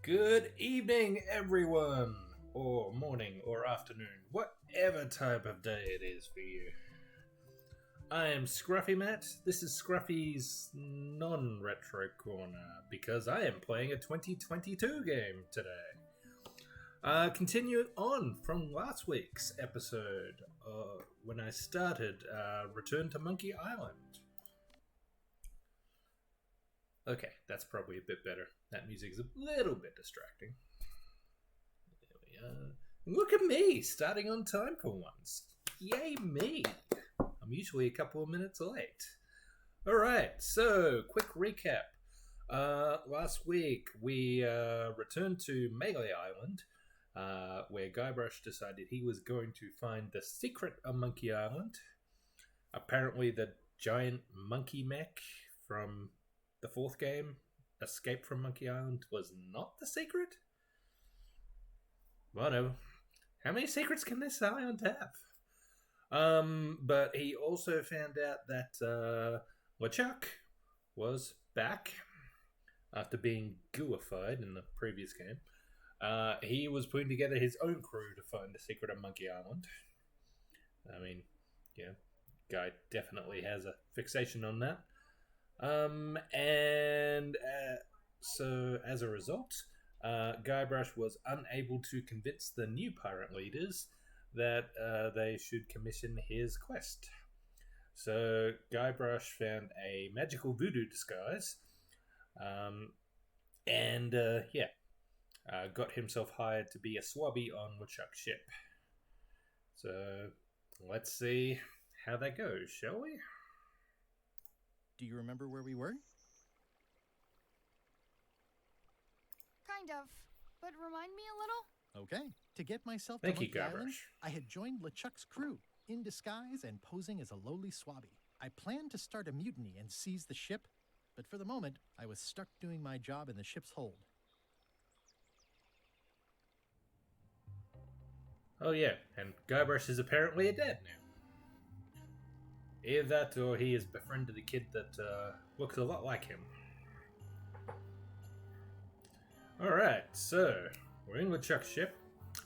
Good evening, everyone, or morning, or afternoon, whatever type of day it is for you. I am Scruffy Matt. This is Scruffy's non-retro corner because I am playing a 2022 game today. Continuing on from last week's episode, when I started Return to Monkey Island. Okay, that's probably a bit better. That music is a little bit distracting. There we are. Look at me, starting on time for once. Yay me! I'm usually a couple of minutes late. Alright, so, quick recap. Last week, we returned to Melee Island, where Guybrush decided he was going to find the secret of Monkey Island. Apparently, the giant monkey mech from the fourth game, Escape from Monkey Island, was not the secret? Whatever. How many secrets can this island have? But he also found out that LeChuck was back after being gooified in the previous game. He was putting together his own crew to find the secret of Monkey Island. I mean, yeah, guy definitely has a fixation on that. So as a result, Guybrush was unable to convince the new pirate leaders that they should commission his quest. So Guybrush found a magical voodoo disguise, got himself hired to be a swabby on LeChuck's ship. So let's see how that goes, shall we? Do you remember where we were? Kind of, but remind me a little? Okay. To get myself Thank to you, Monkey Island, Guybrush. I had joined LeChuck's crew, in disguise and posing as a lowly swabby. I planned to start a mutiny and seize the ship, but for the moment, I was stuck doing my job in the ship's hold. Oh yeah, and Guybrush is apparently dead now. Either that or he has befriended a kid that looks a lot like him. Alright, so we're in LeChuck's ship.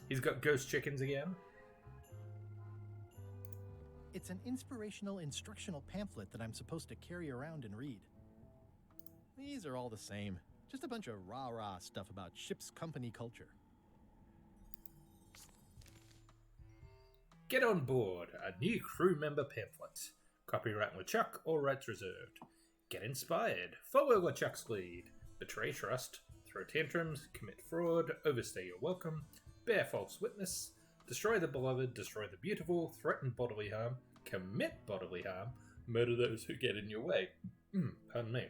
He's got ghost chickens again. It's an inspirational instructional pamphlet that I'm supposed to carry around and read. These are all the same. Just a bunch of rah-rah stuff about ship's company culture. Get on board, a new crew member pamphlet. Copyright LeChuck, all rights reserved. Get inspired, follow LeChuck's lead. Betray trust, throw tantrums, commit fraud, overstay your welcome, bear false witness, destroy the beloved, destroy the beautiful, threaten bodily harm, commit bodily harm, murder those who get in your way. Pardon me.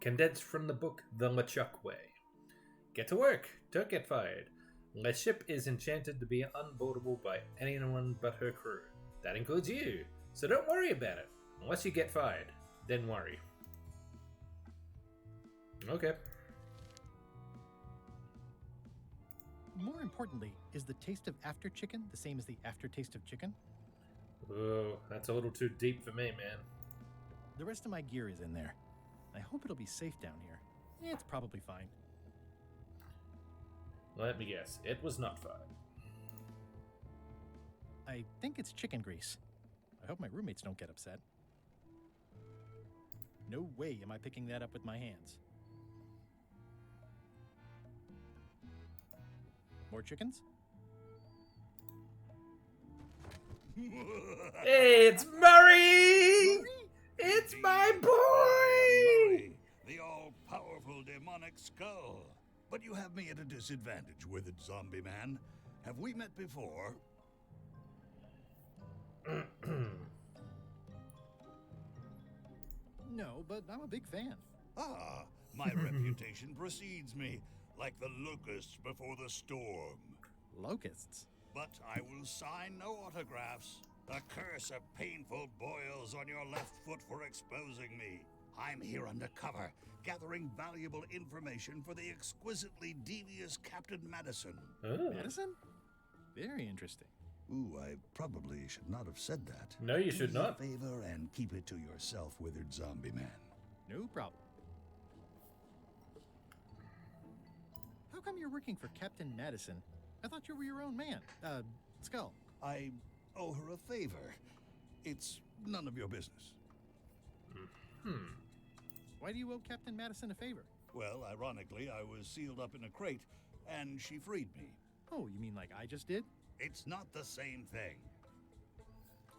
Condensed from the book The LeChuck Way. Get to work, don't get fired. The ship is enchanted to be unboardable by anyone but her crew. That includes you, so don't worry about it. Unless you get fired, then worry. Okay. More importantly, is the taste of after chicken the same as the aftertaste of chicken? Oh, that's a little too deep for me, man. The rest of my gear is in there. I hope it'll be safe down here. It's probably fine. Let me guess, it was not fine. I think it's chicken grease. I hope my roommates don't get upset. No way am I picking that up with my hands. More chickens? It's Murray! It's my boy! Murray, the all-powerful demonic skull. But you have me at a disadvantage, withered zombie man. Have we met before? No, but I'm a big fan. Ah, my reputation precedes me, like the locusts before the storm. Locusts? But I will sign no autographs. The curse of painful boils on your left foot for exposing me. I'm here undercover, gathering valuable information for the exquisitely devious Captain Madison. Oh. Madison? Very interesting. Ooh, I probably should not have said that. No, you should Do me not. a favor and keep it to yourself, withered zombie man. No problem. How come you're working for Captain Madison? I thought you were your own man. Skull. I owe her a favor. It's none of your business. Why do you owe Captain Madison a favor? Well, ironically, I was sealed up in a crate, and she freed me. Oh, you mean like I just did? It's not the same thing.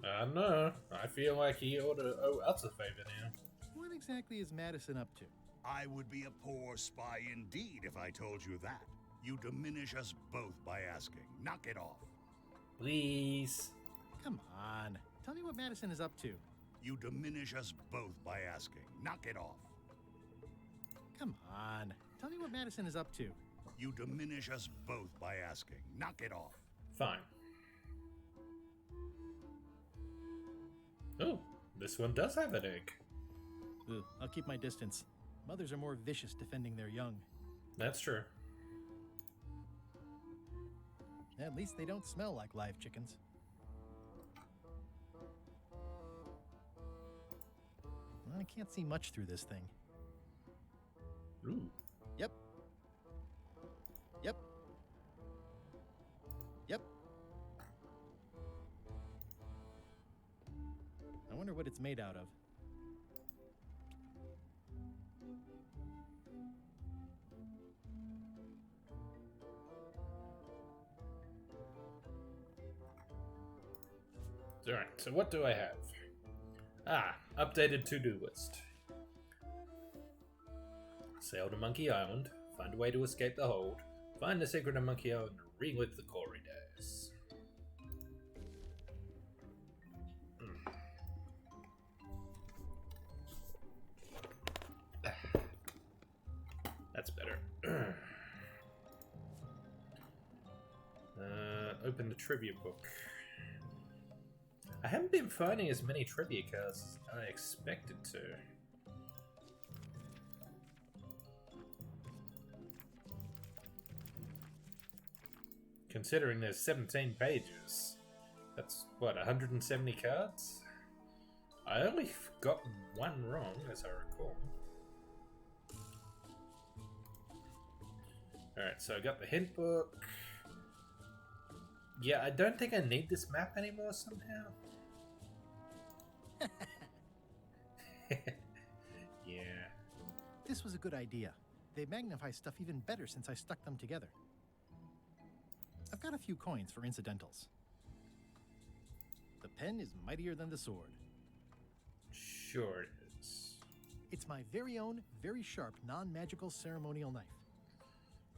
I don't know. I feel like he ought to owe us a favor now. What exactly is Madison up to? I would be a poor spy indeed if I told you that. You diminish us both by asking. Knock it off. Please. Come on. Tell me what Madison is up to. You diminish us both by asking. Knock it off. Come on. Tell me what Madison is up to. You diminish us both by asking. Knock it off. Fine. Oh, this one does have an egg. Ugh, I'll keep my distance. Mothers are more vicious defending their young. That's true. At least they don't smell like live chickens. I can't see much through this thing. Ooh. Yep. Yep. Yep. I wonder what it's made out of. Alright, so what do I have? Ah, updated to-do list. Sail to Monkey Island, find a way to escape the hold, find the secret of Monkey Island, and relive the glory days. That's better. Open the trivia book. I haven't been finding as many trivia cards as I expected to. Considering there's 17 pages, that's what, 170 cards? I only got one wrong, as I recall. Alright, so I got the hint book. Yeah, I don't think I need this map anymore somehow. Yeah. This was a good idea. They magnify stuff even better since I stuck them together. I've got a few coins for incidentals. The pen is mightier than the sword. Sure it is. It's my very own, very sharp, non-magical ceremonial knife.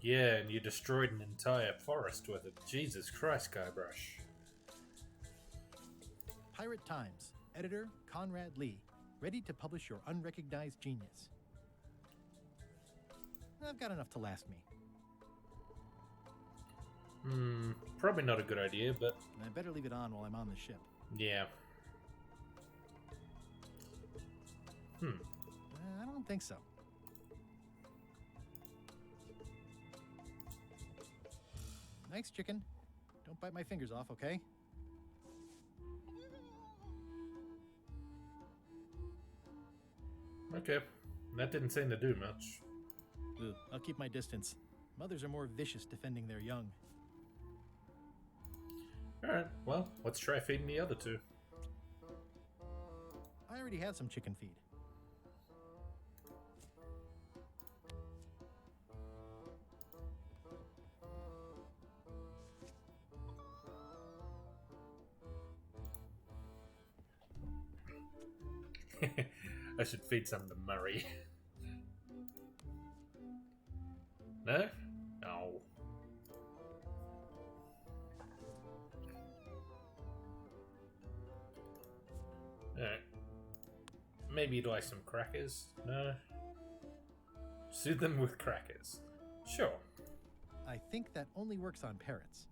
Yeah, and you destroyed an entire forest with it. Jesus Christ, Guybrush. Pirate Times, editor Conrad Lee, ready to publish your unrecognized genius. I've got enough to last me. Probably not a good idea, but... I better leave it on while I'm on the ship. Yeah. I don't think so. Thanks, chicken. Don't bite my fingers off, okay? Okay. That didn't seem to do much. Ugh, I'll keep my distance. Mothers are more vicious defending their young. Alright, well, let's try feeding the other two. I already had some chicken feed. I should feed some to Murray. No? No. Alright. Maybe you'd like some crackers? No? Soothe them with crackers. Sure. I think that only works on parrots.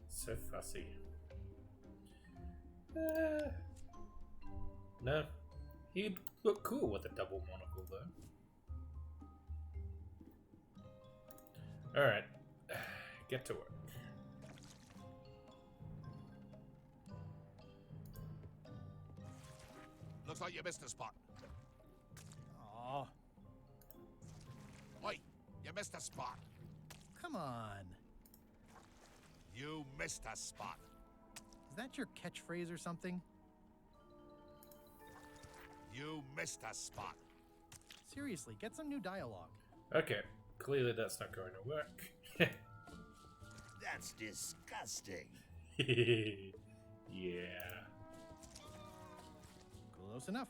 So fussy. No. He'd look cool with a double monocle, though. Alright. Get to work. Looks like you missed a spot. Aw, Oi, you missed a spot. come on. You missed a spot. Is that your catchphrase or something? You missed a spot. Seriously, get some new dialogue. Okay. Clearly that's not going to work. That's disgusting. Yeah. Close enough.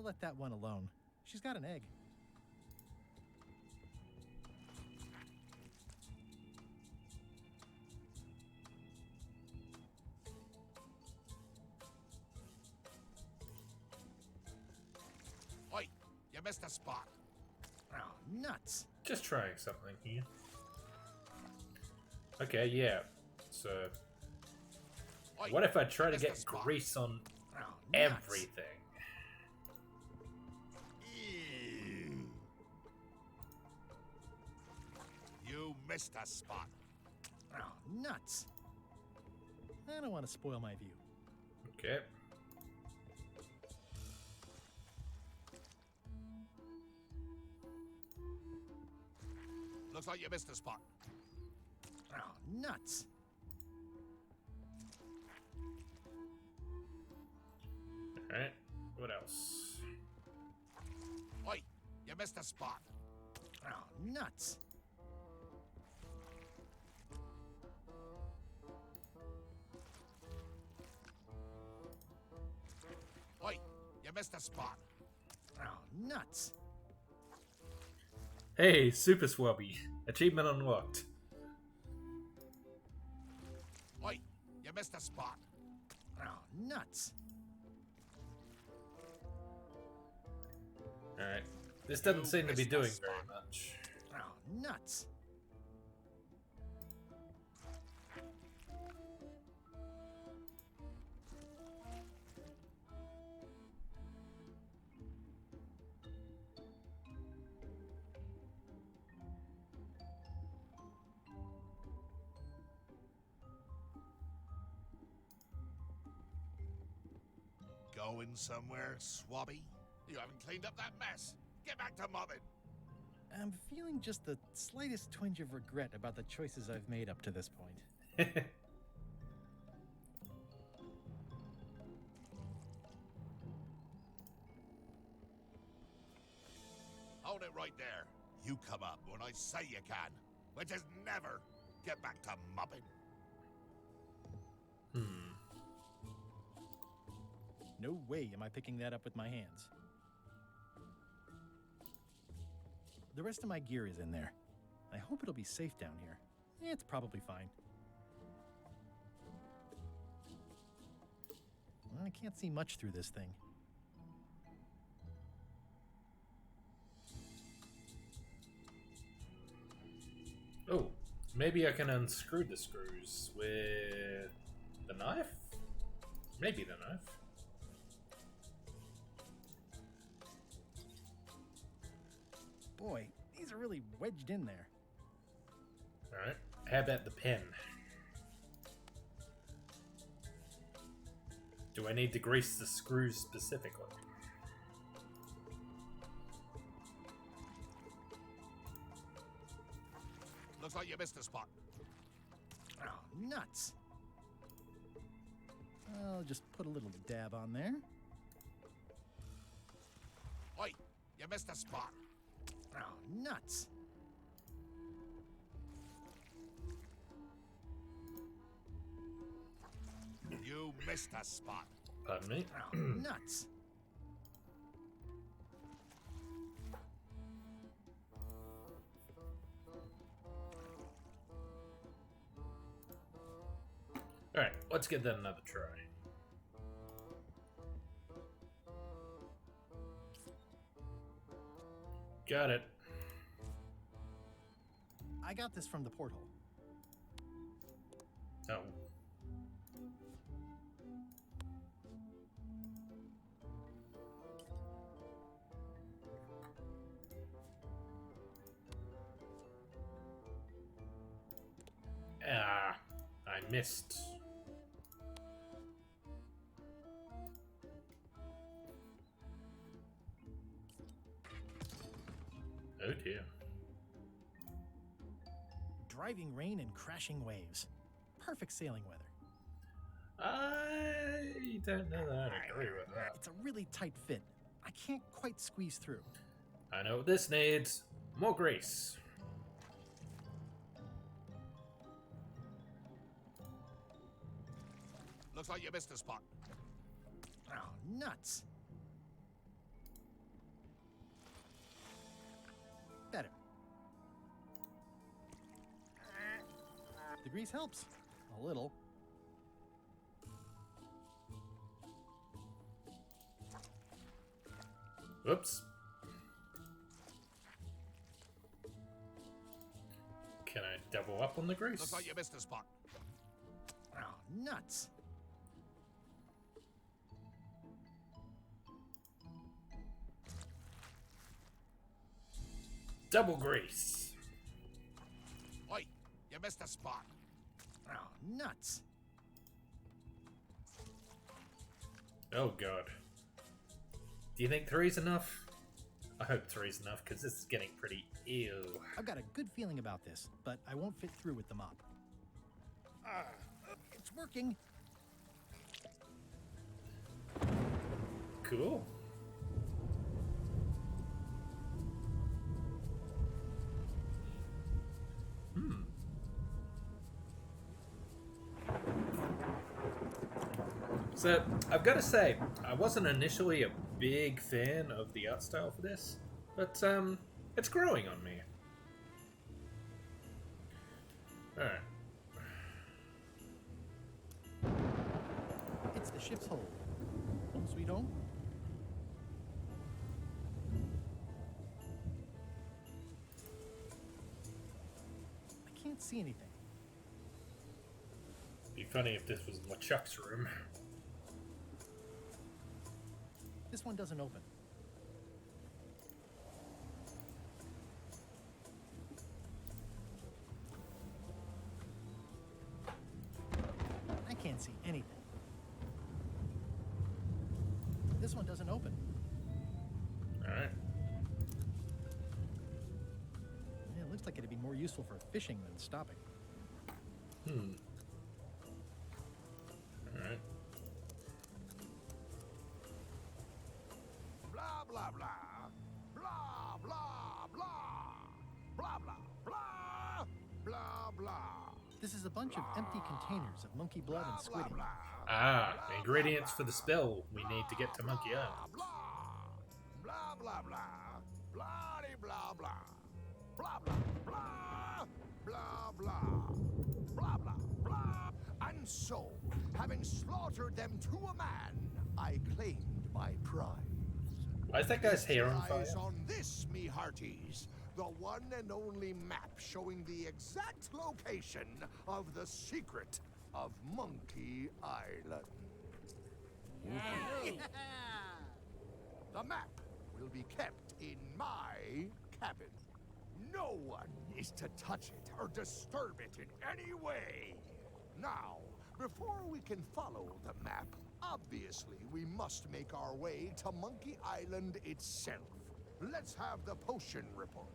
I'll let that one alone. She's got an egg. Oi, you missed a spot. Oh, nuts. Just trying something here. Okay, yeah. So, Oi, what if I try you to missed a get spot. grease on Oh, nuts. everything? Ew. You missed a spot. Oh, nuts. I don't want to spoil my view. Okay. Looks like you missed a spot. Oh, nuts. Alright. What else? Oi, you missed a spot. Oh, nuts. Oi, you missed a spot. Oh, nuts. Hey, Super Swabby. Achievement unlocked. Oi, you missed a spot. Oh, nuts. Alright. This doesn't You seem to be missed a doing spot. very much. Oh, nuts. Going somewhere, Swabby? You haven't cleaned up that mess. Get back to mobbing. I'm feeling just the slightest twinge of regret about the choices I've made up to this point. Hold it right there. You come up when I say you can, which is never. Get back to mobbing. No way am I picking that up with my hands. The rest of my gear is in there. I hope it'll be safe down here. It's probably fine. I can't see much through this thing. Oh, maybe I can unscrew the screws with the knife? Maybe the knife. Boy, these are really wedged in there. Alright. How about the pen? Do I need to grease the screws specifically? Looks like you missed a spot. Oh, nuts. I'll just put a little dab on there. Oi, you missed a spot. Oh, nuts. You missed a spot. Pardon me. Oh, nuts. Alright, let's give that another try. Got it. I got this from the porthole. Oh. Ah, I missed. Oh dear. Driving rain and crashing waves. Perfect sailing weather. I don't know that I agree with that. It's a really tight fit. I can't quite squeeze through. I know what this needs. More grease. Looks like you missed a spot. Oh, nuts. The grease helps. A little. Whoops. Can I double up on the grease? Looks like you missed a spot. Oh, nuts. Double grease. Oi, you missed a spot. Oh, nuts. Oh god. Do you think three's enough? I hope three's enough, because this is getting pretty ew. I've got a good feeling about this, but I won't fit through with the mop. It's working. Cool. So, I've got to say, I wasn't initially a big fan of the art style for this, but it's growing on me. Alright. It's the ship's hold. Home sweet home? I can't see anything. Be funny if this was LeChuck's room. This one doesn't open. I can't see anything. This one doesn't open. Alright. Yeah, it looks like it'd be more useful for fishing than stopping. Alright. Blah, blah, blah. Blah, blah, blah. Blah, blah, blah. Blah, blah. This is a bunch of empty containers of monkey blood and squid ink. Ah, ingredients for the spell we need to get to Monkey Island. Blah, blah, blah, blah. Blah, blah, blah. Blah, blah, blah. Blah, blah. Blah, blah, blah. And so, having slaughtered them to a man, I claimed my prize. Why is that guy's hair on fire? Eyes on this, me hearties. The one and only map showing the exact location of the secret of Monkey Island. The map will be kept in my cabin. No one is to touch it or disturb it in any way. Now, before we can follow the map, obviously we must make our way to Monkey Island itself. Let's have the potion report.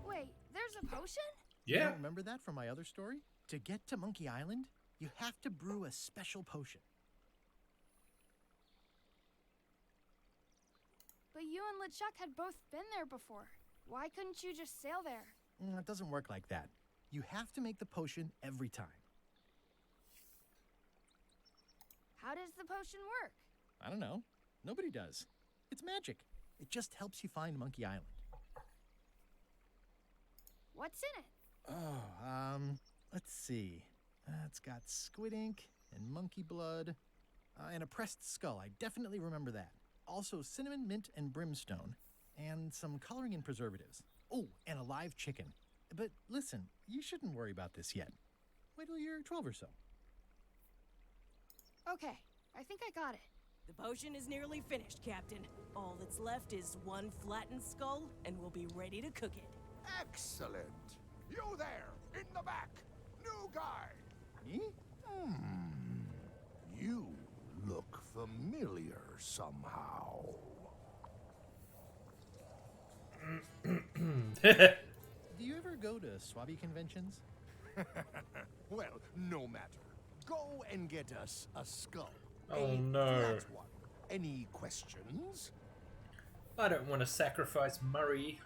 Wait, there's a potion? You Yeah. don't remember that from my other story? To get to Monkey Island, you have to brew a special potion. But you and LeChuck had both been there before. Why couldn't you just sail there? It doesn't work like that. You have to make the potion every time. How does the potion work? I don't know. Nobody does. It's magic. It just helps you find Monkey Island. What's in it? Oh, let's see. It's got squid ink and monkey blood and a pressed skull. I definitely remember that. Also cinnamon, mint, and brimstone, and some coloring and preservatives. Oh, and a live chicken. But listen, you shouldn't worry about this yet. Wait till you're 12 or so. Okay, I think I got it. The potion is nearly finished, Captain. All that's left is one flattened skull, and we'll be ready to cook it. Excellent. You there, in the back. New guy. Me? You look familiar somehow. Do you ever go to Swabby conventions? Well, no matter. Go and get us a skull. Oh, A no. flat one. Any questions? I don't want to sacrifice Murray.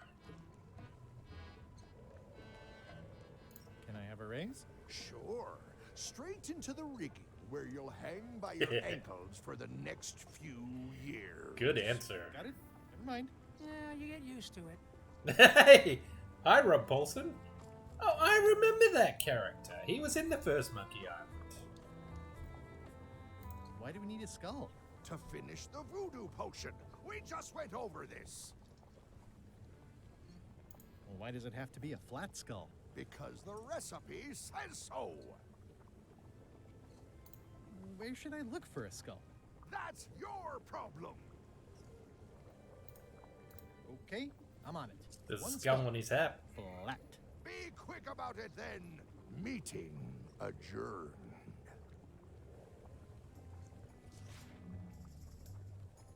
Can I have a raise? Sure. Straight into the rigging, where you'll hang by your ankles for the next few years. Good answer. Got it? Never mind. Yeah, you get used to it. Hey! Hi, Rob Paulson. Oh, I remember that character. He was in the first Monkey Island. Why do we need a skull? To finish the voodoo potion. We just went over this. Well, why does it have to be a flat skull? Because the recipe says so. Where should I look for a skull? That's your problem. Okay, I'm on it. There's a One skull on his hat. Flat. Be quick about it then. Meeting adjourned.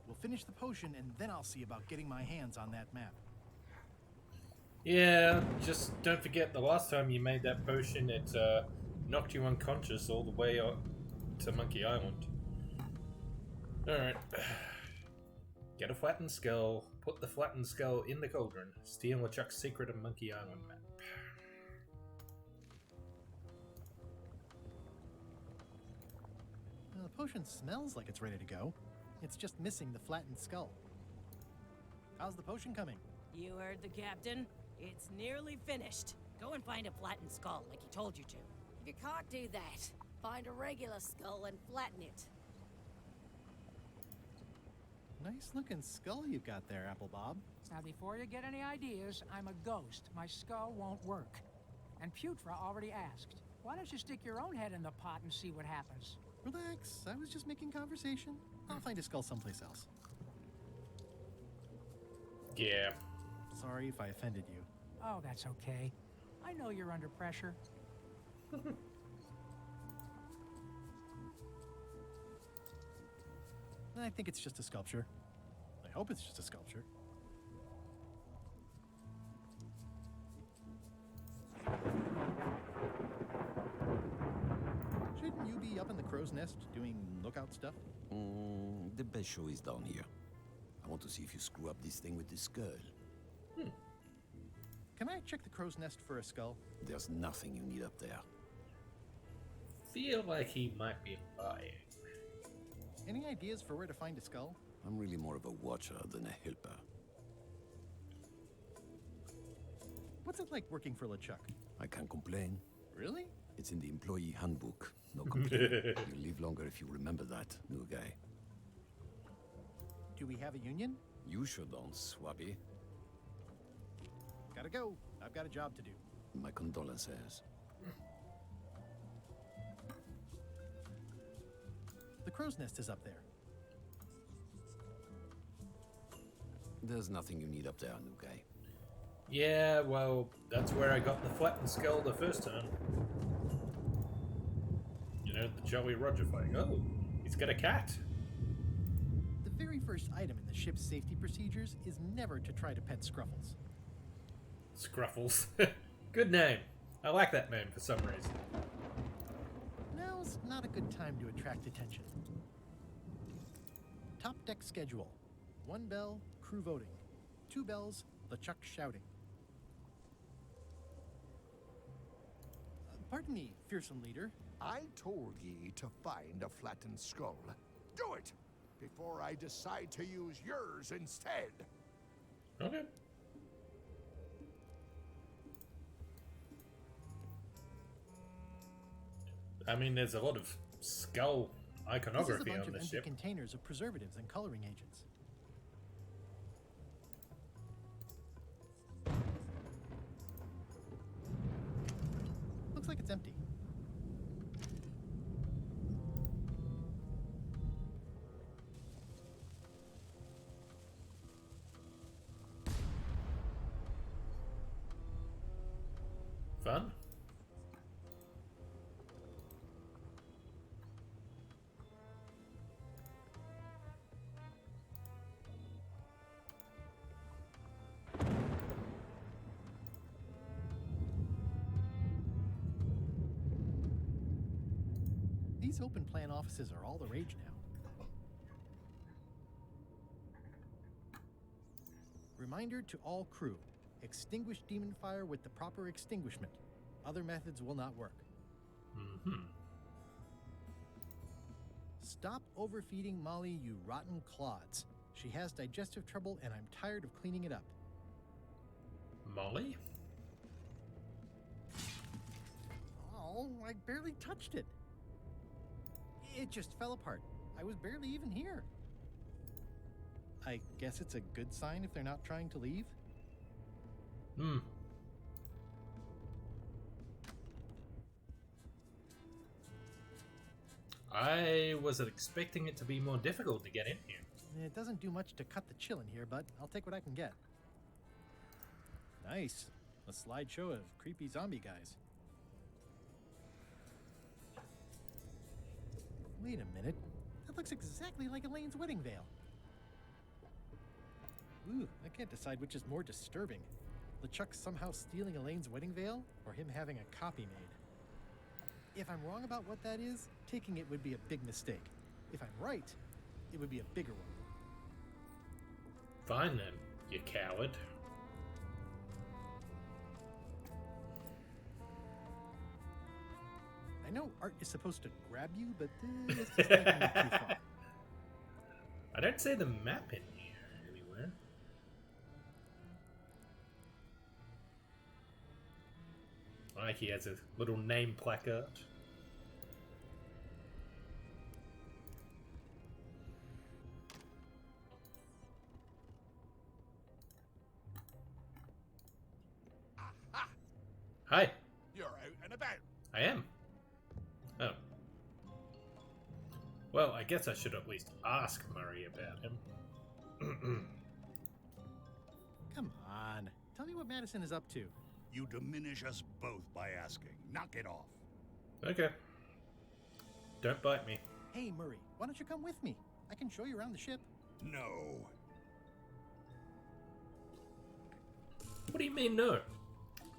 We'll finish the potion and then I'll see about getting my hands on that map. Yeah, just don't forget the last time you made that potion, it knocked you unconscious all the way to Monkey Island. Alright. Get a flattened skull, put the flattened skull in the cauldron, steal LeChuck's secret of Monkey Island map. The potion smells like it's ready to go. It's just missing the flattened skull. How's the potion coming? You heard the captain. It's nearly finished. Go and find a flattened skull, like he told you to. If you can't do that, find a regular skull and flatten it. Nice looking skull you've got there, Apple Bob. Now, before you get any ideas, I'm a ghost. My skull won't work. And Putra already asked. Why don't you stick your own head in the pot and see what happens? Relax, I was just making conversation. I'll find a skull someplace else. Yeah. Sorry if I offended you. Oh, that's okay. I know you're under pressure. I think it's just a sculpture. I hope it's just a sculpture. Shouldn't you be up in the crow's nest doing lookout stuff? The best show is down here. I want to see if you screw up this thing with this girl. Can I check the crow's nest for a skull? There's nothing you need up there. Feel like he might be lying. Any ideas for where to find a skull? I'm really more of a watcher than a helper. What's it like working for LeChuck? I can't complain. Really? It's in the employee handbook. No complaint. You'll live longer if you remember that, new guy. Do we have a union? You sure don't, Swabby. Gotta go. I've got a job to do. My condolences. The crow's nest is up there. There's nothing you need up there, new guy. Yeah, well, that's where I got the flattened skull the first time. You know, the Jolly Roger fight. Oh, he's got a cat. The very first item in the ship's safety procedures is never to try to pet Scruffles. Scruffles. Good name. I like that name for some reason. Now's not a good time to attract attention. Top deck schedule. 1 bell, crew voting. 2 bells, LeChuck shouting. Pardon me, fearsome leader. I told ye to find a flattened skull. Do it! Before I decide to use yours instead. Okay. I mean, there's a lot of skull This is a iconography bunch on of this empty ship. containers of preservatives and coloring agents. Looks like it's empty. Fun? These open plan offices are all the rage now. Reminder to all crew. Extinguish demon fire with the proper extinguishment. Other methods will not work. Mm-hmm. Stop overfeeding Molly, you rotten clods. She has digestive trouble and I'm tired of cleaning it up. Molly? all. I barely touched it. It just fell apart. I was barely even here. I guess it's a good sign if they're not trying to leave. I wasn't expecting it to be more difficult to get in here. It doesn't do much to cut the chill in here, but I'll take what I can get. Nice. A slideshow of creepy zombie guys. Wait a minute. That looks exactly like Elaine's wedding veil. Ooh, I can't decide which is more disturbing. LeChuck somehow stealing Elaine's wedding veil, or him having a copy made. If I'm wrong about what that is, taking it would be a big mistake. If I'm right, it would be a bigger one. Fine then, you coward. I know art is supposed to grab you, but this is taking it too far. I don't see the map in here anywhere. Like he has a little name placard. Aha! Hi, You're out and about. I am. Oh. Well, I guess I should at least ask Murray about him. Come on. Tell me what Madison is up to. You diminish us both by asking. Knock it off. Okay. Don't bite me. Hey, Murray, why don't you come with me? I can show you around the ship. No. What do you mean, no?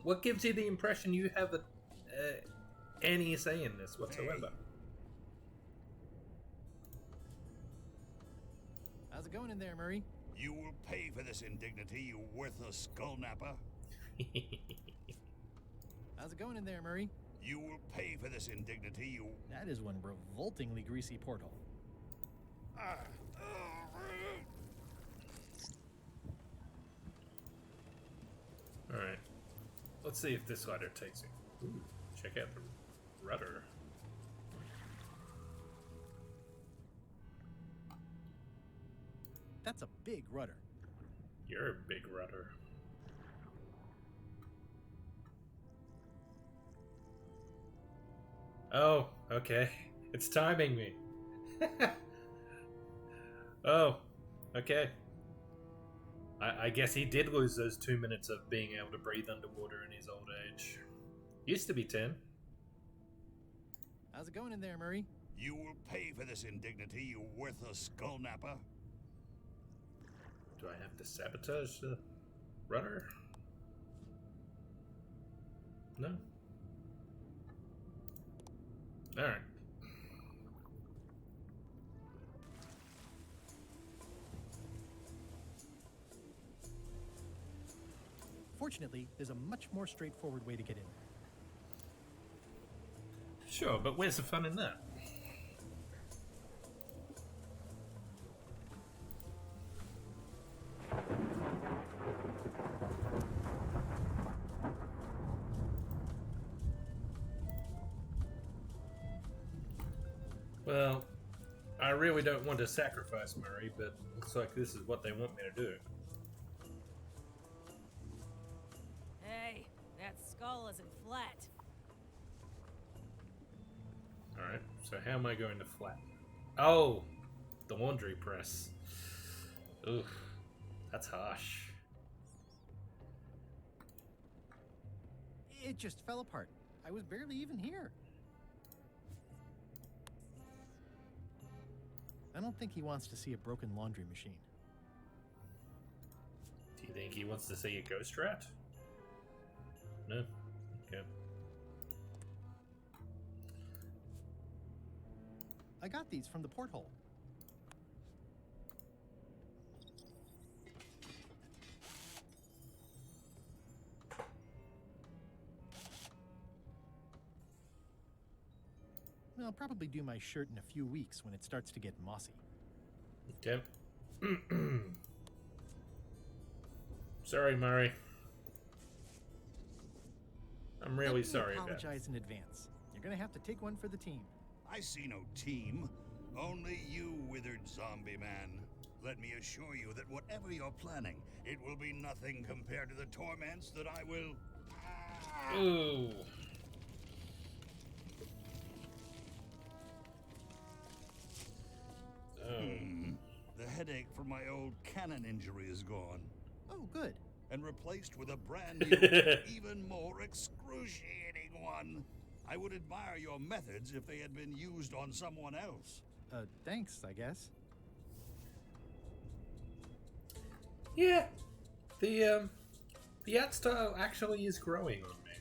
What gives you the impression you have any say in this whatsoever? How's it going in there, Murray? You will pay for this indignity, you worthless skullnapper. How's it going in there, Murray? You will pay for this indignity, you... That is one revoltingly greasy portal. Alright. Let's see if this ladder takes me. Ooh, check out the rudder. That's a big rudder. You're a big rudder. Oh, okay. It's timing me. Oh, okay. I guess he did lose those 2 minutes of being able to breathe underwater in his old age. Used to be 10. How's it going in there, Murray? You will pay for this indignity, you worthless skullnapper. Do I have to sabotage the rudder? No. Alright. Fortunately, there's a much more straightforward way to get in. Sure, but where's the fun in that? Well, I really don't want to sacrifice Murray, but looks like this is what they want me to do. Hey, that skull isn't flat. Alright, so how am I going to flatten? Oh, the laundry press. Oof, that's harsh. It just fell apart. I was barely even here. I don't think he wants to see a broken laundry machine. Do you think he wants to see a ghost rat? No? Okay. I got these from the porthole. I'll probably do my shirt in a few weeks when it starts to get mossy. Okay. Sorry, Murray. I'm really sorry about it. Apologize in advance. gonna have to take one for the team. I see no team. Only you, withered zombie man. Let me assure you that whatever you're planning, it will be nothing compared to the torments that I will... Ooh. The headache from my old cannon injury is gone. Oh, good. And replaced with a brand new, even more excruciating one. I would admire your methods if they had been used on someone else. Thanks, I guess. Yeah. The art style actually is growing on me.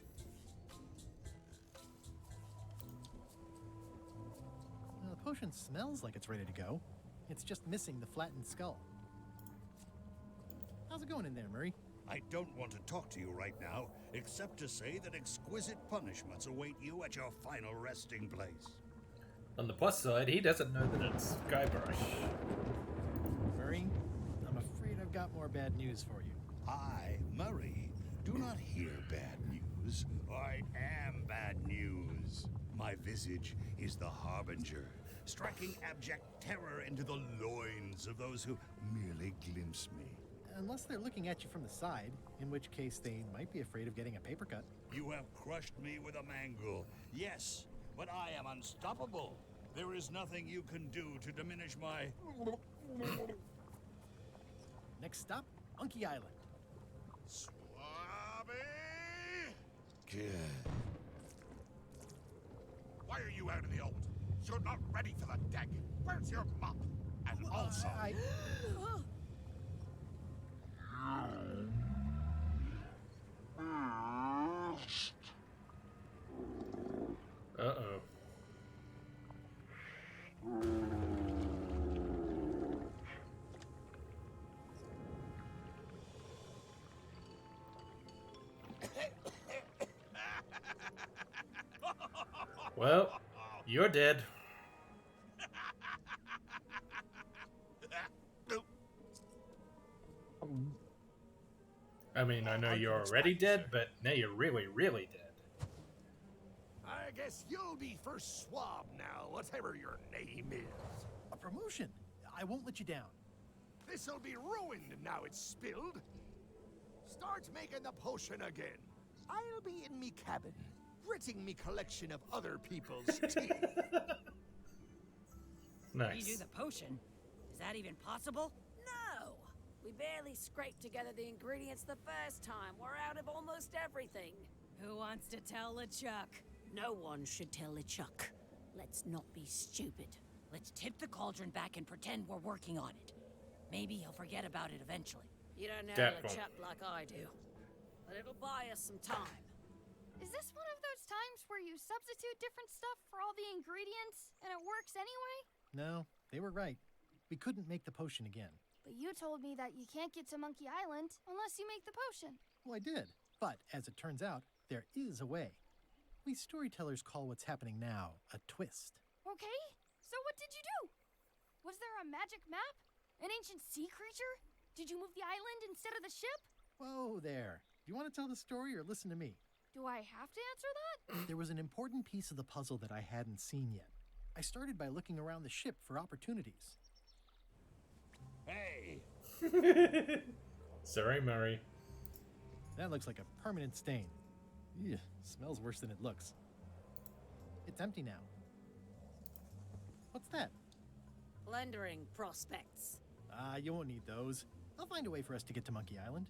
Well, the potion smells like it's ready to go. It's just missing the flattened skull. How's it going in there, Murray? I don't want to talk to you right now, except to say that exquisite punishments await you at your final resting place. On the plus side, he doesn't know that it's Guybrush. Murray, I'm afraid I've got more bad news for you. I, Murray, do not hear bad news. I am bad news. My visage is the harbinger, striking abject terror into the loins of those who merely glimpse me. Unless they're looking at you from the side, in which case they might be afraid of getting a paper cut. You have crushed me with a mangle. Yes, but I am unstoppable. There is nothing you can do to diminish my... Next stop, Monkey Island. Swabby! Good. Why are you out in the old? You're not ready for the deck. Where's your mop? And also... Uh-oh. Well, you're dead. I mean, I know you're already dead, but now you're really, really dead. I guess you'll be first swab now, whatever your name is. A promotion. I won't let you down. This'll be ruined now it's spilled. Start making the potion again. I'll be in me cabin, gritting me collection of other people's teeth. Nice. Redo the potion? Is that even possible? No! We barely scraped together the ingredients the first time. We're out of almost everything. Who wants to tell LeChuck? No one should tell LeChuck. Let's not be stupid. Let's tip the cauldron back and pretend we're working on it. Maybe he'll forget about it eventually. You don't know LeChuck like I do. But it'll buy us some time. Is this one of those times where you substitute different stuff for all the ingredients and it works anyway? No, they were right. We couldn't make the potion again. But you told me that you can't get to Monkey Island unless you make the potion. Well, I did. But as it turns out, there is a way. We storytellers call what's happening now a twist. Okay, so what did you do? Was there a magic map? An ancient sea creature? Did you move the island instead of the ship? Whoa there. Do you want to tell the story or listen to me? Do I have to answer that? There was an important piece of the puzzle that I hadn't seen yet. I started by looking around the ship for opportunities. Hey! Sorry, Murray. That looks like a permanent stain. Ew, smells worse than it looks. It's empty now. What's that? Plundering prospects. You won't need those. I'll find a way for us to get to Monkey Island.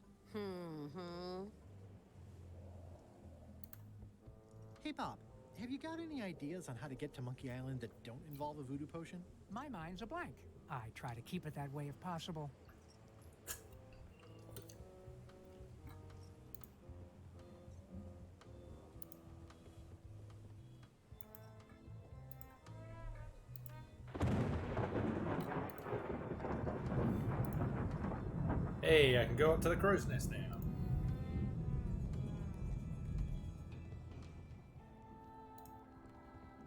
Hey, Bob, have you got any ideas on how to get to Monkey Island that don't involve a voodoo potion? My mind's a blank. I try to keep it that way if possible. Hey, I can go up to the crow's nest now.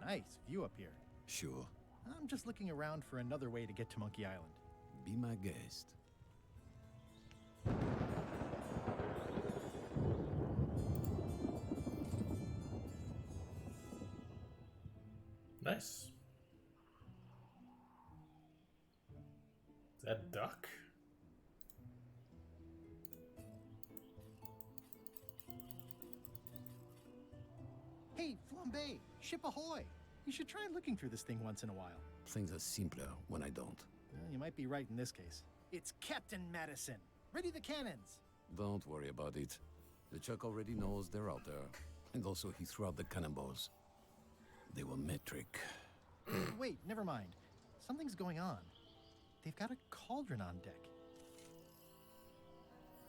Nice view up here. Sure. I'm just looking around for another way to get to Monkey Island. Be my guest. Nice. Is that a duck? Hey, Flambe! Ship ahoy! You should try looking through this thing once in a while. Things are simpler when I don't. Well, you might be right in this case. It's Captain Madison! Ready the cannons! Don't worry about it. The Chuck already knows they're out there. And also he threw out the cannonballs. They were metric. Wait, never mind. Something's going on. They've got a cauldron on deck.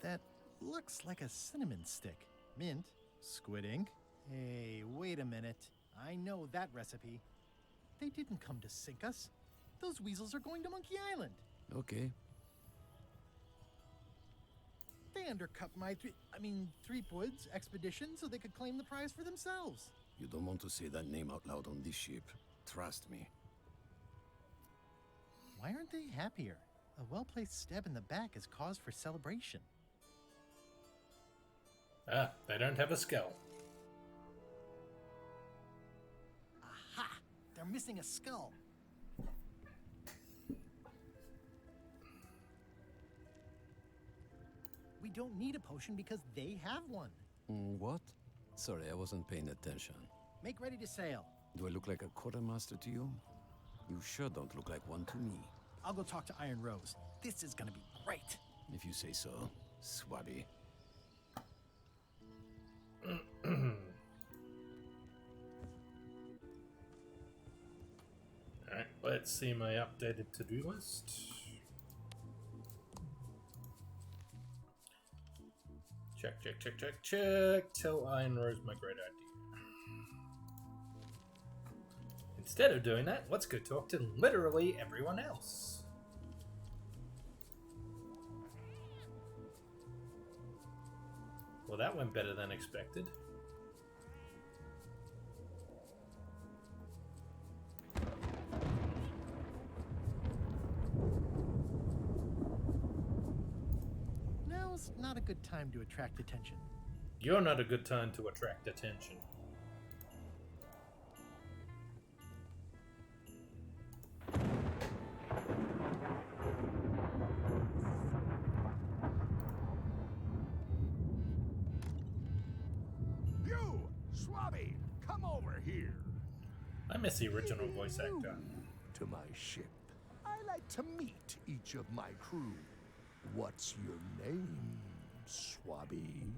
That looks like a cinnamon stick. Mint, squid ink. Hey, wait a minute. I know that recipe. They didn't come to sink us. Those weasels are going to Monkey Island. Okay. They undercut my Threepwood's expedition so they could claim the prize for themselves. You don't want to say that name out loud on this ship. Trust me. Why aren't they happier? A well-placed stab in the back is cause for celebration. Ah, they don't have a skull. Aha! They're missing a skull. We don't need a potion because they have one. What? Sorry, I wasn't paying attention. Make ready to sail. Do I look like a quartermaster to you? You sure don't look like one to me. I'll go talk to Iron Rose. This is gonna be great. If you say so, Swabby. Alright, let's see my updated to-do list. Check. Tell Iron Rose my great idea. Instead of doing that, let's go talk to literally everyone else. Well, that went better than expected. Now's not a good time to attract attention. You're not a good time to attract attention. You, Swabby, come over here. I miss the original voice actor. To my ship. I like to meet each of my crew. What's your name, Swabby?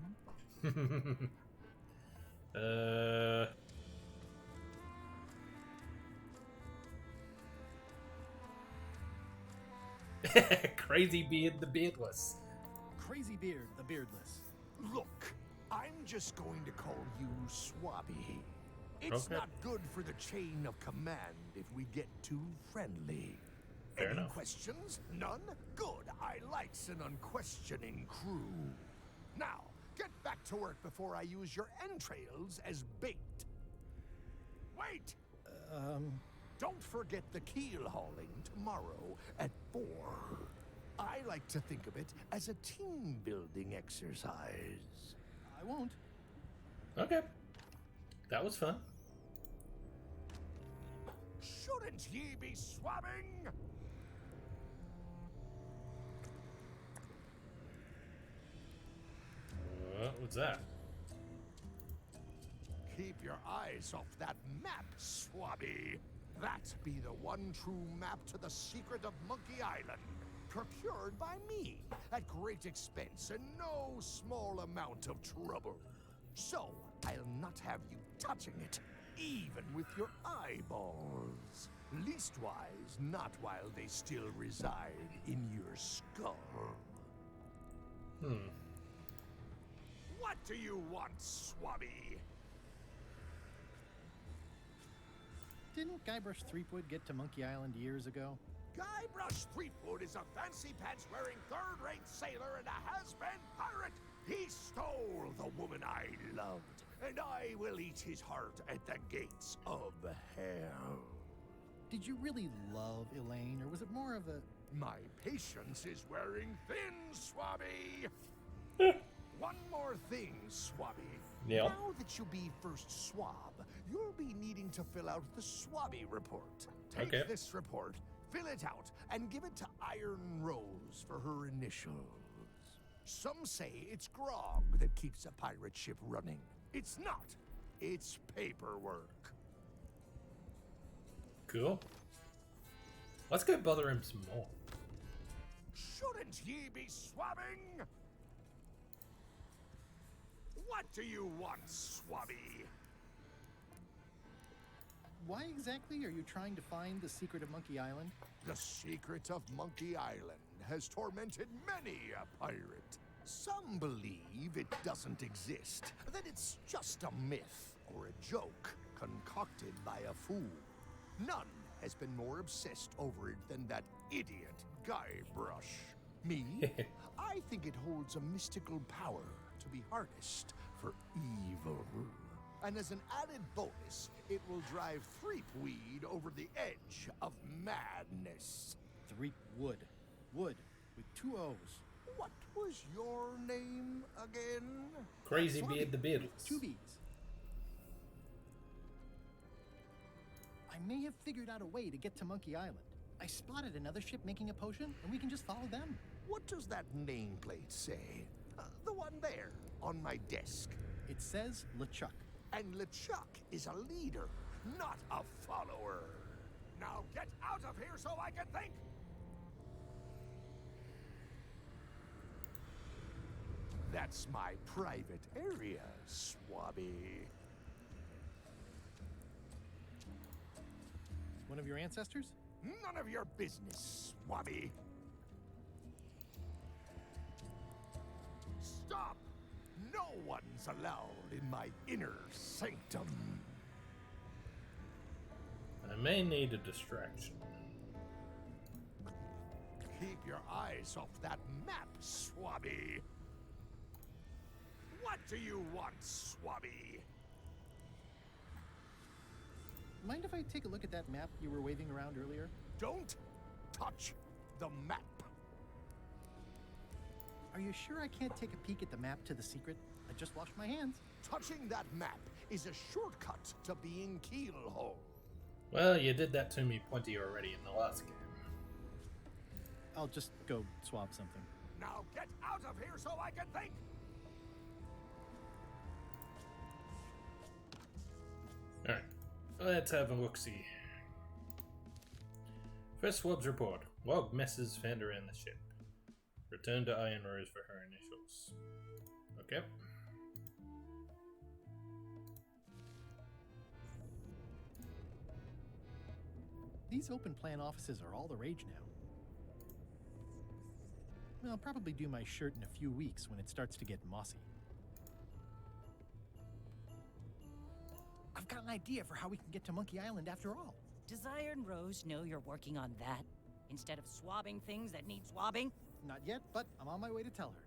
Crazy Beard the Beardless. Crazy Beard, the Beardless. Look, I'm just going to call you Swabby. It's Okay. not good for the chain of command if we get too friendly. Fair Any enough. questions? None? Good. I likes an unquestioning crew. Now, get back to work before I use your entrails as bait. Wait! Don't forget the keel hauling tomorrow at 4. I like to think of it as a team-building exercise. I won't. Okay. That was fun. Shouldn't ye be swabbing? What was that? Keep your eyes off that map, Swabby. That be the one true map to the secret of Monkey Island. Procured by me at great expense and no small amount of trouble. So, I'll not have you touching it, even with your eyeballs. Leastwise, not while they still reside in your skull. What do you want, Swabby? Didn't Guybrush Threepwood get to Monkey Island years ago? Guybrush Threepwood is a fancy-pants-wearing third-rate sailor and a has-been pirate. He stole the woman I loved, and I will eat his heart at the gates of hell. Did you really love Elaine, or was it more of a... My patience is wearing thin, Swabby. One more thing, Swabby. Yeah. Now that you be first swab, you'll be needing to fill out the Swabby report. Take Okay. this report, fill it out, and give it to Iron Rose for her initials. Some say it's grog that keeps a pirate ship running. It's not. It's paperwork. Cool. Let's go bother him some more. Shouldn't ye be swabbing? What do you want, Swabby? Why exactly are you trying to find the secret of Monkey Island? The secret of Monkey Island has tormented many a pirate. Some believe it doesn't exist, that it's just a myth or a joke concocted by a fool. None has been more obsessed over it than that idiot Guybrush. Me? I think it holds a mystical power to be harnessed for evil. And as an added bonus, it will drive Threepweed over the edge of madness. Threep wood. Wood with 2 O's. What was your name again? Crazy Swabby Beard the with Beardless. 2 B's. I may have figured out a way to get to Monkey Island. I spotted another ship making a potion, and we can just follow them. What does that nameplate say? The one there, on my desk. It says LeChuck. And LeChuck is a leader, not a follower. Now get out of here so I can think! That's my private area, Swabby. One of your ancestors? None of your business, Swabby. Stop! No one's allowed in my inner sanctum. I may need a distraction. Keep your eyes off that map, Swabby. What do you want, Swabby? Mind if I take a look at that map you were waving around earlier? Don't touch the map. Are you sure I can't take a peek at the map to the secret? I just washed my hands. Touching that map is a shortcut to being Keelhole. Well, you did that to me plenty already in the last game. I'll just go swab something. Now get out of here so I can think! Alright, let's have a look-see. First swab's report. Wild messes found around the ship. Return to Iron Rose for her initials. Okay. These open plan offices are all the rage now. I'll probably do my shirt in a few weeks when it starts to get mossy. I've got an idea for how we can get to Monkey Island after all. Does Iron Rose know you're working on that? Instead of swabbing things that need swabbing? Not yet, but I'm on my way to tell her.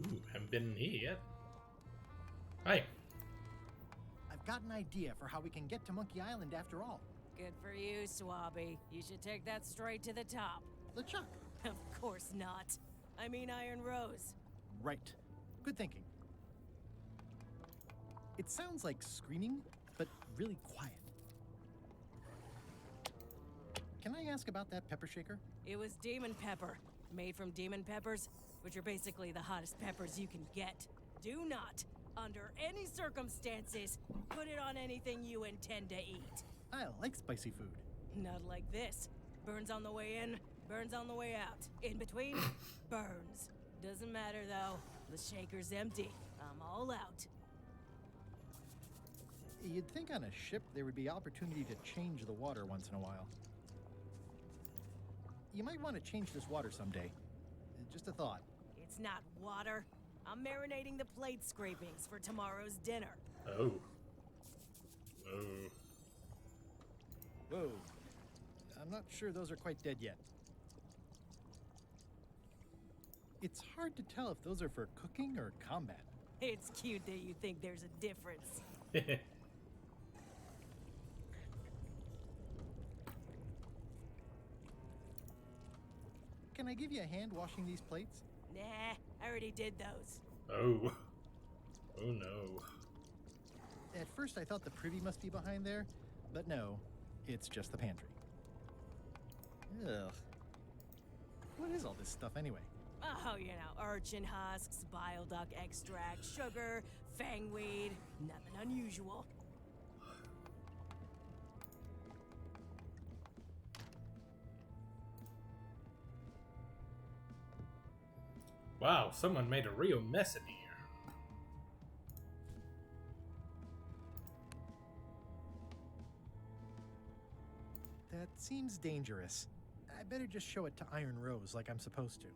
Ooh, haven't been in here yet. Hi. I've got an idea for how we can get to Monkey Island after all. Good for you, Swabby. You should take that straight to the top. LeChuck. Of course not. I mean Iron Rose. Right. Good thinking. It sounds like screaming, but really quiet. Can I ask about that pepper shaker? It was demon pepper, made from demon peppers, which are basically the hottest peppers you can get. Do not, under any circumstances, put it on anything you intend to eat. I like spicy food. Not like this. Burns on the way in, burns on the way out. In between, burns. Doesn't matter though. The shaker's empty. I'm all out. You'd think on a ship there would be opportunity to change the water once in a while. You might want to change this water someday. Just a thought. It's not water. I'm marinating the plate scrapings for tomorrow's dinner. Oh. Oh. Whoa. I'm not sure those are quite dead yet. It's hard to tell if those are for cooking or combat. It's cute that you think there's a difference. Can I give you a hand washing these plates? Nah, I already did those. Oh. Oh no. At first I thought the privy must be behind there, but no, it's just the pantry. Ugh. What is all this stuff anyway? Oh, you know, urchin husks, bile duck extract, sugar, fangweed. Nothing unusual. Wow, someone made a real mess in here. That seems dangerous. I better just show it to Iron Rose like I'm supposed to.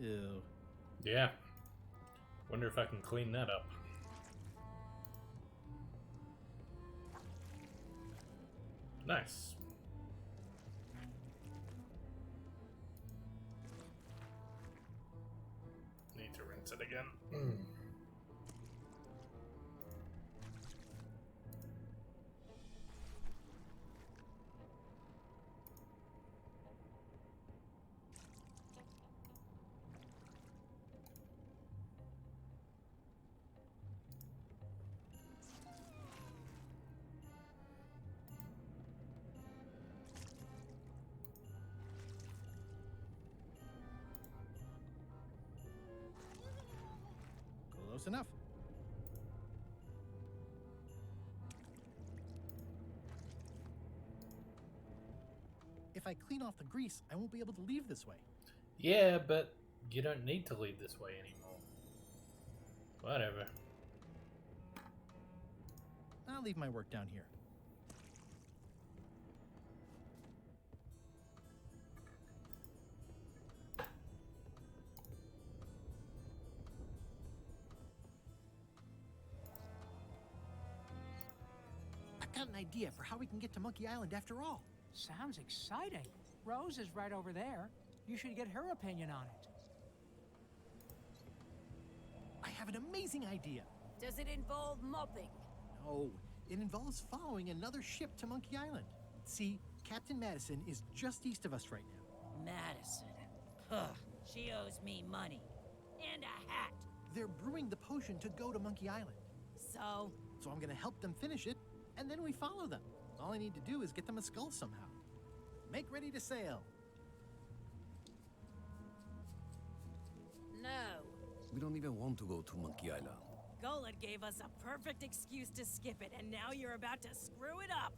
Ew. Yeah. Wonder if I can clean that up. Nice. Need to rinse it again. Close enough. If I clean off the grease, I won't be able to leave this way. Yeah, but you don't need to leave this way anymore. Whatever. I'll leave my work down here. I've got an idea for how we can get to Monkey Island after all. Sounds exciting. Rose is right over there. You should get her opinion on it. I have an amazing idea. Does it involve mopping? No, it involves following another ship to Monkey Island. See, Captain Madison is just east of us right now. Madison. Huh. She owes me money. And a hat. They're brewing the potion to go to Monkey Island. So, So I'm gonna help them finish it, and then we follow them. All I need to do is get them a skull somehow. Make ready to sail. No. We don't even want to go to Monkey Island. Golett gave us a perfect excuse to skip it, and now you're about to screw it up.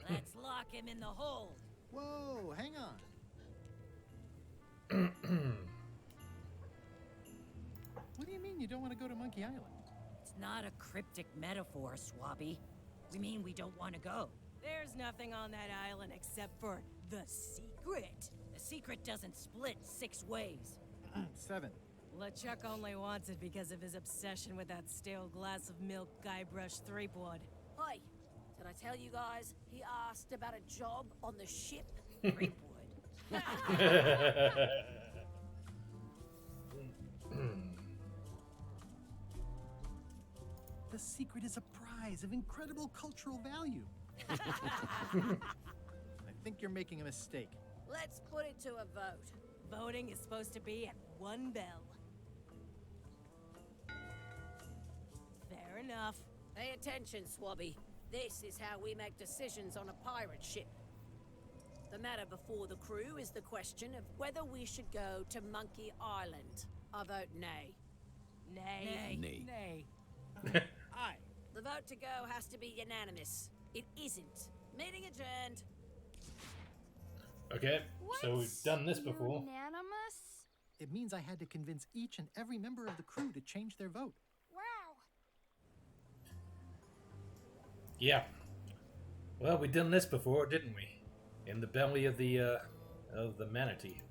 Let's lock him in the hold. Whoa, hang on. What do you mean you don't want to go to Monkey Island? It's not a cryptic metaphor, Swabby. We mean we don't want to go. There's nothing on that island except for the secret. The secret doesn't split 6 ways. 7. LeChuck only wants it because of his obsession with that stale glass of milk Guybrush Threepwood. Hey, did I tell you guys he asked about a job on the ship? Threepwood. The secret is a prize of incredible cultural value. I think you're making a mistake. Let's put it to a vote. Voting is supposed to be at 1 bell. Fair enough. Pay attention, Swabby. This is how we make decisions on a pirate ship. The matter before the crew is the question of whether we should go to Monkey Island. I vote nay. Nay. Nay. Nay. Aye. The vote to go has to be unanimous. It isn't. Meeting adjourned. Okay, so we've done this before. Unanimous? It means I had to convince each and every member of the crew to change their vote. Wow. Yeah. Well, we done this before, didn't we? In the belly of the manatee.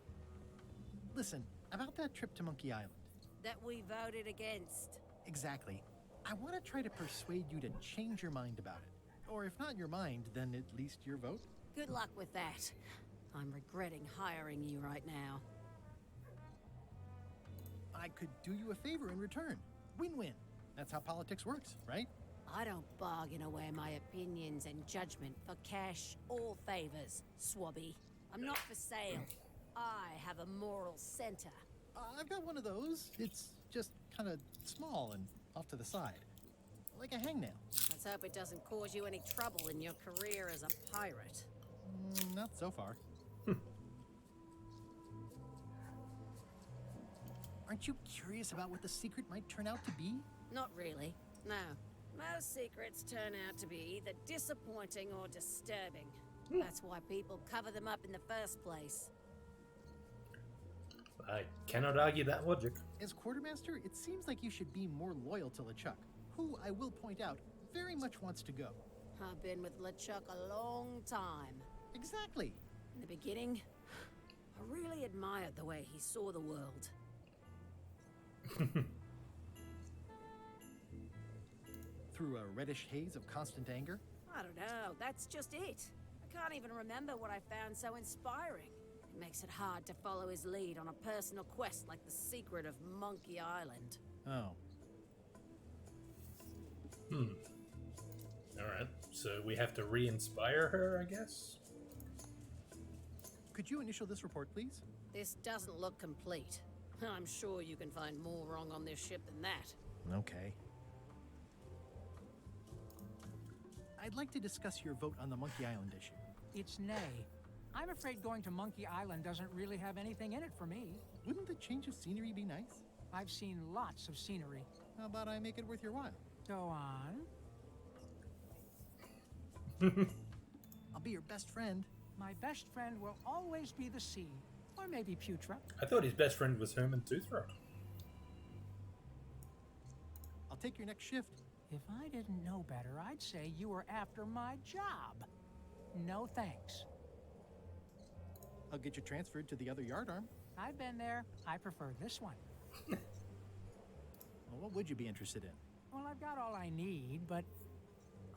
Listen, about that trip to Monkey Island. That we voted against. Exactly. I want to try to persuade you to change your mind about it. Or if not your mind, then at least your vote. Good luck with that. I'm regretting hiring you right now. I could do you a favor in return. Win-win. That's how politics works, right? I don't bargain away my opinions and judgment for cash or favors, Swabby. I'm not for sale. I have a moral center. I've got one of those. It's just kind of small and off to the side. Like a hangnail. Let's hope it doesn't cause you any trouble in your career as a pirate. Not so far. Aren't you curious about what the secret might turn out to be? Not really, no. Most secrets turn out to be either disappointing or disturbing. That's why people cover them up in the first place. I cannot argue that logic. As quartermaster, it seems like you should be more loyal to LeChuck, who, I will point out, very much wants to go. I've been with LeChuck a long time. Exactly. In the beginning, I really admired the way he saw the world. Through a reddish haze of constant anger? I don't know, that's just it. I can't even remember what I found so inspiring. It makes it hard to follow his lead on a personal quest like the secret of Monkey Island. Oh. Alright, so we have to re-inspire her, I guess? Could you initial this report, please? This doesn't look complete. I'm sure you can find more wrong on this ship than that. Okay. I'd like to discuss your vote on the Monkey Island issue. It's nay. I'm afraid going to Monkey Island doesn't really have anything in it for me. Wouldn't the change of scenery be nice? I've seen lots of scenery. How about I make it worth your while? Go on. I'll be your best friend. My best friend will always be the sea. Or maybe Putra. I thought his best friend was Herman Toothroat. I'll take your next shift. If I didn't know better, I'd say you were after my job. No thanks. I'll get you transferred to the other yardarm. I've been there. I prefer this one. Well, what would you be interested in? Well, I've got all I need, but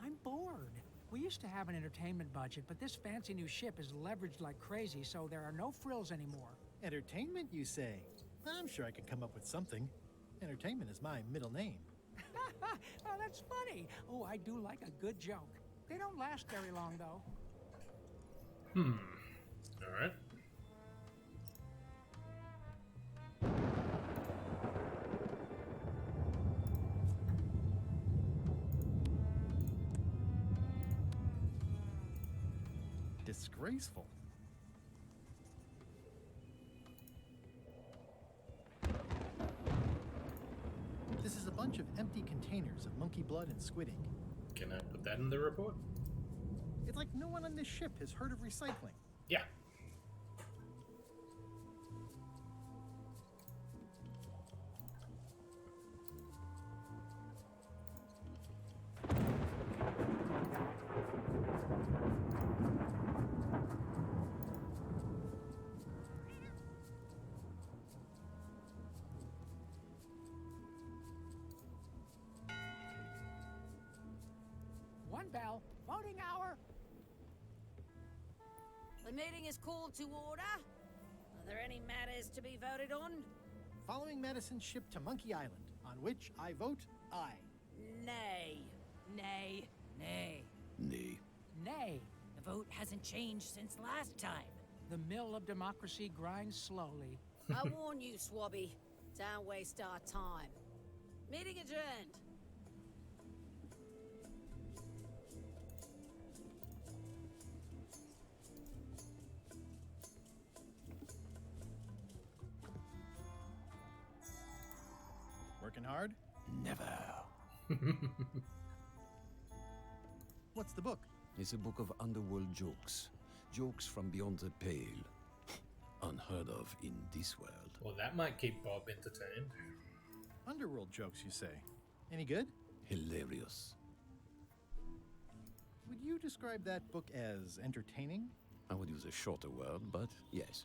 I'm bored. We used to have an entertainment budget, but this fancy new ship is leveraged like crazy, so there are no frills anymore. Entertainment, you say? I'm sure I could come up with something. Entertainment is my middle name. Oh, that's funny. Oh, I do like a good joke. They don't last very long, though. Alright. Disgraceful. This is a bunch of empty containers of monkey blood and squid ink. Can I put that in the report? It's like no one on this ship has heard of recycling. Yeah. One bell. Voting hour. The meeting is called to order. Are there any matters to be voted on? Following Madison's ship to Monkey Island, on which I vote aye. Nay. Nay. Nay. Nay. Nay. The vote hasn't changed since last time. The mill of democracy grinds slowly. I warn you, Swabby. Don't waste our time. Meeting adjourned. Working hard? Never. What's the book? It's a book of underworld jokes. Jokes from beyond the pale. Unheard of in this world. Well, that might keep Bob entertained. Underworld jokes, you say? Any good? Hilarious. Would you describe that book as entertaining? I would use a shorter word, but yes.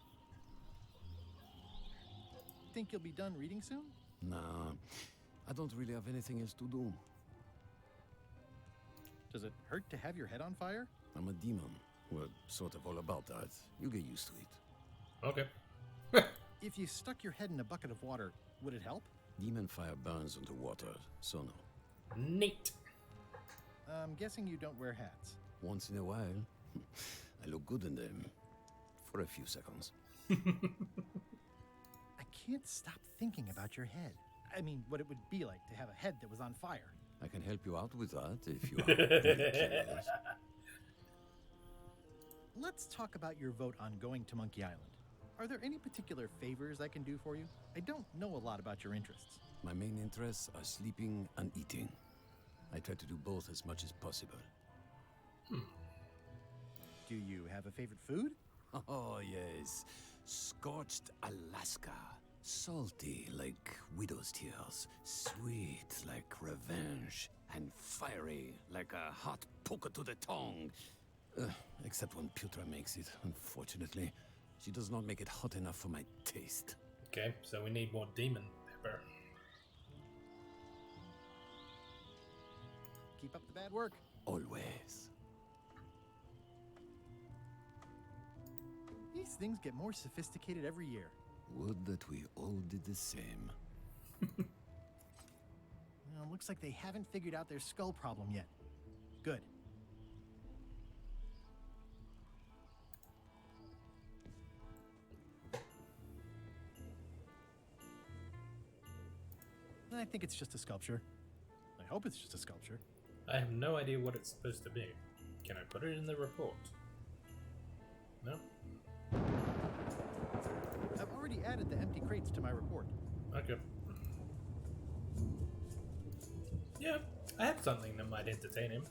Think you'll be done reading soon? Nah, I don't really have anything else to do. Does it hurt to have your head on fire? I'm a demon. We're sort of all about that. You get used to it. Okay. If you stuck your head in a bucket of water, would it help? Demon fire burns underwater, so no. Neat. I'm guessing you don't wear hats. Once in a while, I look good in them. For a few seconds. I can't stop thinking about your head. I mean, what it would be like to have a head that was on fire. I can help you out with that if you are really curious. Let's talk about your vote on going to Monkey Island. Are there any particular favors I can do for you? I don't know a lot about your interests. My main interests are sleeping and eating. I try to do both as much as possible. Do you have a favorite food? Oh, yes. Scorched Alaska. Salty like widow's tears. Sweet like revenge. And fiery like a hot poker to the tongue. Except when Putra makes it, unfortunately. She does not make it hot enough for my taste. Okay, so we need more demon pepper. Keep up the bad work. Always. These things get more sophisticated every year. Would that we all did the same. Well, looks like they haven't figured out their skull problem yet. Good. I think it's just a sculpture. I hope it's just a sculpture. I have no idea what it's supposed to be. Can I put it in the report? No? I've already added the empty crates to my report. Okay. Yeah, I have something that might entertain him.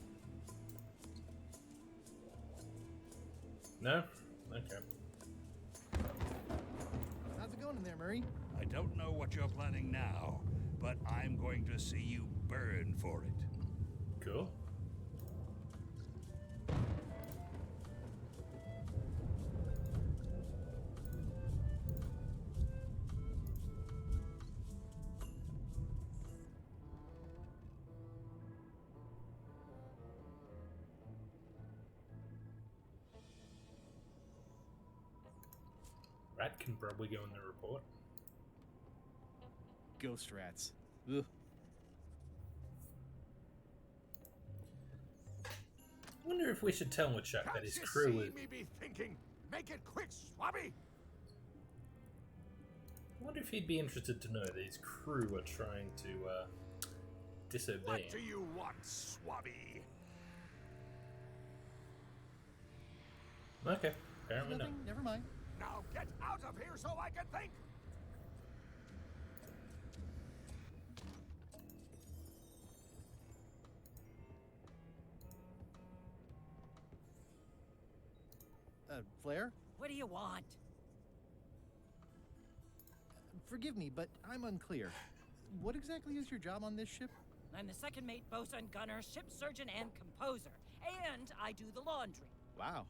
No? Okay. How's it going in there, Murray? I don't know what you're planning now, but I'm going to see you burn for it. Cool. Rat can probably go in the report. Ghost rats. Ugh. I wonder if we should tell LeChuck that his Can't you crew see is... me be thinking? Make it quick, Swabby! I wonder if he'd be interested to know that his crew are trying to disobey What him. do you want, Swabby? Okay, apparently not. Nothing, never mind. Now get out of here so I can think! Flair? What do you want? Forgive me, but I'm unclear. What exactly is your job on this ship? I'm the second mate, bosun, gunner, ship surgeon, and composer. And I do the laundry. Wow.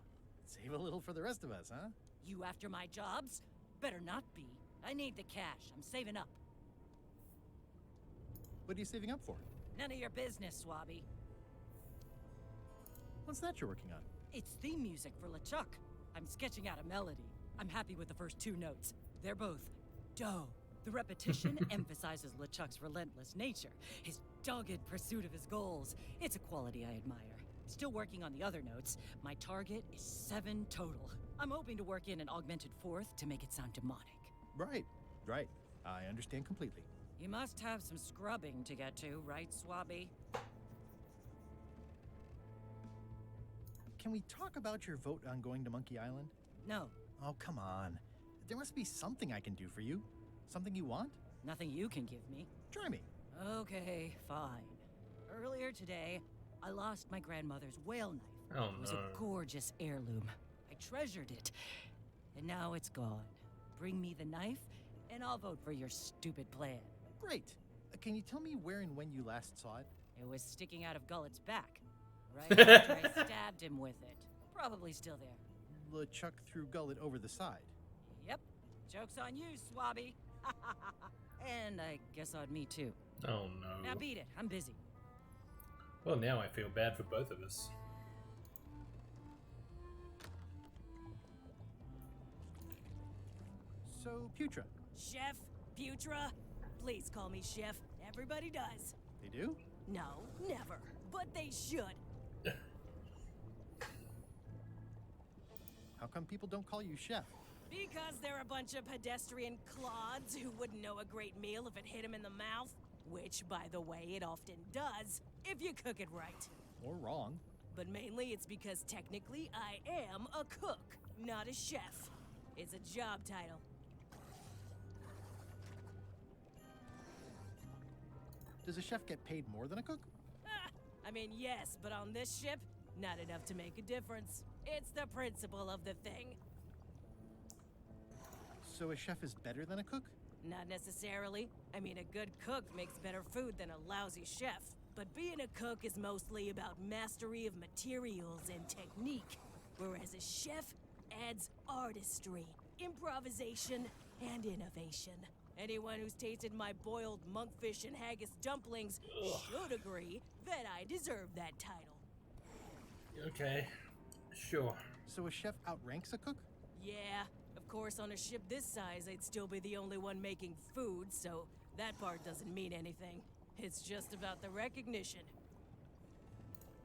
Save a little for the rest of us, huh? You after my jobs? Better not be. I need the cash. I'm saving up. What are you saving up for? None of your business, Swabby. What's that you're working on? It's theme music for LeChuck. I'm sketching out a melody. I'm happy with the first two notes. They're both dough. The repetition emphasizes LeChuck's relentless nature, his dogged pursuit of his goals. It's a quality I admire. Still working on the other notes. My target is 7 total. I'm hoping to work in an augmented fourth to make it sound demonic. Right. I understand completely. You must have some scrubbing to get to, right, Swabby? Can we talk about your vote on going to Monkey Island? No, Oh, come on. There must be something I can do for you. Something you want? nothing you can give me. Try me. Okay, fine. Earlier today, I lost my grandmother's whale knife. Oh It was no. a gorgeous heirloom. I treasured it. And now it's gone. Bring me the knife, and I'll vote for your stupid plan. Great. Can you tell me where and when you last saw it? It was sticking out of Gullet's back. Right after I stabbed him with it. Probably still there. LeChuck threw Gullet over the side. Yep. Joke's on you, Swabby. And I guess odd me too. Oh Now no. beat it. I'm busy. Well, now I feel bad for both of us. So, Putra, Chef, Putra, please call me Chef. Everybody does. they do? No, never. But they should. How come people don't call you chef? Because they're a bunch of pedestrian clods who wouldn't know a great meal if it hit them in the mouth. Which, by the way, it often does, if you cook it right. Or wrong. But mainly it's because technically I am a cook, not a chef. It's a job title. Does a chef get paid more than a cook? I mean, yes, but on this ship, not enough to make a difference. It's the principle of the thing. So a chef is better than a cook? Not necessarily. I mean, a good cook makes better food than a lousy chef. But being a cook is mostly about mastery of materials and technique, whereas a chef adds artistry, improvisation, and innovation. Anyone who's tasted my boiled monkfish and haggis dumplings should agree that I deserve that title. Okay, sure. So a chef outranks a cook? Yeah, of course, on a ship this size, I'd still be the only one making food, so that part doesn't mean anything. It's just about the recognition.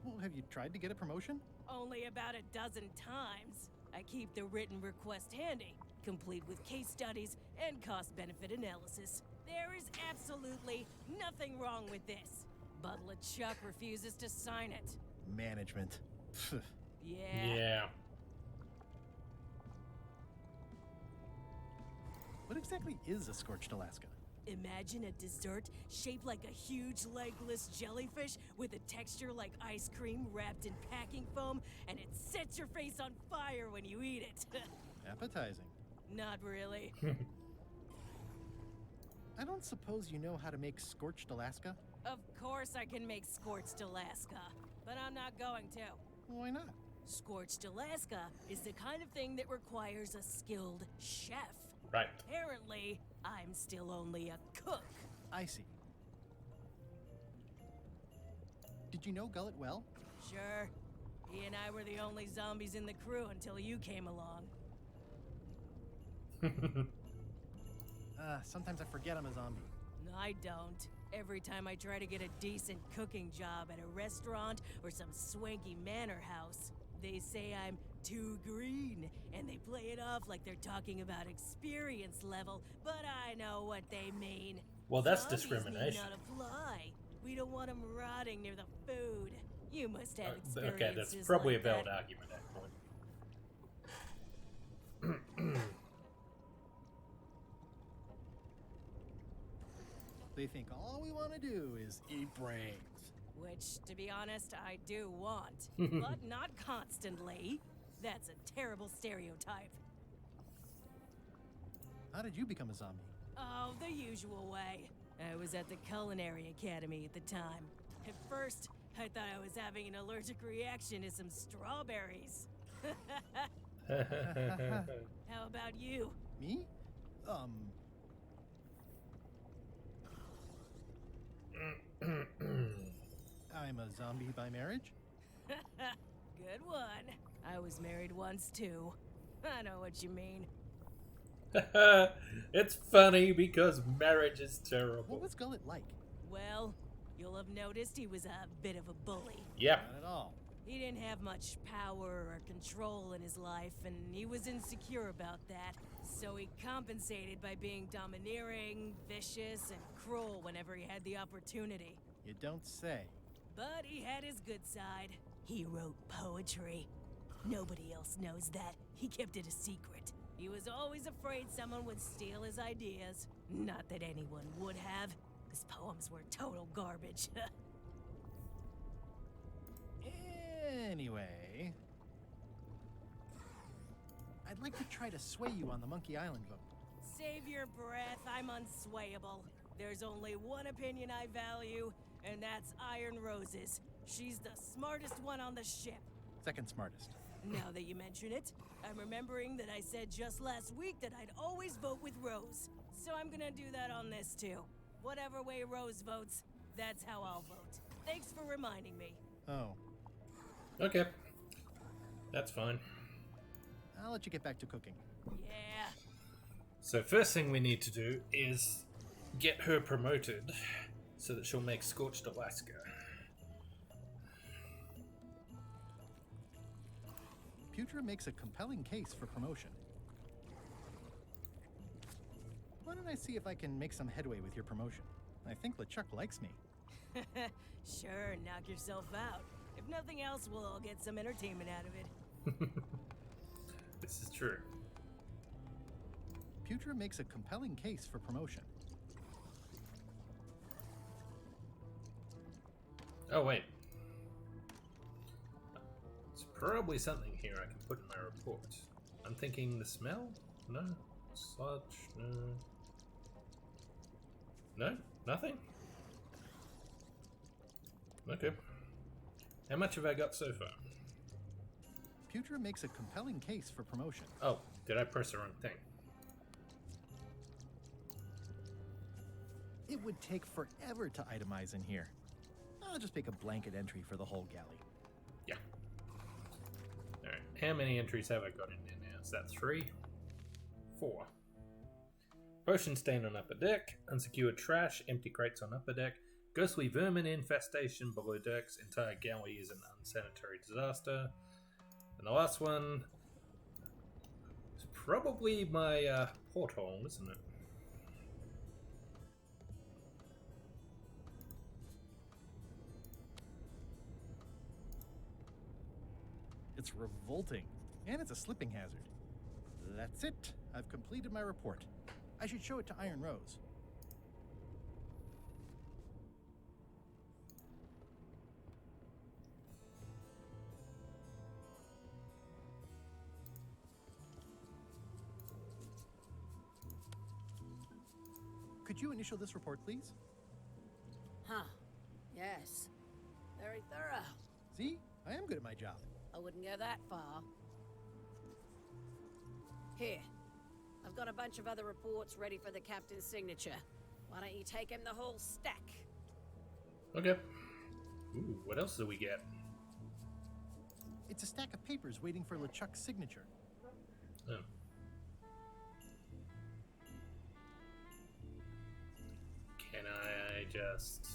Well, have you tried to get a promotion? Only about a dozen times. I keep the written request handy, complete with case studies and cost-benefit analysis. There is absolutely nothing wrong with this. But LeChuck refuses to sign it. Management. Yeah. Yeah. What exactly is a scorched Alaska? Imagine a dessert shaped like a huge legless jellyfish with a texture like ice cream wrapped in packing foam, and it sets your face on fire when you eat it. Appetizing. Not really. I don't suppose you know how to make scorched Alaska? Of course I can make Scorched Alaska, but I'm not going to. Why not? Scorched Alaska is the kind of thing that requires a skilled chef. Right. Apparently, I'm still only a cook. I see. Did you know Gullet well? Sure. He and I were the only zombies in the crew until you came along. Sometimes I forget I'm a zombie. No, I don't. Every time I try to get a decent cooking job at a restaurant or some swanky manor house, they say I'm too green, and they play it off like they're talking about experience level, but I know what they mean. Well, that's Zombies discrimination. Need not apply. We don't want them rotting near the food. You must have experiences Okay, that's probably like a valid that. argument at that point. They think all we want to do is eat brains. Which, to be honest, I do want, but not constantly. That's a terrible stereotype. How did you become a zombie? Oh, the usual way. I was at the Culinary Academy at the time. At first, I thought I was having an allergic reaction to some strawberries. How about you? Me? I'm a zombie by marriage? Good one. I was married once, too. I know what you mean. It's funny because marriage is What terrible. was Gullet like? Well, you'll have noticed he was a bit of a bully. Yep. Not at all. He didn't have much power or control in his life, and he was insecure about that. So he compensated by being domineering, vicious, and cruel whenever he had the opportunity. You don't say. But he had his good side. He wrote poetry. Nobody else knows that. He kept it a secret. He was always afraid someone would steal his ideas. Not that anyone would have. His poems were total garbage. Anyway, I'd like to try to sway you on the Monkey Island vote. Save your breath, I'm unswayable. There's only one opinion I value, and that's Iron Rose's. She's the smartest one on the ship. Second smartest. Now that you mention it, I'm remembering that I said just last week that I'd always vote with Rose. So I'm gonna do that on this too. Whatever way Rose votes, that's how I'll vote. Thanks for reminding me. Oh, Okay. That's fine. I'll let you get back to cooking. Yeah. So first thing we need to do is get her promoted so that she'll make Scorched Alaska. Putra makes a compelling case for promotion. Why don't I see if I can make some headway with your promotion? I think LeChuck likes me. Sure, knock yourself out. If nothing else, we'll all get some entertainment out of it. This is true. Putra makes a compelling case for promotion. Oh, wait. There's probably something here I can put in my report. I'm thinking the smell? No. Sludge? No. No? Nothing? Okay. How much have I got so far? Putra makes a compelling case for promotion. Oh, did I press the wrong thing? It would take forever to itemize in here. I'll just make a blanket entry for the whole galley. Yeah. Alright, how many entries have I got in there now? Is that 3? 4. Potion stain on upper deck, unsecured trash, empty crates on upper deck, ghostly vermin infestation below decks, entire galley is an unsanitary disaster. And the last one is probably my porthole, isn't it? It's revolting, and it's a slipping hazard. That's it. I've completed my report. I should show it to Iron Rose. Could you initial this report, please? Huh. Yes. Very thorough. See? I am good at my job. I wouldn't go that far. Here. I've got a bunch of other reports ready for the captain's signature. Why don't you take him the whole stack? Okay. Ooh, what else do we get? It's a stack of papers waiting for LeChuck's signature. Oh. Can I just...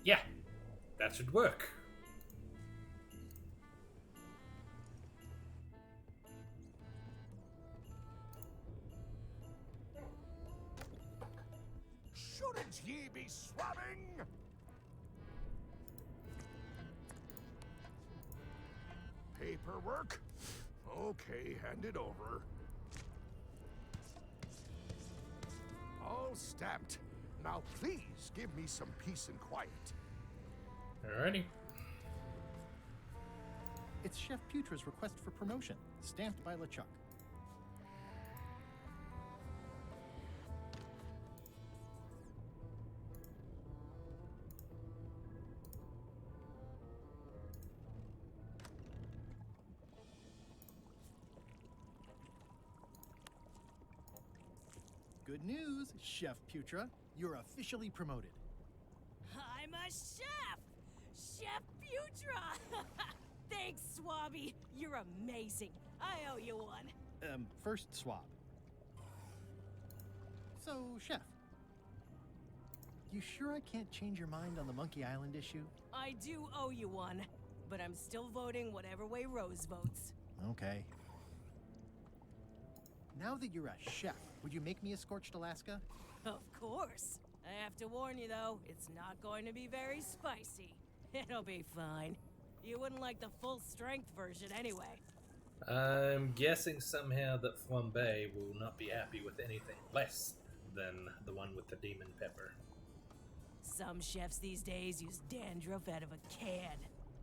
Yeah, that should work. Shouldn't ye be swabbing? Paperwork? Okay, hand it over. All stamped. Now please give me some peace and quiet. Alrighty. It's Chef Putra's request for promotion, stamped by LeChuck. Good news, Chef Putra. You're officially promoted. I'm a chef! Chef Putra! Thanks, Swabby. You're amazing. I owe you one. First swab. So, Chef. You sure I can't change your mind on the Monkey Island issue? I do owe you one, but I'm still voting whatever way Rose votes. Okay. Now that you're a chef, would you make me a Scorched Alaska? Of course. I have to warn you, though, it's not going to be very spicy. It'll be fine. You wouldn't like the full-strength version anyway. I'm guessing somehow that Flambe will not be happy with anything less than the one with the demon pepper. Some chefs these days use dandruff out of a can.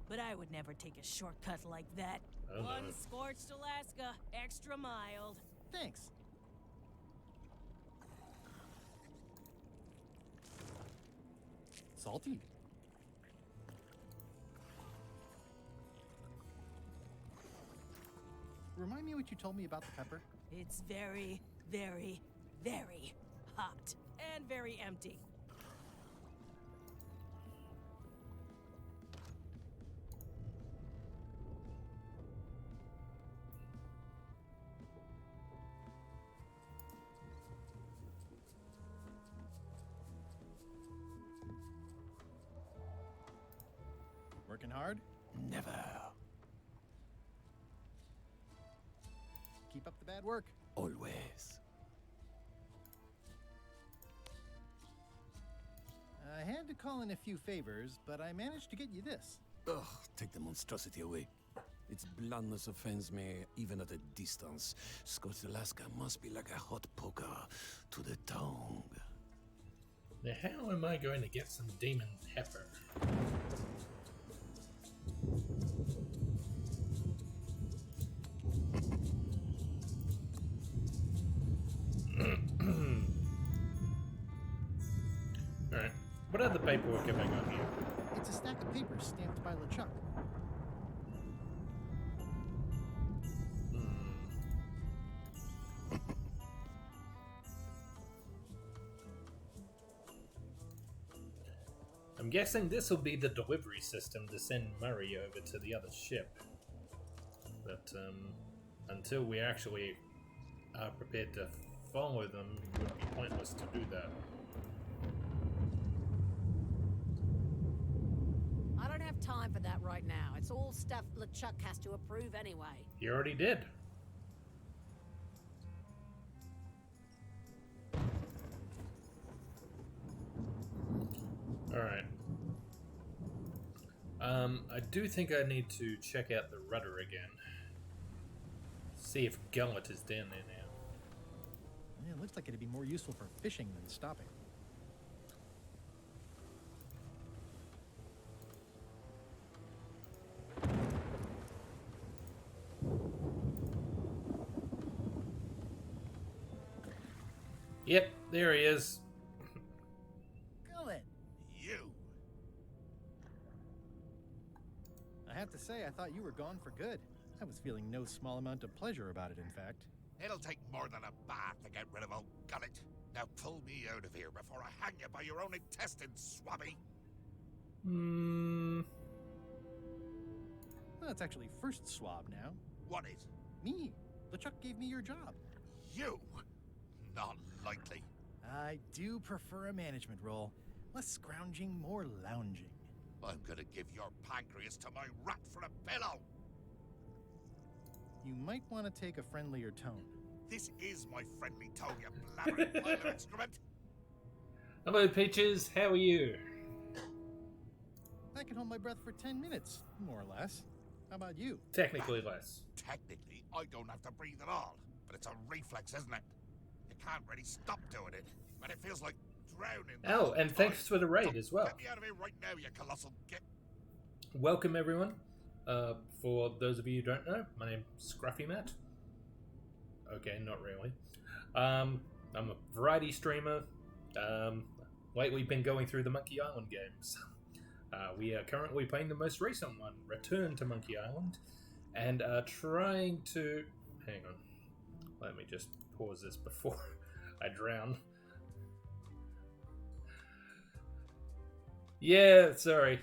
But I would never take a shortcut like that. Oh, One no. Scorched Alaska, extra mild. Thanks. Salty. Remind me what you told me about the pepper? It's very, very, very hot. And very empty. Working hard? Never. Keep up the bad work. Always. I had to call in a few favors, but I managed to get you this. Ugh, take the monstrosity away. Its blandness offends me, even at a distance. Scorched Alaska must be like a hot poker to the tongue. Now, how am I going to get some demon pepper? Alright, what other paperwork have I got here? It's a stack of papers stamped by LeChuck. I'm guessing this will be the delivery system to send Murray over to the other ship. But until we actually are prepared to follow them, it would be pointless to do that. I don't have time for that right now. It's all stuff LeChuck has to approve anyway. He already did. Alright. I do think I need to check out the rudder again. See if Gullet is down there now. Yeah, it looks like it'd be more useful for fishing than stopping. Yep, there he is. Gullet! You! I have to say, I thought you were gone for good. I was feeling no small amount of pleasure about it, in fact. It'll take more than a bath to get rid of old Gullet. Now pull me out of here before I hang you by your own intestines, swabby. Well, it's actually first swab now. What is? Me. LeChuck gave me your job. You? Not likely. I do prefer a management role. Less scrounging, more lounging. I'm gonna give your pancreas to my rat for a pillow. You might want to take a friendlier tone. This is my friendly tone, you blabbering pile of excrement. Hello, Peaches. How are you? I can hold my breath for 10 minutes, more or less. How about you? Technically less. Technically, I don't have to breathe at all, but it's a reflex, isn't it? You can't really stop doing it, but it feels like drowning. Oh, and thanks for the raid as well. Get me out of here right now, you colossal git. Welcome, everyone. For those of you who don't know, my name's Scruffy Matt. Okay, not really. I'm a variety streamer. Lately been going through the Monkey Island games. We are currently playing the most recent one, Return to Monkey Island, and trying to... Hang on. Let me just pause this before I drown. Yeah, sorry.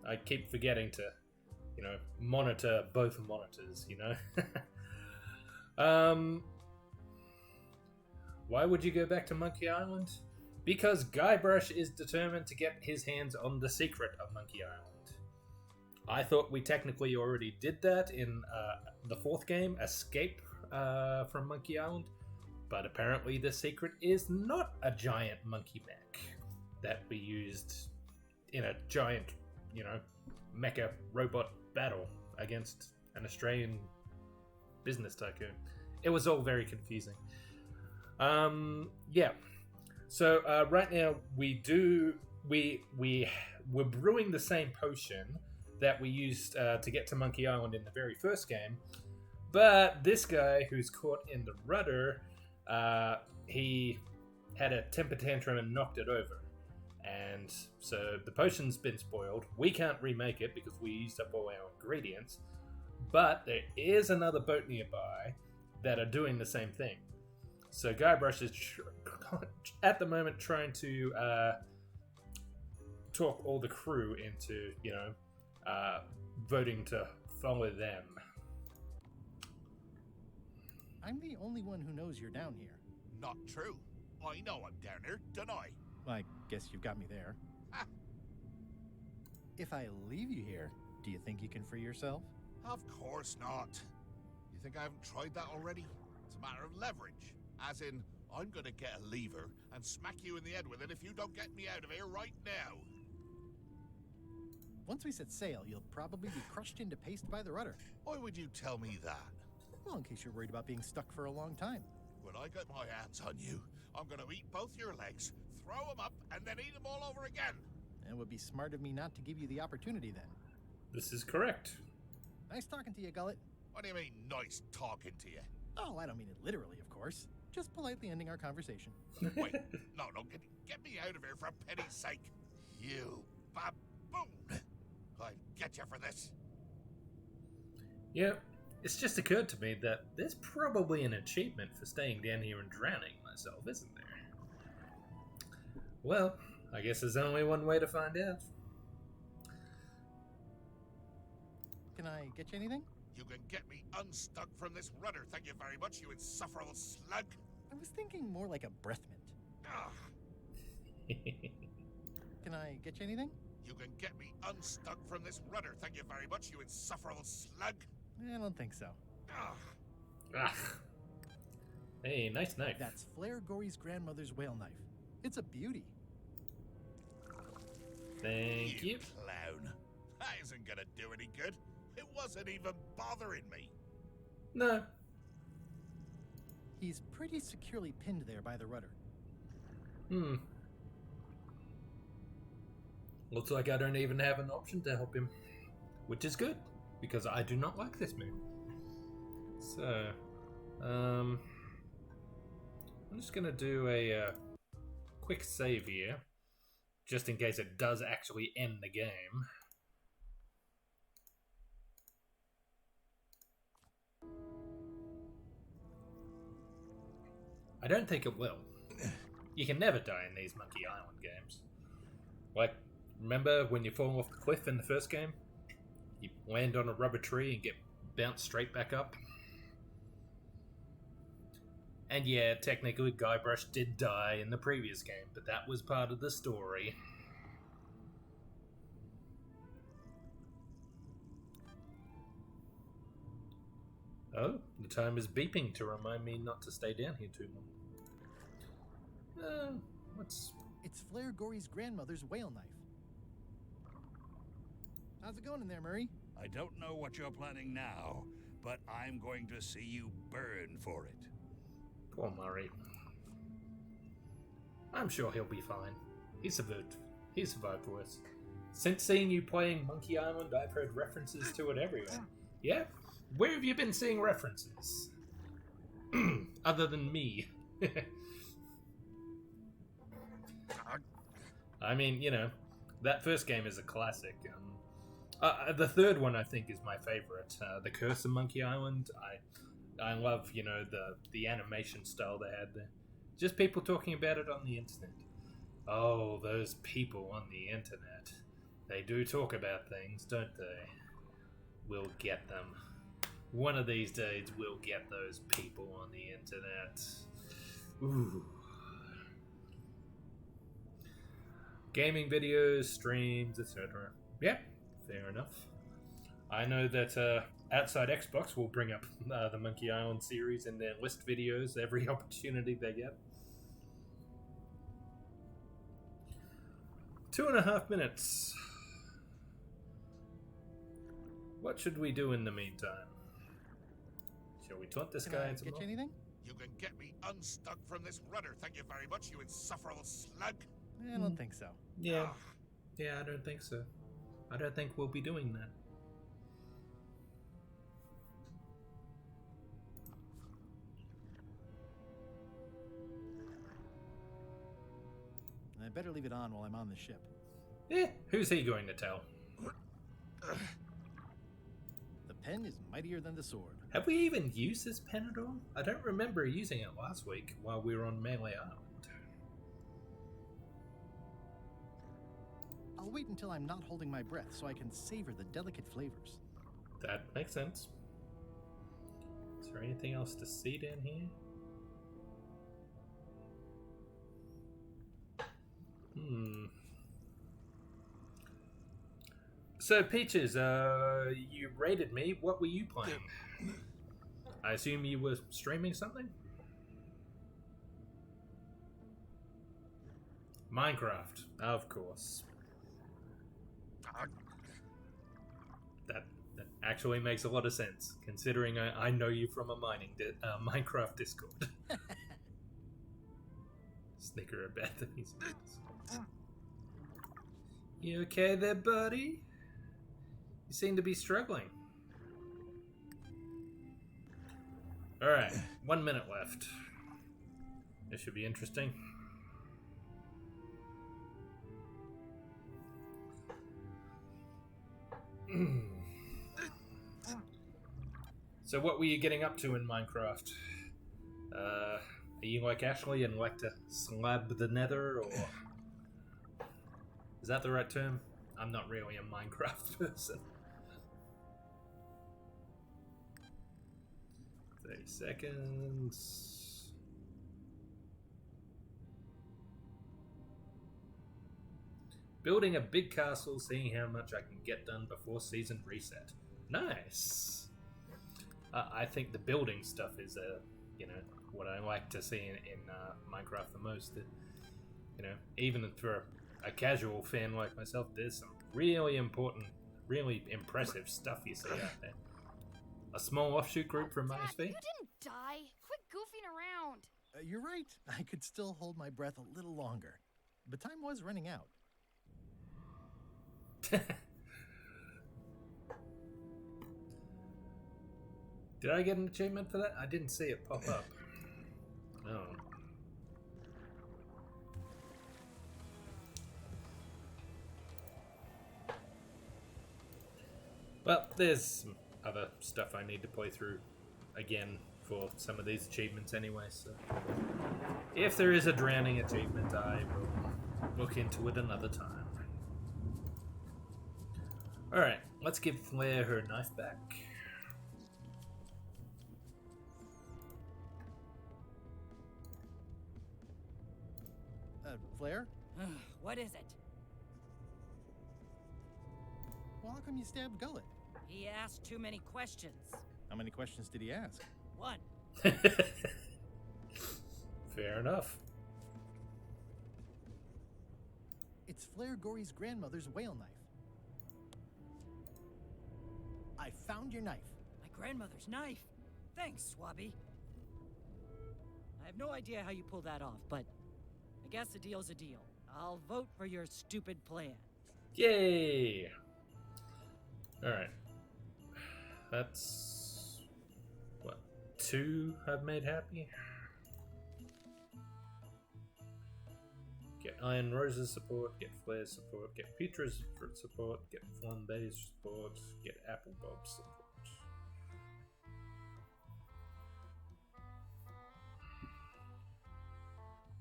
I keep forgetting to, monitor both monitors, Why would you go back to Monkey Island? Because Guybrush is determined to get his hands on the secret of Monkey Island. I thought we technically already did that in the fourth game, Escape from Monkey Island, but apparently the secret is not a giant monkey mech that we used in a giant, mecha robot battle against an Australian business tycoon. It was all very confusing. Yeah. So right now we're brewing the same potion that we used to get to Monkey Island in the very first game, but this guy who's caught in the rudder, he had a temper tantrum and knocked it over. And so the potion's been spoiled. We can't remake it because we used up all our ingredients. But there is another boat nearby that are doing the same thing. So Guybrush is at the moment trying to talk all the crew into, voting to follow them. I'm the only one who knows you're down here. Not true. I know I'm down here, don't I? I guess you've got me there. Ha! If I leave you here, do you think you can free yourself? Of course not. You think I haven't tried that already? It's a matter of leverage. As in, I'm gonna get a lever and smack you in the head with it if you don't get me out of here right now. Once we set sail, you'll probably be crushed into paste by the rudder. Why would you tell me that? Well, in case you're worried about being stuck for a long time. When I get my hands on you, I'm gonna eat both your legs, throw them up, and then eat them all over again. It would be smart of me not to give you the opportunity then. This is correct. Nice talking to you, Gullet. What do you mean, nice talking to you? Oh, I don't mean it literally, of course. Just politely ending our conversation. Wait, no, get me out of here for pity's sake. You baboon! I'll get you for this. Yeah, it's just occurred to me that there's probably an achievement for staying down here and drowning myself, isn't there? Well, I guess there's only one way to find out. Can I get you anything? You can get me unstuck from this rudder, thank you very much, you insufferable slug. I was thinking more like a breath mint. Ugh. Can I get you anything? You can get me unstuck from this rudder, thank you very much, you insufferable slug. I don't think so. Ugh. Ah. Hey, nice knife. That's Flair Gory's grandmother's whale knife. It's a beauty. Thank you. Clown. That isn't gonna do any good. It wasn't even bothering me. No. He's pretty securely pinned there by the rudder. Looks like I don't even have an option to help him. Which is good, because I do not like this move. So, I'm just gonna do a quick save here, just in case it does actually end the game. I don't think it will. You can never die in these Monkey Island games. Like, remember when you fall off the cliff in the first game? You land on a rubber tree and get bounced straight back up? And yeah, technically Guybrush did die in the previous game, but that was part of the story. Oh, the time is beeping to remind me not to stay down here too long. It's Flair Gory's grandmother's whale knife. How's it going in there, Murray? I don't know what you're planning now, but I'm going to see you burn for it. Poor Murray. I'm sure he'll be fine. He survived worse. Since seeing you playing Monkey Island, I've heard references to it everywhere. Yeah? Where have you been seeing references? Other than me. I mean, that first game is a classic. The third one, I think, is my favorite. The Curse of Monkey Island. I love, the animation style they had there. Just people talking about it on the internet. Oh, those people on the internet. They do talk about things, don't they? We'll get them. One of these days, we'll get those people on the internet. Ooh. Gaming videos, streams, etc. Yeah, fair enough. I know that Outside Xbox will bring up the Monkey Island series in their list videos every opportunity they get. 2.5 minutes. What should we do in the meantime? Shall we taunt this guy into get you anything? You can get me unstuck from this rudder, thank you very much, you insufferable slug. I don't think so. Yeah. Yeah, I don't think so. I don't think we'll be doing that. I better leave it on while I'm on the ship. Who's he going to tell? The pen is mightier than the sword. Have we even used this pen at all? I don't remember using it last week while we were on Melee Island. I'll wait until I'm not holding my breath so I can savor the delicate flavors. That makes sense. Is there anything else to see down here? So, Peaches, you rated me. What were you playing? I assume you were streaming something? Minecraft, of course. That actually makes a lot of sense, considering I know you from a Minecraft Discord. Snicker about these. You okay there, buddy? You seem to be struggling. Alright, 1 minute left. This should be interesting. So what were you getting up to in Minecraft? Are you like Ashley and like to slab the nether, or... Is that the right term? I'm not really a Minecraft person. 30 seconds. Building a big castle, seeing how much I can get done before season reset. Nice! I think the building stuff is, what I like to see in Minecraft the most. Even for a casual fan like myself, there's some really important, really impressive stuff you see out there. A small offshoot group from Dad, MySV. you didn't die. Quit goofing around. You're right. I could still hold my breath a little longer. But time was running out. Did I get an achievement for that? I didn't see it pop up. Oh. Well, there's some other stuff I need to play through again for some of these achievements anyway, so if there is a drowning achievement, I will look into it another time. Alright, let's give Flair her knife back. Flair? What is it? Well, how come you stabbed Gullet? He asked too many questions. How many questions did he ask? One. Fair enough. It's Flair Gory's grandmother's whale knife. I found your knife. My grandmother's knife. Thanks, Swabby. I have no idea how you pulled that off, but I guess a deal's a deal. I'll vote for your stupid plan. Yay! Alright. That's... what? 2 I've made happy? Get Iron Rose's support, get Flair's support, get Petra's support, get Flambe's support, get Apple Bob's support.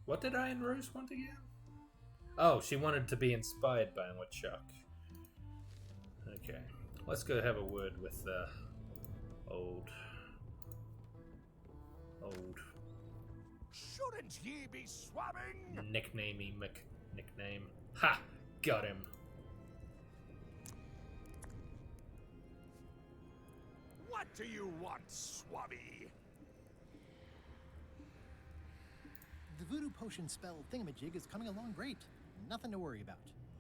What did Iron Rose want again? Oh, she wanted to be inspired by LeChuck. Okay, let's go have a word with old. Shouldn't ye be swabbing? Nicknamey nickname. Ha! Got him. What do you want, swabby? The voodoo potion spell thingamajig is coming along great. Nothing to worry about.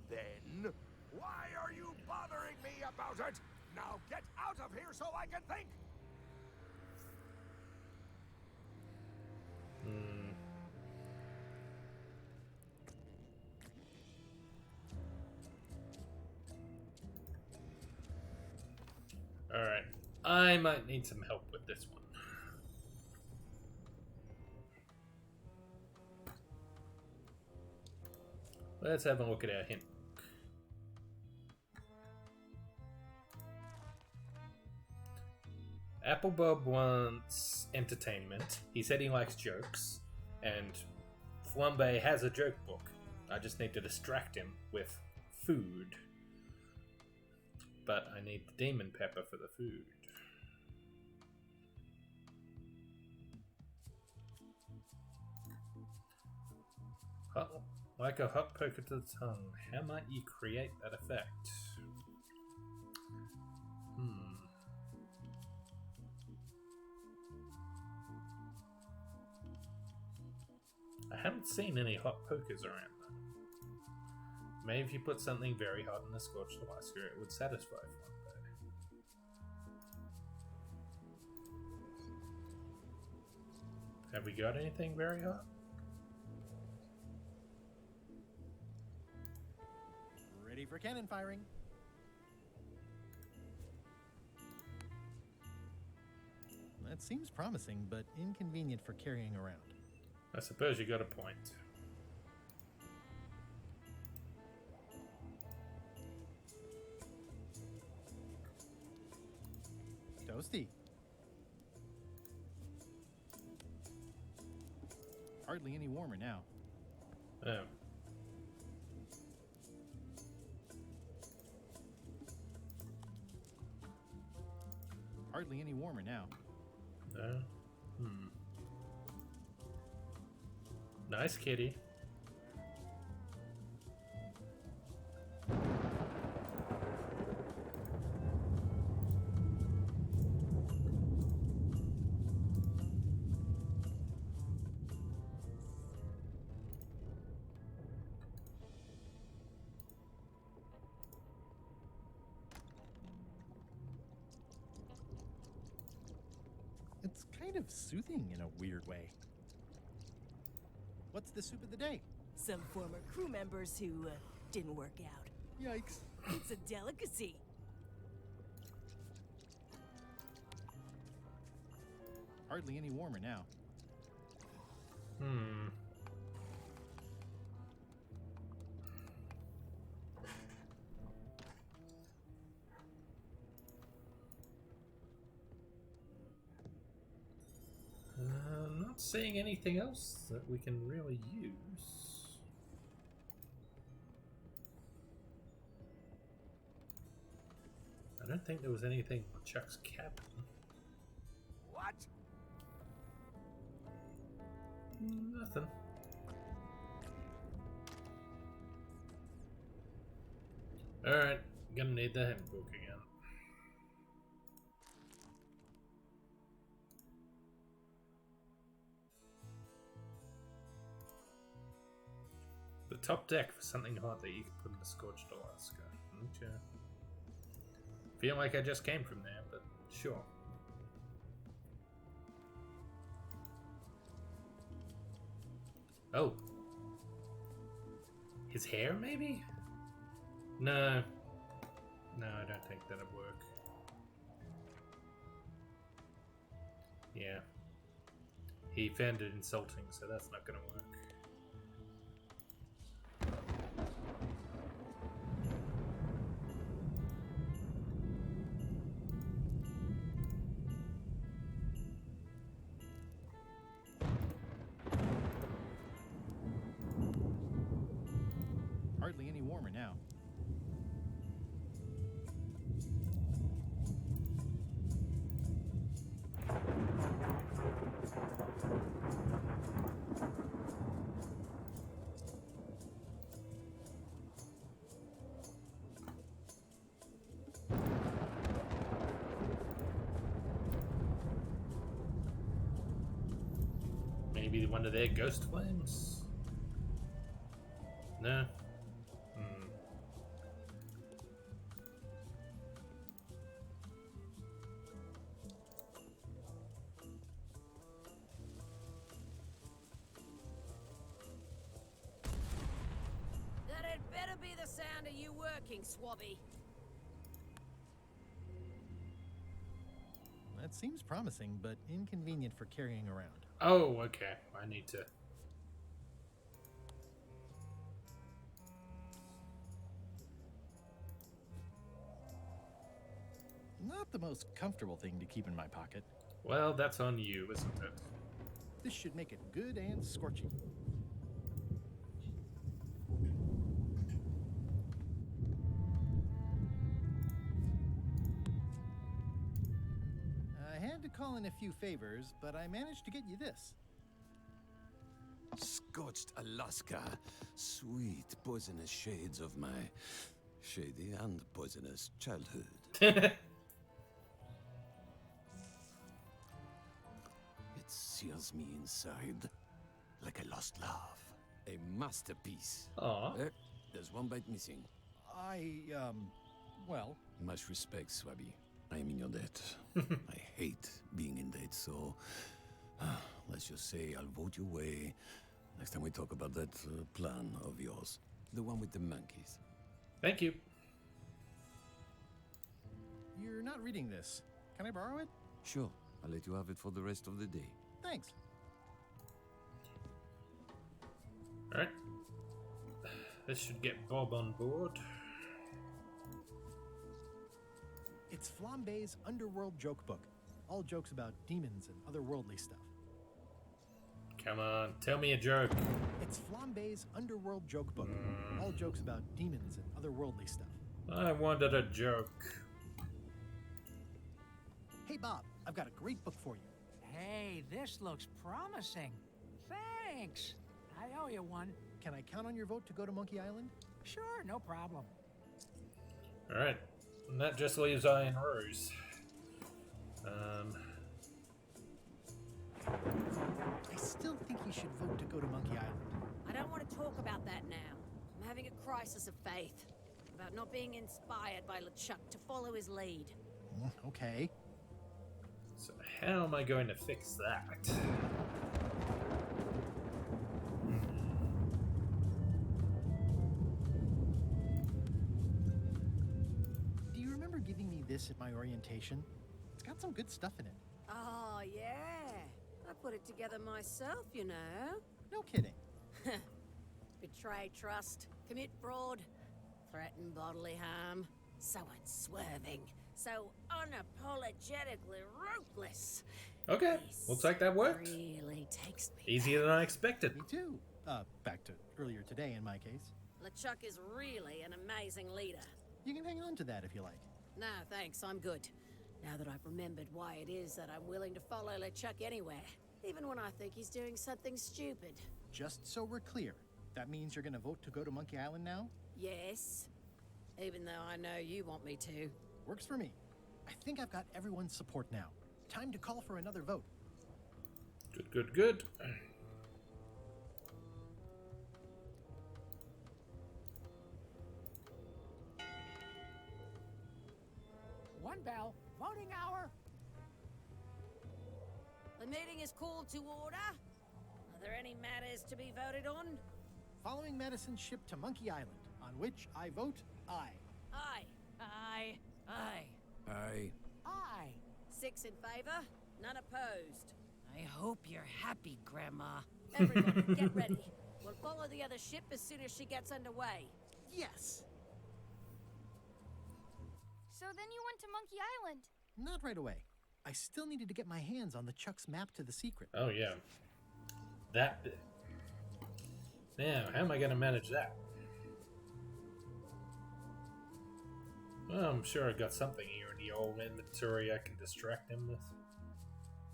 Then, why are you bothering me about it? Now get out of here so I can think! Alright. I might need some help with this one. Let's have a look at our hint book. Applebob wants entertainment. He said he likes jokes, and Flambe has a joke book. I just need to distract him with food. But I need the demon pepper for the food. Hot, like a hot poker to the tongue. How might you create that effect? I haven't seen any hot pokers around though. Maybe if you put something very hot in the scorched Alaska, it would satisfy Flambe. Have we got anything very hot? Ready for cannon firing. That seems promising, but inconvenient for carrying around. I suppose you got a point. Toasty. Hardly any warmer now. Oh. Hardly any warmer now. Nice kitty. It's kind of soothing in a weird way. What's the soup of the day? Some former crew members who didn't work out. Yikes. It's a delicacy. Hardly any warmer now. I'm not seeing anything else that we can really use. I don't think there was anything on Chuck's cabin. What? Nothing. Alright, gonna need the handbook again. The top deck for something hot that you can put in the scorched Alaska. Okay. Feel like I just came from there, but sure. Oh. His hair, maybe? No. No, I don't think that'd work. Yeah. He found it insulting, so that's not gonna work. Hardly any warmer now. Maybe one of their ghost flames? No. That had better be the sound of you working, Swabby. That seems promising, but inconvenient for carrying around. Oh, okay. I need to... Not the most comfortable thing to keep in my pocket. Well, that's on you, isn't it? This should make it good and scorchy. I had to call in a few favors, but I managed to get you this. Scorched Alaska. Sweet poisonous shades of my shady and poisonous childhood. It seals me inside like a lost love. A masterpiece. Aw. There's one bite missing. Well, Much respect, Swabby. I am in your debt. I hate being in debt, so let's just say I'll vote your way next time we talk about that plan of yours. The one with the monkeys. Thank you. you're not reading this. Can I borrow it? Sure, I'll let you have it for the rest of the day. Thanks. Alright. This should get Bob on board. It's Flambe's Underworld Joke Book. All jokes about demons and otherworldly stuff. Come on, tell me a joke. It's Flambe's Underworld Joke Book. All jokes about demons and otherworldly stuff. I wanted a joke. Hey, Bob, I've got a great book for you. Hey, this looks promising. Thanks. I owe you one. Can I count on your vote to go to Monkey Island? Sure, no problem. Alright. And that just leaves I and Rose. I still think you should vote to go to Monkey Island. I don't want to talk about that now. I'm having a crisis of faith about not being inspired by LeChuck to follow his lead. Okay. So how am I going to fix that? Do you remember giving me this at my orientation? It's got some good stuff in it. Oh, yeah. I put it together myself, you know. No kidding. Betray trust, commit fraud, threaten bodily harm. So unswerving, so unapologetically ruthless. Okay, looks like that worked. Really takes me. Easier than I expected. Me too. Back to earlier today in my case. LeChuck is really an amazing leader. You can hang on to that if you like. No, thanks, I'm good. Now that I've remembered why it is that I'm willing to follow LeChuck anywhere, even when I think he's doing something stupid. Just so we're clear, that means you're gonna vote to go to Monkey Island now? Yes, even though I know you want me to. Works for me. I think I've got everyone's support now. Time to call for another vote. Good, good, good. One bell. Voting hour. The meeting is called to order. Are there any matters to be voted on? Following medicine shipped to Monkey Island, on which I vote aye. Aye. Aye. Aye. Aye. Aye. 6 in favor, none opposed. I hope you're happy, Grandma. Everyone, get ready. We'll follow the other ship as soon as she gets underway. Yes! So then you went to Monkey Island. Not right away. I still needed to get my hands on the Chuck's map to the secret. Oh yeah. That bit. Now, how am I going to manage that? Well, I'm sure I got something here in the old inventory I can distract him with.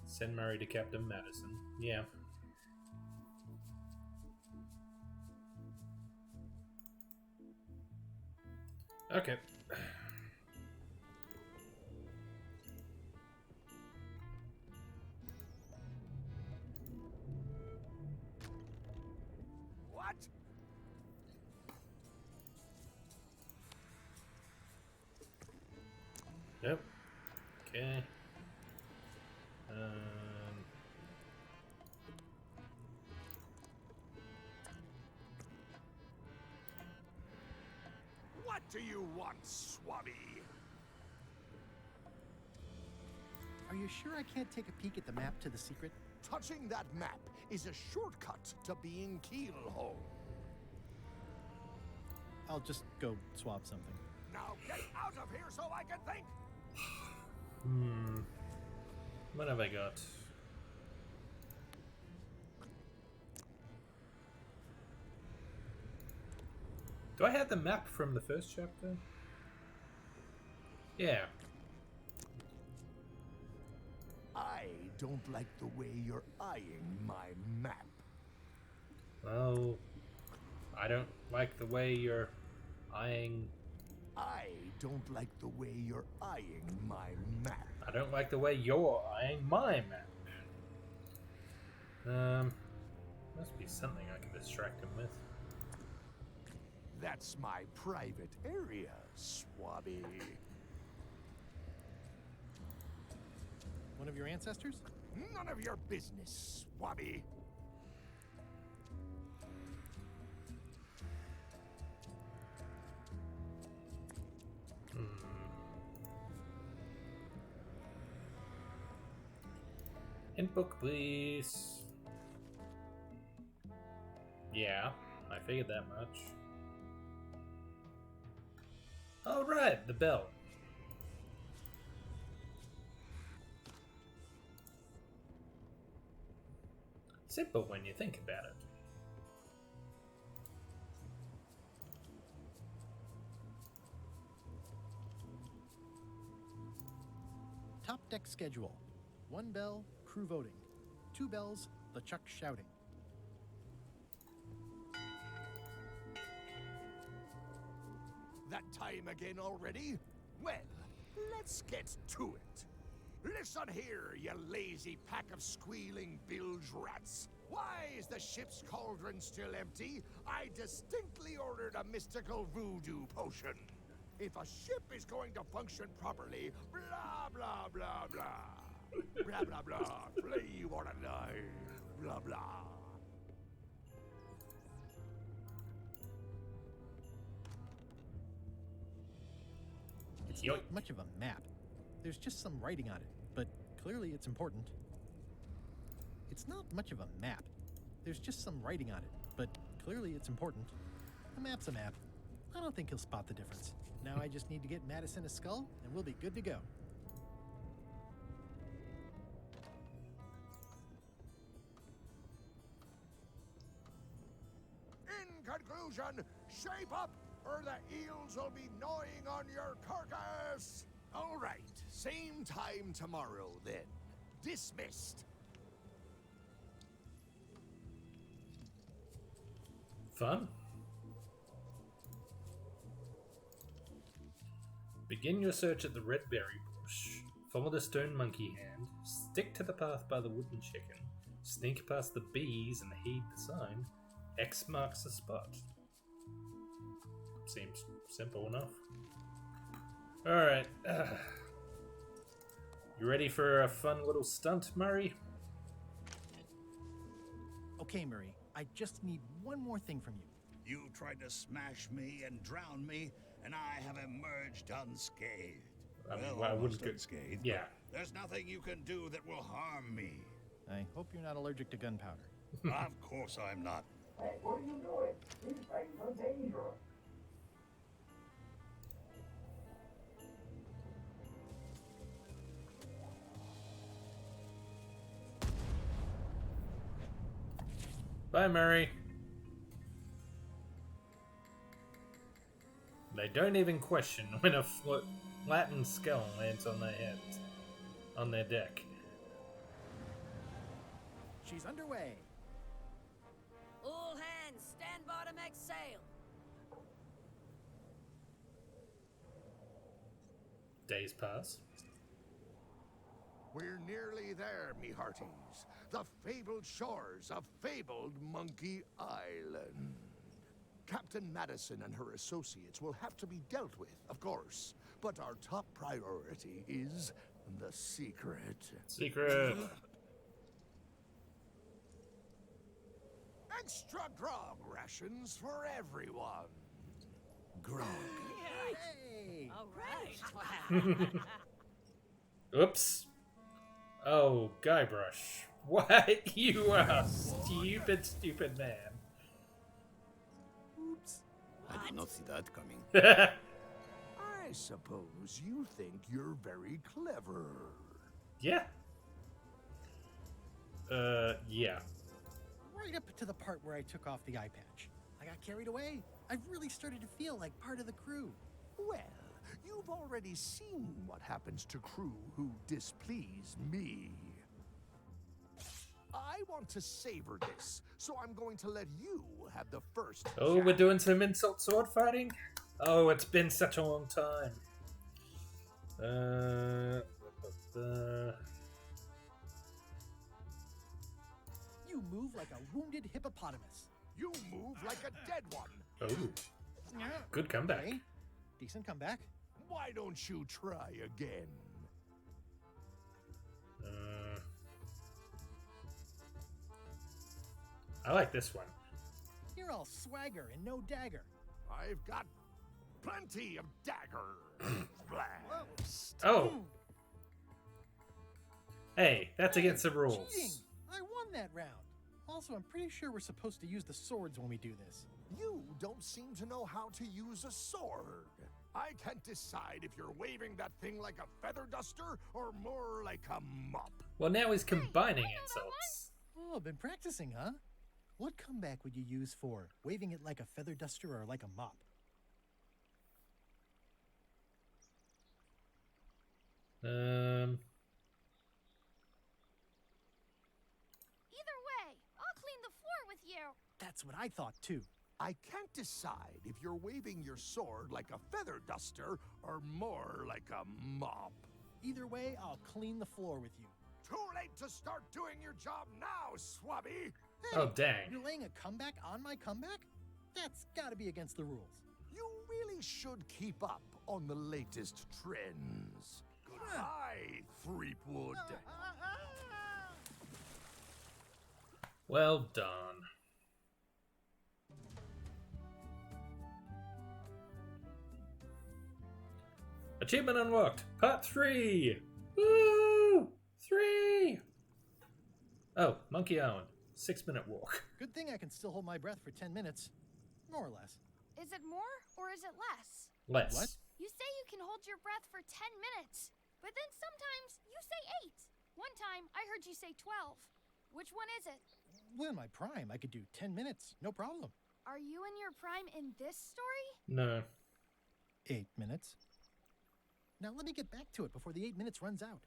Send Murray to Captain Madison. Yeah. Okay. What? Yep. Okay. What do you want, Swabby? Are you sure I can't take a peek at the map to the secret? Touching that map is a shortcut to being Keelhome. I'll just go swap something. Now get out of here so I can think! What have I got? Do I have the map from the first chapter? Yeah. I don't like the way you're eyeing my map. Well, I don't like the way you're eyeing... I don't like the way you're eyeing my map. I don't like the way you're eyeing my map. Must be something I can distract him with. That's my private area, Swabby. One of your ancestors? None of your business, Swabby. In book, please. Yeah, I figured that much. Alright, the bell. Simple when you think about it. Top deck schedule. 1 bell, crew voting. 2 bells, the Chuck shouting. That time again already? Well, let's get to it. Listen here, you lazy pack of squealing bilge rats. Why is the ship's cauldron still empty? I distinctly ordered a mystical voodoo potion. If a ship is going to function properly, blah, blah, blah, blah. Blah, blah, blah. Play you wanna die. Blah, blah. It's not much of a map. There's just some writing on it, but clearly it's important. It's not much of a map. There's just some writing on it, but clearly it's important. A map's a map. I don't think he'll spot the difference. Now I just need to get Madison a skull, and we'll be good to go. In conclusion, shape up, or the eels will be gnawing on your carcass. All right, same time tomorrow then. Dismissed. Fun. Begin your search at the red berry bush. Follow the stone monkey hand. Stick to the path by the wooden chicken. Sneak past the bees and heed the sign. X marks the spot. Seems simple enough. Alright. You ready for a fun little stunt, Murray? Okay, Murray, I just need one more thing from you. You tried to smash me and drown me, and I have emerged unscathed. I mean, Well, I wouldn't almost get... unscathed. Yeah. There's nothing you can do that will harm me. I hope you're not allergic to gunpowder. Of course I'm not. Hey, what are you doing? These things are dangerous. Bye, Murray. They don't even question when a flattened skull lands on their heads, on their deck. She's underway. All hands, stand bottom X sail. Days pass. We're nearly there, me hearties. The fabled shores of fabled Monkey Island. Captain Madison and her associates will have to be dealt with, of course. But our top priority is the secret. Secret. Extra grog rations for everyone. Grog. Hey! All right. Oops. Oh, Guybrush. What? You are a stupid man. Oops. I did not see that coming. I I suppose you think you're very clever. Yeah. Yeah. Right up to the part where I took off the eye patch. I got carried away. I've really started to feel like part of the crew. Well, you've already seen what happens to crew who displease me. I want to savor this, so I'm going to let you have the first Oh, we're shot. doing some insult sword fighting? Oh, it's been such a long time. You move like a wounded hippopotamus. You move like a dead one. Oh, Yeah. good comeback. Okay. Decent comeback. Why don't you try again? I like this one. You're all swagger and no dagger. I've got plenty of dagger. Blast. Oh. Hey, that's against the Cheating! rules. I won that round. Also, I'm pretty sure we're supposed to use the swords when we do this. You don't seem to know how to use a sword. I can't decide if you're waving that thing like a feather duster or more like a mop. Well, now he's combining insults. Oh, been practicing, huh? What comeback would you use for waving it like a feather duster or like a mop? Either way, I'll clean the floor with you. That's what I thought too. I can't decide if you're waving your sword like a feather duster or more like a mop. Either way, I'll clean the floor with you. Too late to start doing your job now, Swabby! Hey, Oh, dang. You're laying a comeback on my comeback? That's gotta be against the rules. You really should keep up on the latest trends. Goodbye, Threepwood. Well done. Achievement unlocked. Part 3. Woo! 3. Oh, Monkey Island. 6-minute walk. Good thing I can still hold my breath for 10 minutes. More or less. Is it more or is it less? Less. What? You say you can hold your breath for 10 minutes, but then sometimes you say 8. One time I heard you say 12. Which one is it? Well, in my prime, I could do 10 minutes. No problem. Are you in your prime in this story? No. 8 minutes. Now let me get back to it before the 8 minutes runs out.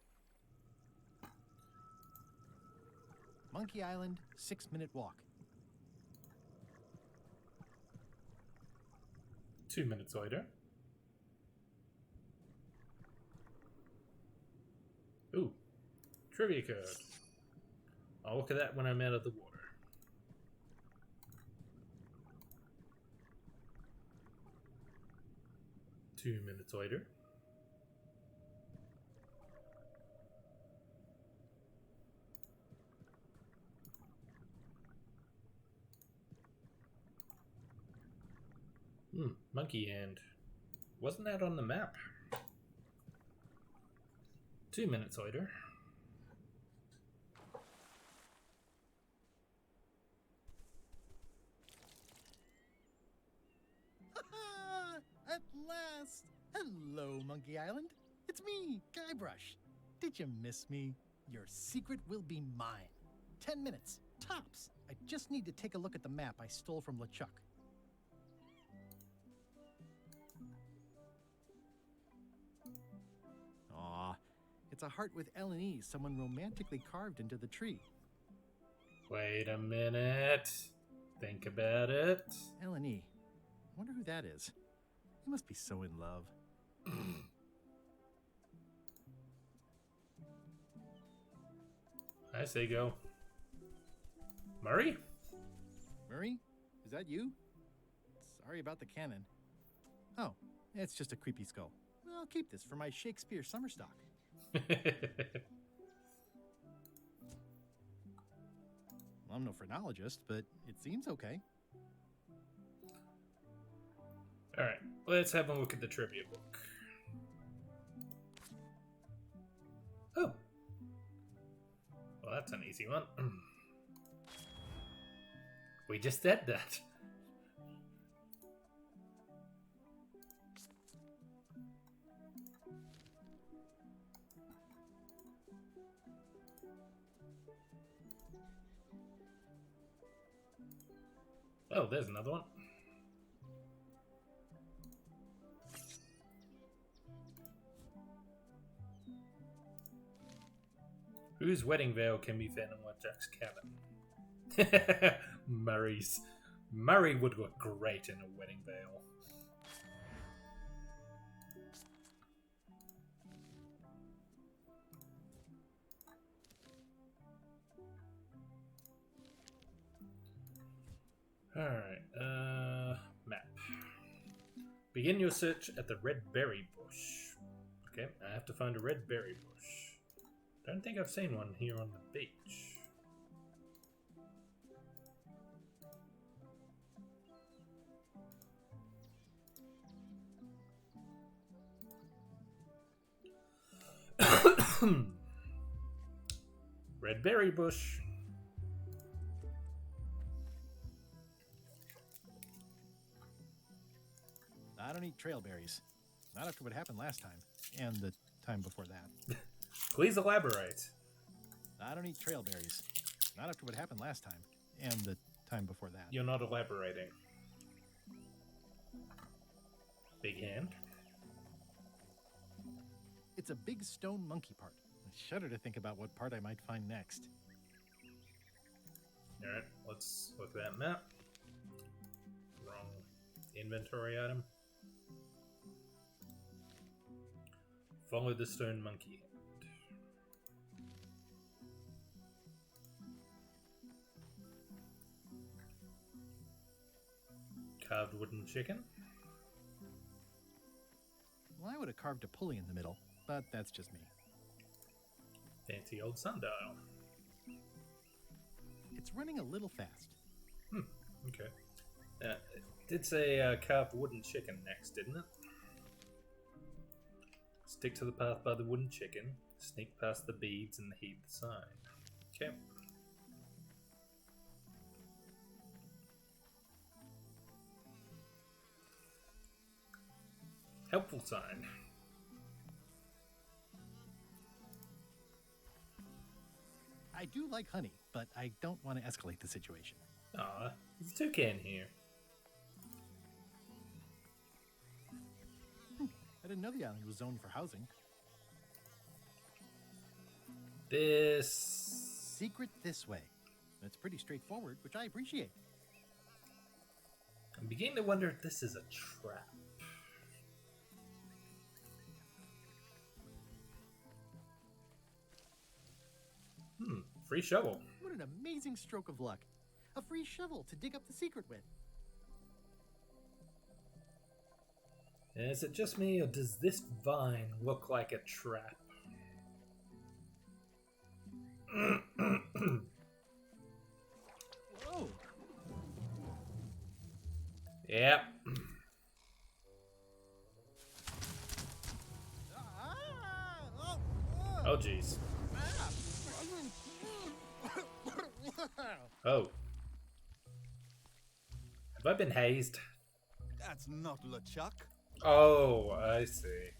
Monkey Island, 6-minute walk. 2 minutes later. Ooh. Trivia card. I'll look at that when I'm out of the water. Two minutes later. Monkey hand. Wasn't that on the map? 2 minutes later. At last! Hello, Monkey Island. It's me, Guybrush. Did you miss me? Your secret will be mine. 10 minutes, tops. I just need to take a look at the map I stole from LeChuck. Aw, it's a heart with L and E someone romantically carved into the tree. Wait a minute. Think about it. L and E. Wonder who that is. He must be so in love. I say go. Murray? Murray? Is that you? Sorry about the cannon. Oh, it's just a creepy skull. I'll keep this for my Shakespeare summer stock. Well, I'm no phrenologist, but it seems okay. Alright, let's have a look at the trivia book. Oh. Well, that's an easy one. We just said that. Oh, there's another one. Whose wedding veil can be found in LeChuck's cabin? Murray's. Murray would look great in a wedding veil. Alright, map. Begin your search at the red berry bush. Okay, I have to find a red berry bush. Don't think I've seen one here on the beach. Red berry bush. I don't eat trail berries. Not after what happened last time. And the time before that. Please elaborate. I don't eat trail berries. Not after what happened last time. And the time before that. You're not elaborating. Big hand. It's a big stone monkey part. I shudder to think about what part I might find next. Alright, let's look at that map. Wrong inventory item. Follow the stone monkey. Carved wooden chicken. Well, I would have carved a pulley in the middle, but that's just me. Fancy old sundial. It's running a little fast. Okay. It did say carved wooden chicken next, didn't it? Stick to the path by the wooden chicken. Sneak past the beads and heed the sign. Okay. Helpful sign. I do like honey, but I don't want to escalate the situation. Aw, there's a toucan here. I didn't know the island was zoned for housing. This... Secret this way. That's pretty straightforward, which I appreciate. I'm beginning to wonder if this is a trap. Free shovel. What an amazing stroke of luck. A free shovel to dig up the secret with. Is it just me, or does this vine look like a trap? Whoa! Yep. Oh, jeez. Oh. Have I been hazed? That's not LeChuck. Oh, I see.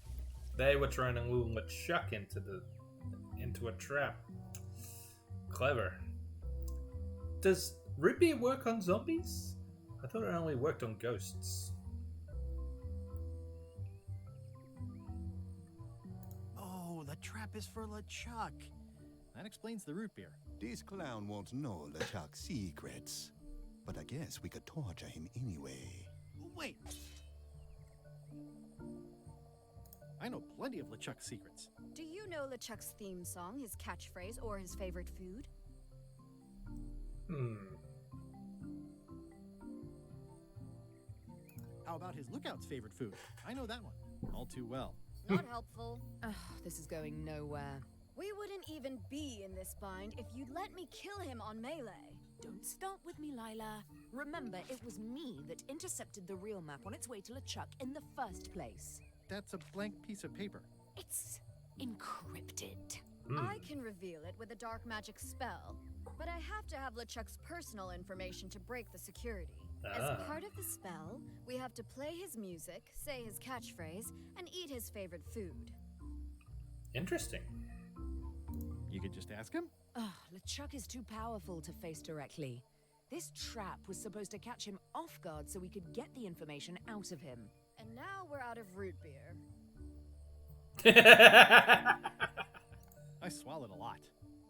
They were trying to lure LeChuck into a trap. Clever. Does root beer work on zombies? I thought it only worked on ghosts. Oh, the trap is for LeChuck. That explains the root beer. This clown won't know LeChuck's secrets. But I guess we could torture him anyway. Wait! I know plenty of LeChuck's secrets. Do you know LeChuck's theme song, his catchphrase, or his favorite food? How about his lookout's favorite food? I know that one. All too well. Not helpful. Ugh, this is going nowhere. We wouldn't even be in this bind if you'd let me kill him on melee. Don't start with me, Lila. Remember, it was me that intercepted the real map on its way to LeChuck in the first place. That's a blank piece of paper. It's encrypted. I can reveal it with a dark magic spell, but I have to have LeChuck's personal information to break the security. As part of the spell, we have to play his music, say his catchphrase, and eat his favorite food. Interesting. You could just ask him? Ugh, LeChuck is too powerful to face directly. This trap was supposed to catch him off guard so we could get the information out of him. And now we're out of root beer. I swallowed a lot.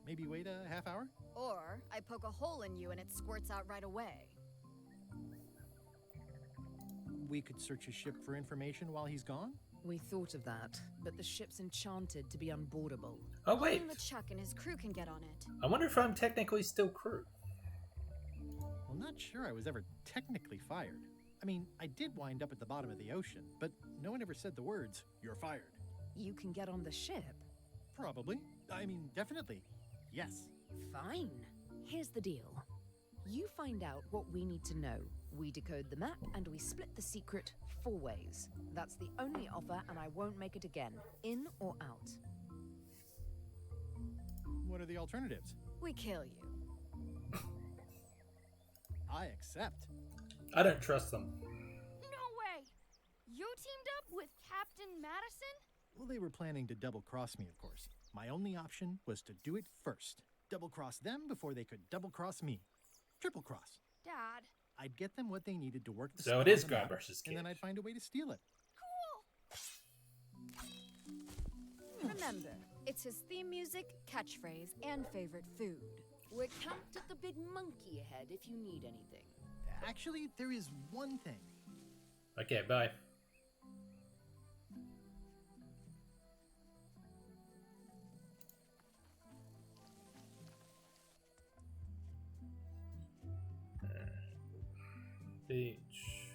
Maybe wait a half hour? Or I poke a hole in you and it squirts out right away. We could search his ship for information while he's gone? We thought of that, but the ship's enchanted to be unboardable. Oh, wait. Only LeChuck and his crew can get on it. I wonder if I'm technically still crew. Well, not sure I was ever technically fired. I mean, I did wind up at the bottom of the ocean, but no one ever said the words, "You're fired." You can get on the ship? Probably. I mean, definitely. Yes. Fine. Here's the deal. You find out what we need to know. We decode the map, and we split the secret 4 ways. That's the only offer, and I won't make it again. In or out? What are the alternatives? We kill you. I accept. I don't trust them. No way! You teamed up with Captain Madison? Well, they were planning to double-cross me, of course. My only option was to do it first. Double-cross them before they could double-cross me. Triple-cross. Dad. I'd get them what they needed to work the So it spell is on the God map, versus Kid. and then I'd find a way to steal it. Remember, it's his theme music, catchphrase, and favorite food. We're camped at the big monkey ahead if you need anything. Actually, there is one thing. Okay, bye. Beach,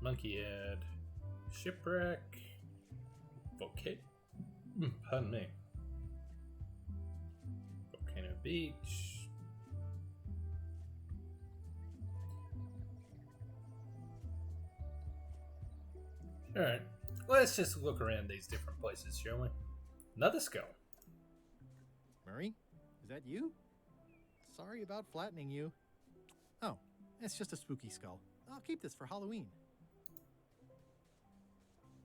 monkey head, shipwreck, pardon me. Volcano Beach. Alright, let's just look around these different places, shall we? Another skull. Murray, is that you? Sorry about flattening you. Oh, it's just a spooky skull. I'll keep this for Halloween.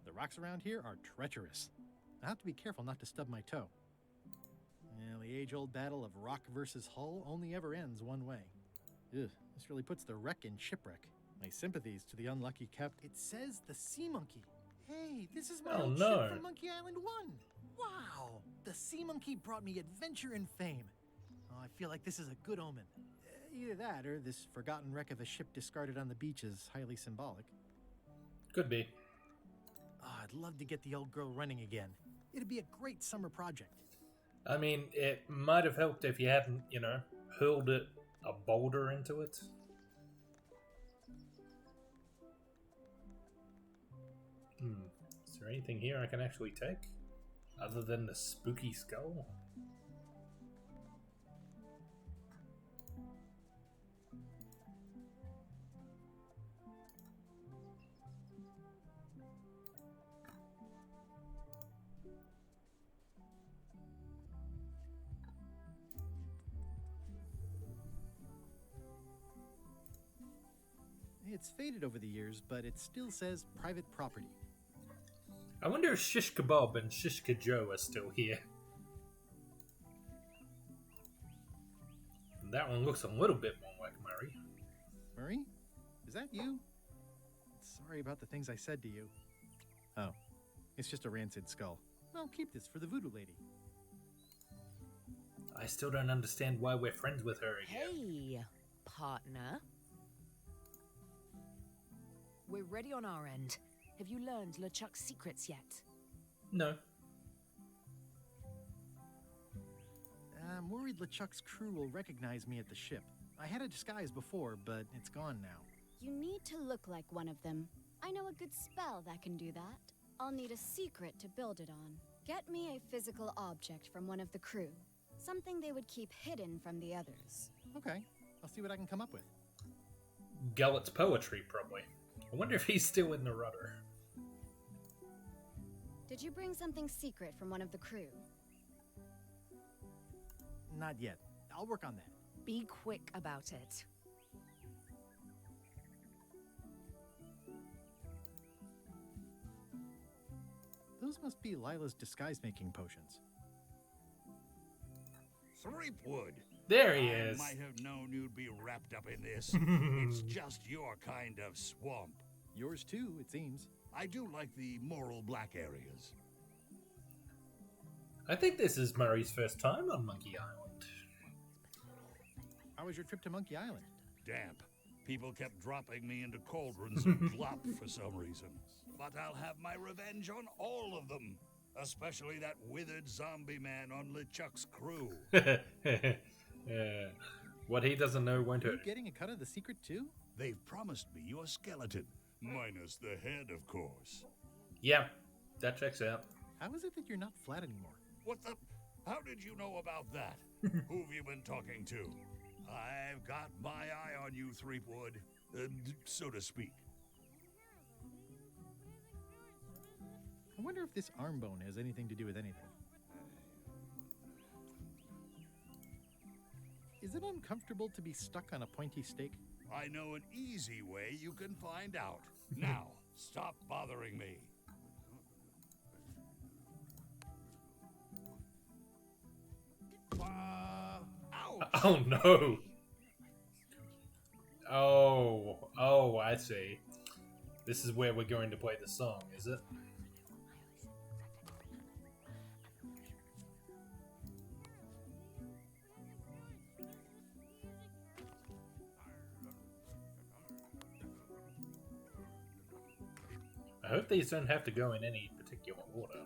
The rocks around here are treacherous. I have to be careful not to stub my toe. Well, the age-old battle of rock versus hull only ever ends one way. Ugh, this really puts the wreck in shipwreck. My sympathies to the unlucky It says the sea monkey. Hey, this is my old ship from Monkey Island 1. Wow, the sea monkey brought me adventure and fame. Oh, I feel like this is a good omen. Either that, or this forgotten wreck of a ship discarded on the beach is highly symbolic. Could be. Oh, I'd love to get the old girl running again. It'd be a great summer project. I mean, it might have helped if you hadn't, hurled a boulder into it. Is there anything here I can actually take? Other than the spooky skull? It's faded over the years, but it still says private property. I wonder if Shish Kebab and Shish Kajo are still here. That one looks a little bit more like Murray. Murray? Is that you? Sorry about the things I said to you. Oh, it's just a rancid skull. I'll keep this for the voodoo lady. I still don't understand why we're friends with her again. Hey, partner. We're ready on our end. Have you learned LeChuck's secrets yet? No. I'm worried LeChuck's crew will recognize me at the ship. I had a disguise before, but it's gone now. You need to look like one of them. I know a good spell that can do that. I'll need a secret to build it on. Get me a physical object from one of the crew. Something they would keep hidden from the others. Okay, I'll see what I can come up with. Gullet's poetry, probably. I wonder if he's still in the rudder. Did you bring something secret from one of the crew? Not yet. I'll work on that. Be quick about it. Those must be Lila's disguise-making potions. Threepwood. There he I is. might have known you'd be wrapped up in this. It's just your kind of swamp. Yours too, it seems. I do like the moral black areas. I think this is Murray's first time on Monkey Island. How was your trip to Monkey Island? Damp. People kept dropping me into cauldrons of glop for some reason. But I'll have my revenge on all of them. Especially that withered zombie man on LeChuck's crew. What he doesn't know won't Are you hurt. getting a cut of the secret too? They've promised me your skeleton. Minus the head, of course. Yeah, that checks out. How is it that you're not flat anymore? What the? How did you know about that? Who've you been talking to? I've got my eye on you, Threepwood. So to speak. I wonder if this arm bone has anything to do with anything. Is it uncomfortable to be stuck on a pointy stake? I know an easy way you can find out. Now, stop bothering me. Ouch! Oh no! Oh, I see. This is where we're going to play the song, is it? I hope these don't have to go in any particular order.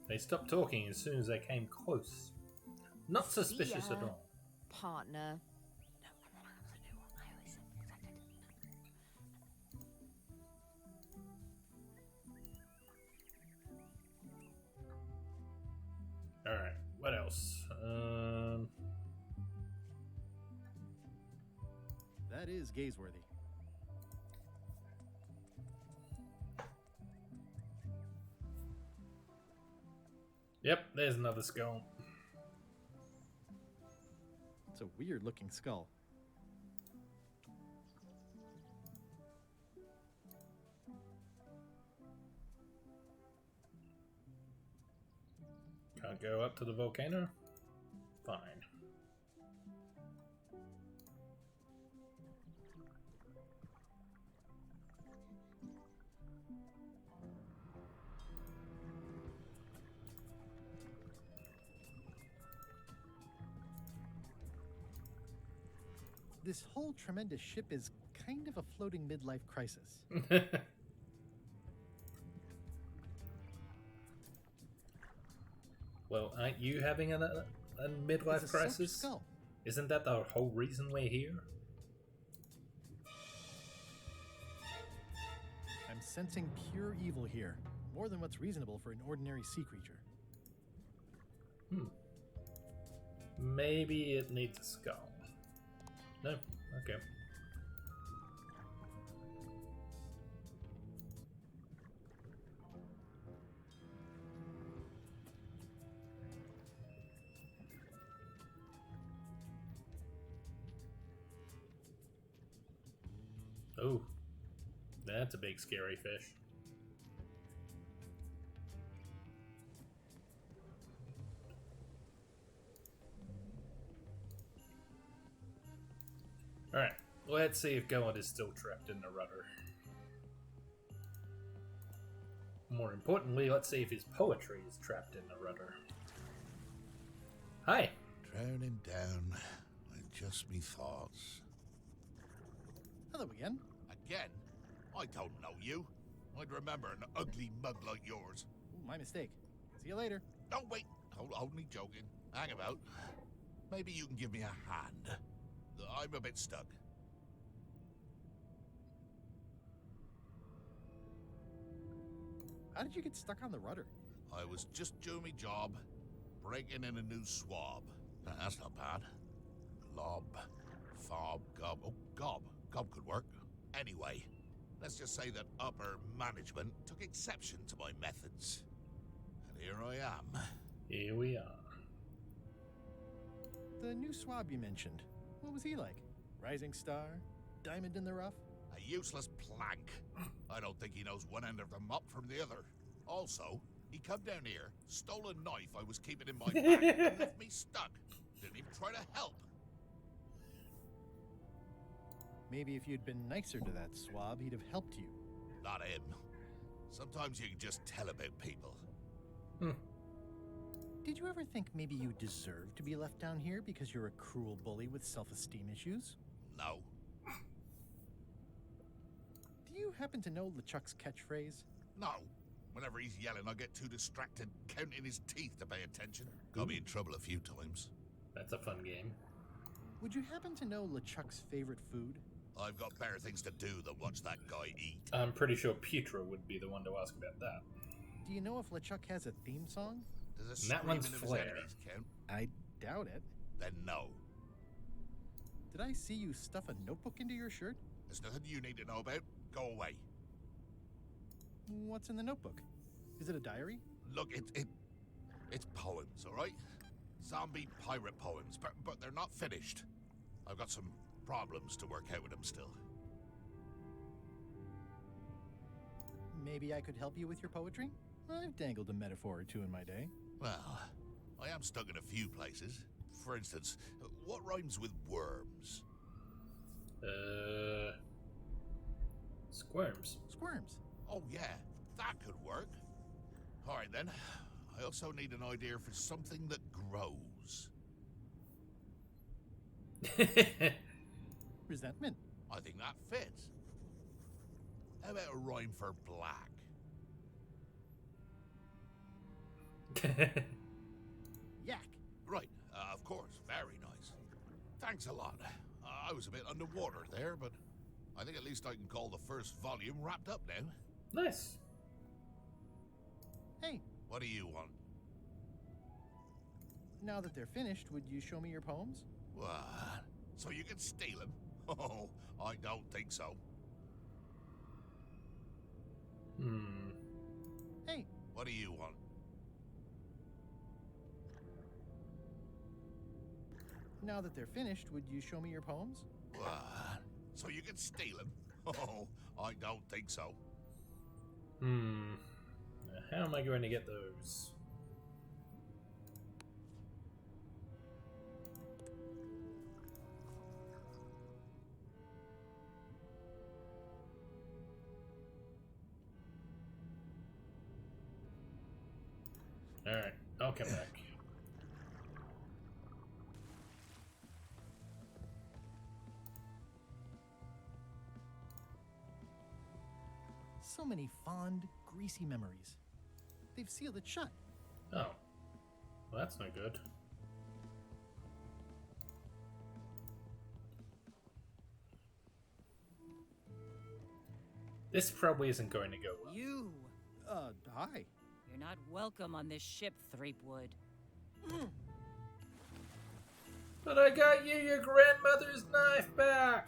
They stopped talking as soon as they came close. Not suspicious at all. Partner. Alright, what else? That is gazeworthy. Yep, there's another skull. It's a weird looking skull. Can't go up to the volcano? Fine. This whole tremendous ship is kind of a floating midlife crisis. Well, aren't you having a midlife It's a crisis? skull. Isn't that the whole reason we're here? I'm sensing pure evil here, more than what's reasonable for an ordinary sea creature. Maybe it needs a skull. No? Okay. Oh, that's a big scary fish. Alright, let's see if Golan is still trapped in the rudder. More importantly, let's see if his poetry is trapped in the rudder. Hi! Drowning down with just me thoughts. Hello again. Again? I don't know you. I'd remember an ugly mug like yours. Ooh, my mistake. See you later. No, wait. Only joking. Hang about. Maybe you can give me a hand. I'm a bit stuck. How did you get stuck on the rudder? I was just doing my job, breaking in a new swab. That's not bad. Glob, fob, gob. Oh, gob. Gob could work. Anyway, let's just say that upper management took exception to my methods. And here I am. Here we are. The The new swab you mentioned. What was he like? Rising star? Diamond in the rough? A useless plank. I don't think he knows one end of the mop from the other. Also, he come down here, stole a knife I was keeping in my bag, and left me stuck. Didn't even try to help. Maybe if you'd been nicer to that swab, he'd have helped you. Not him. Sometimes you can just tell about people. Did you ever think maybe you deserve to be left down here because you're a cruel bully with self-esteem issues? No. Do you happen to know LeChuck's catchphrase? No. Whenever he's yelling, I get too distracted counting his teeth to pay attention. Got me in trouble a few times. That's a fun game. Would you happen to know LeChuck's favorite food? I've got better things to do than watch that guy eat. I'm pretty sure Pietro would be the one to ask about that. Do you know if LeChuck has a theme song? Does a That one's screaming of his Flair. enemies count? I doubt it. Then no. Did I see you stuff a notebook into your shirt? There's nothing you need to know about. Go away. What's in the notebook? Is it a diary? Look, it's poems, all right? Zombie pirate poems, but they're not finished. I've got some problems to work out with them still. Maybe I could help you with your poetry? I've dangled a metaphor or two in my day. Well, I am stuck in a few places. For instance, what rhymes with worms? Squirms. Squirms. Oh yeah, that could work. All right then. I also need an idea for something that grows. Resentment. I think that fits. How about a rhyme for black? Yak. Right, of course, very nice. Thanks a lot. I was a bit underwater there, but I think at least I can call the first volume wrapped up now. Nice. Hey, What do you want? now that they're finished, would you show me your poems? What? So you can steal them? Oh, I don't think so. Hey, What do you want? now that they're finished, would you show me your poems? What? So you can steal them? Oh, I don't think so. How am I going to get those? Alright, I'll come back. So many fond, greasy memories. They've sealed it shut. Oh. Well, that's no good. This probably isn't going to go well. You! Hi. You're not welcome on this ship, Threepwood. But I got you your grandmother's knife back!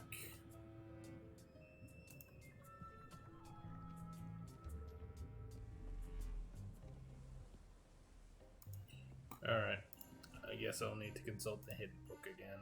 Alright. I guess I'll need to consult the hidden book again.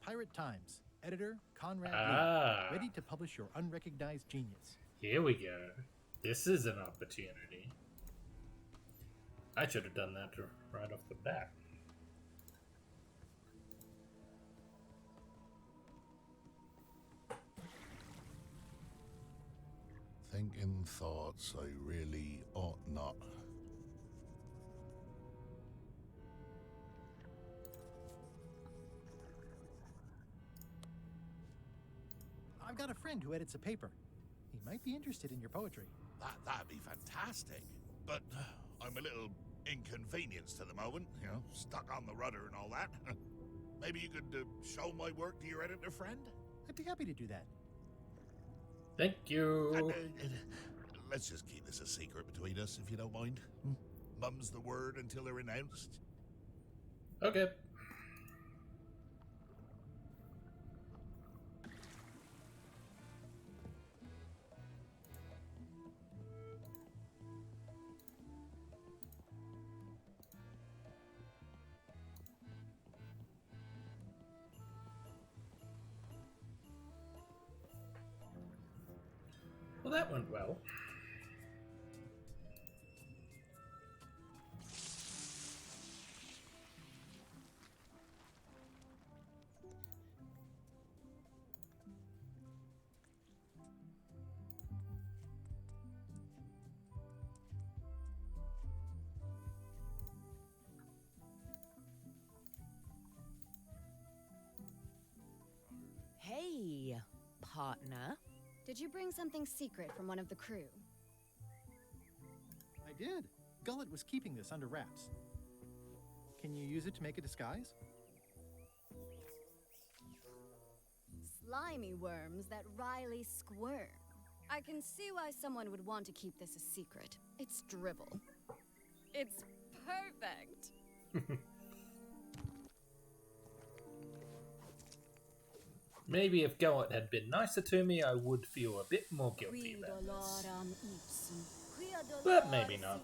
Pirate Times. Editor Conrad Ah. Lee. Ready to publish your unrecognized genius. Here we go. This is an opportunity. I should have done that right off the bat. Thinking thoughts I really ought not. I've got a friend who edits a paper. He might be interested in your poetry. That'd be fantastic. But I'm a little inconvenienced at the moment, you know, stuck on the rudder and all that. Maybe you could show my work to your editor friend? I'd be happy to do that. Thank you. Let's just keep this a secret between us, if you don't mind. Mum's the word until they're announced. Okay. Well, that went well. Hey, partner. Did you bring something secret from one of the crew? I did. Gullet was keeping this under wraps. Can you use it to make a disguise? Slimy worms that Riley squirm. I can see why someone would want to keep this a secret. It's dribble. It's perfect. Maybe if Gullet had been nicer to me, I would feel a bit more guilty about this. But maybe not.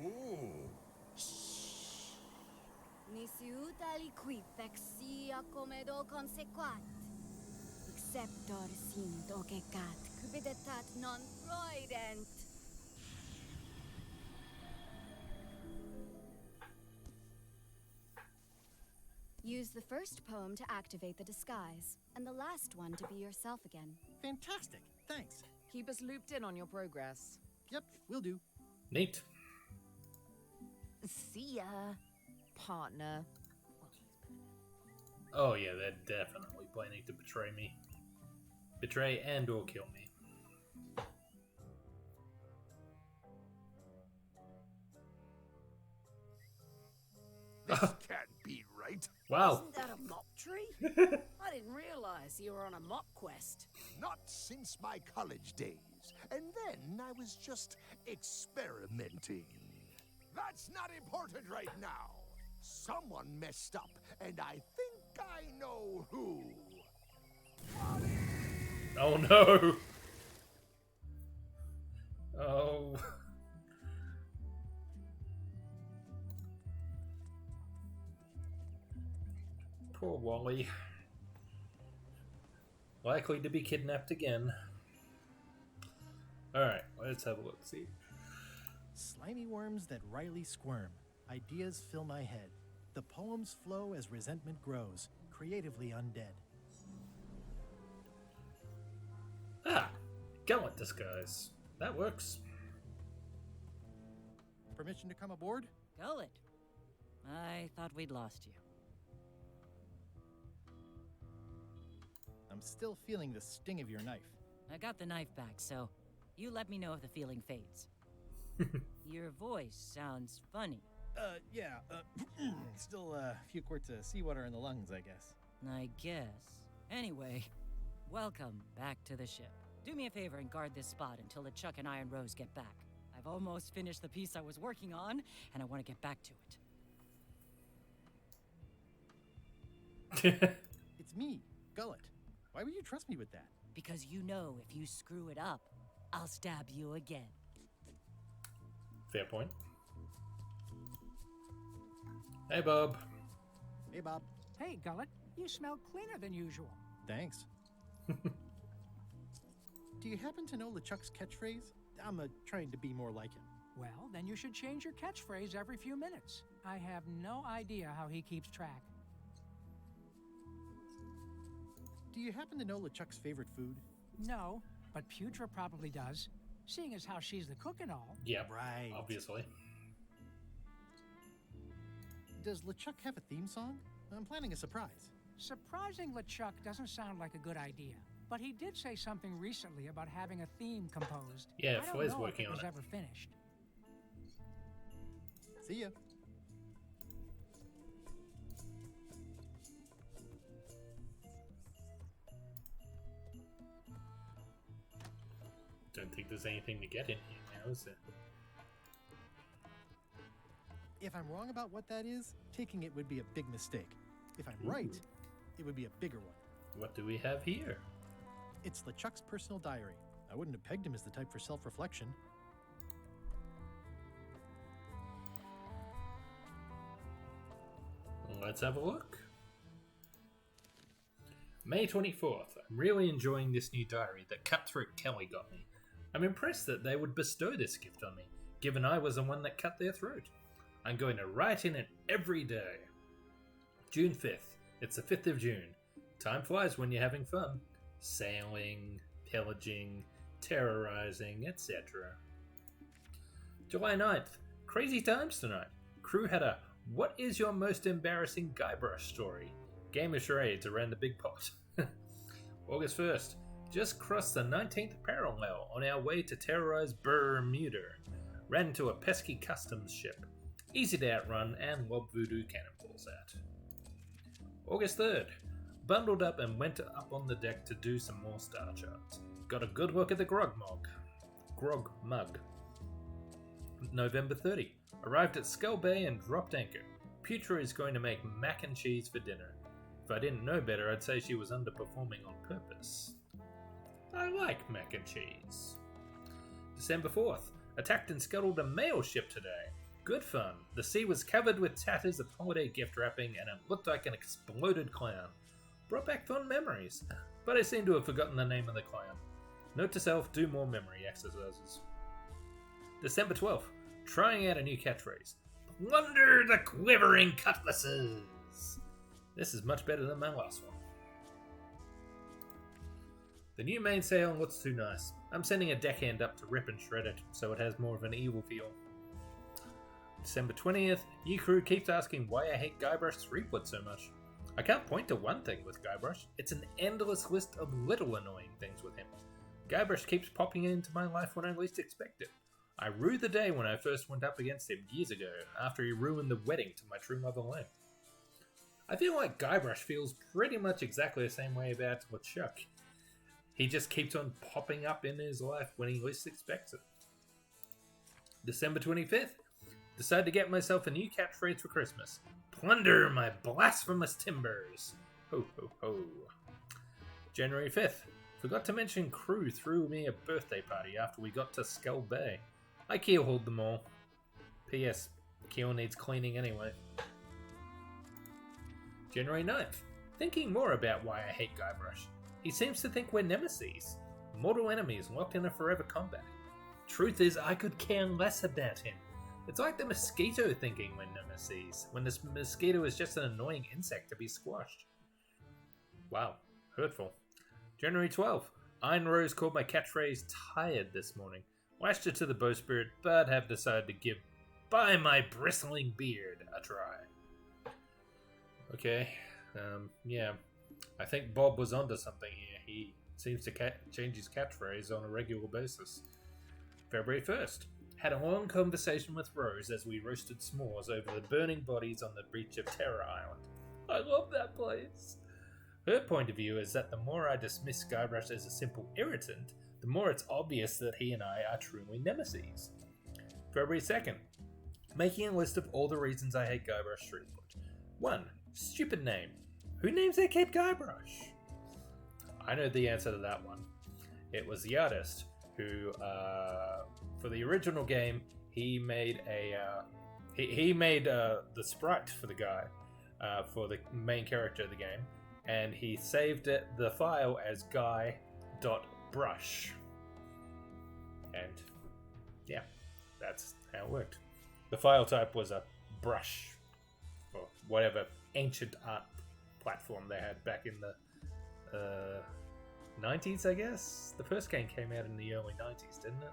Ooh. Nisi utali quifex sia come do consequat. Exceptor sint ocecat cubidetat non proident. Use the first poem to activate the disguise, and the last one to be yourself again. Fantastic. Thanks. Keep us looped in on your progress. Yep, will do. Neat. See ya, partner. Oh yeah, they're definitely planning to betray me. Betray and or kill me. This can't be right. Wow. Isn't that a mop tree? I didn't realize you were on a mop quest. Not since my college days. And then I was just experimenting. That's not important right now. Someone messed up, and I think I know who. Oh no. Oh. Poor Wally. Likely to be kidnapped again. Alright, let's have a look. See. Slimy worms that Riley squirm. Ideas fill my head. The poems flow as resentment grows. Creatively undead. Ah! Gallant disguise. That works. Permission to come aboard? Gullet. I thought we'd lost you. I'm still feeling the sting of your knife. I got the knife back, so you let me know if the feeling fades. Your voice sounds funny. Yeah, still a few quarts of seawater in the lungs, I guess. I guess. Anyway, welcome back to the ship. Do me a favor and guard this spot until LeChuck and Iron Rose get back. I've almost finished the piece I was working on, and I want to get back to it. It's me, Gullet. Why would you trust me with that? Because you know if you screw it up, I'll stab you again. Fair point. Hey, Bob. Hey, Bob. Hey, Gullet, you smell cleaner than usual. Thanks. Do you happen to know LeChuck's catchphrase? I'm trying to be more like him. Well, then you should change your catchphrase every few minutes. I have no idea how he keeps track. Do you happen to know LeChuck's favorite food? No, but Putra probably does, seeing as how she's the cook and all. Yep, Right. obviously. Does LeChuck have a theme song? I'm planning a surprise. Surprising LeChuck doesn't sound like a good idea, but he did say something recently about having a theme composed. Yeah, I don't Flair's know working if on it was it. ever finished. See ya. Don't think there's anything to get in here now, is there? If I'm wrong about what that is, taking it would be a big mistake. If I'm right, it would be a bigger one. What do we have here? It's LeChuck's personal diary. I wouldn't have pegged him as the type for self-reflection. Let's have a look. May 24th. I'm really enjoying this new diary that Cutthroat Kelly got me. I'm impressed that they would bestow this gift on me, given I was the one that cut their throat. I'm going to write in it every day. June 5th. It's the 5th of June. Time flies when you're having fun. Sailing, pillaging, terrorizing, etc. July 9th. Crazy times tonight. Crew had a "What is your most embarrassing Guybrush story?" game of charades around the big pot. August 1st. Just crossed the 19th parallel on our way to terrorize Bermuda. Ran into a pesky customs ship. Easy to outrun and lob voodoo cannonballs at. August 3rd. Bundled up and went up on the deck to do some more star charts. Got a good look at the grog mug. November 30. Arrived at Skull Bay and dropped anchor. Putra is going to make mac and cheese for dinner. If I didn't know better, I'd say she was underperforming on purpose. I like mac and cheese. December 4th. Attacked and scuttled a mail ship today. Good fun. The sea was covered with tatters of holiday gift wrapping and it looked like an exploded clown. Brought back fond memories, but I seem to have forgotten the name of the clown. Note to self, do more memory exercises. December 12th. Trying out a new catchphrase. Plunder the quivering cutlasses! This is much better than my last one. The new mainsail looks too nice. I'm sending a deckhand up to rip and shred it, so it has more of an evil feel. December 20th, new crew keeps asking why I hate Guybrush Threepwood so much. I can't point to one thing with Guybrush. It's an endless list of little annoying things with him. Guybrush keeps popping into my life when I least expect it. I rue the day when I first went up against him years ago, after he ruined the wedding to my true mother Lynn. I feel like Guybrush feels pretty much exactly the same way about LeChuck. He just keeps on popping up in his life when he least expects it. December 25th. Decided to get myself a new catchphrase for Christmas. Plunder my blasphemous timbers. Ho ho ho. January 5th. Forgot to mention crew threw me a birthday party after we got to Skull Bay. I keelhauled them all. P.S. Keel needs cleaning anyway. January 9th. Thinking more about why I hate Guybrush. He seems to think we're nemesis. Mortal enemies locked in a forever combat. Truth is, I could care less about him. It's like the mosquito thinking we're nemesis, when this mosquito is just an annoying insect to be squashed. Wow, hurtful. January 12th. Iron Rose called my catchphrase tired this morning. Lashed it to the bowsprit, but have decided to give by my bristling beard a try. Okay, yeah. I think Bob was onto something here. He seems to change his catchphrase on a regular basis. February 1st. Had a long conversation with Rose as we roasted s'mores over the burning bodies on the beach of Terror Island. I love that place. Her point of view is that the more I dismiss Guybrush as a simple irritant, the more it's obvious that he and I are truly nemesis. February 2nd. Making a list of all the reasons I hate Guybrush Threepwood. 1. Stupid name. Who names their kid Guybrush? I know the answer to that one. It was the artist who, for the original game, he made the sprite for the guy, for the main character of the game, and he saved the file as guy.brush. And yeah, that's how it worked. The file type was a brush, or whatever ancient art platform they had back in the 90s, I guess. The first game came out in the early 90s, didn't it?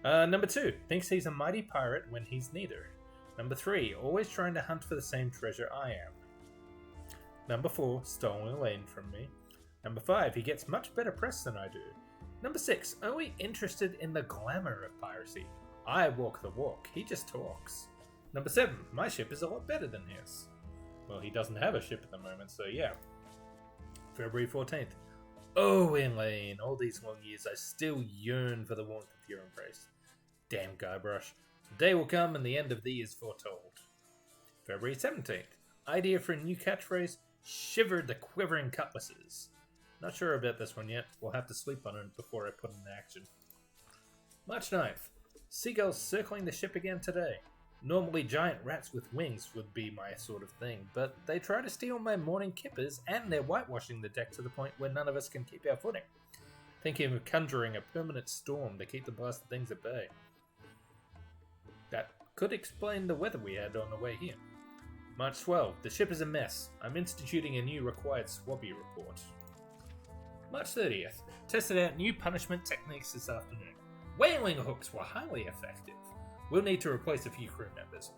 Yeah. Number 2, thinks he's a mighty pirate when he's neither. Number 3, always trying to hunt for the same treasure I am. Number 4, stolen a lane from me. Number 5, he gets much better press than I do. Number 6, only interested in the glamour of piracy. I walk the walk, he just talks. Number 7, my ship is a lot better than his. Well, he doesn't have a ship at the moment, so yeah. February 14th. Oh, Elaine, all these long years I still yearn for the warmth of your embrace. Damn Guybrush. The day will come and the end of thee is foretold. February 17th. Idea for a new catchphrase, shiver the quivering cutlasses. Not sure about this one yet. We'll have to sleep on it before I put it in action. March 9th. Seagulls circling the ship again today. Normally giant rats with wings would be my sort of thing, but they try to steal my morning kippers and they're whitewashing the deck to the point where none of us can keep our footing. Thinking of conjuring a permanent storm to keep the blasted things at bay. That could explain the weather we had on the way here. March 12th. The ship is a mess. I'm instituting a new required swabby report. March 30th. Tested out new punishment techniques this afternoon. Whaling hooks were highly effective. We'll need to replace a few crew members.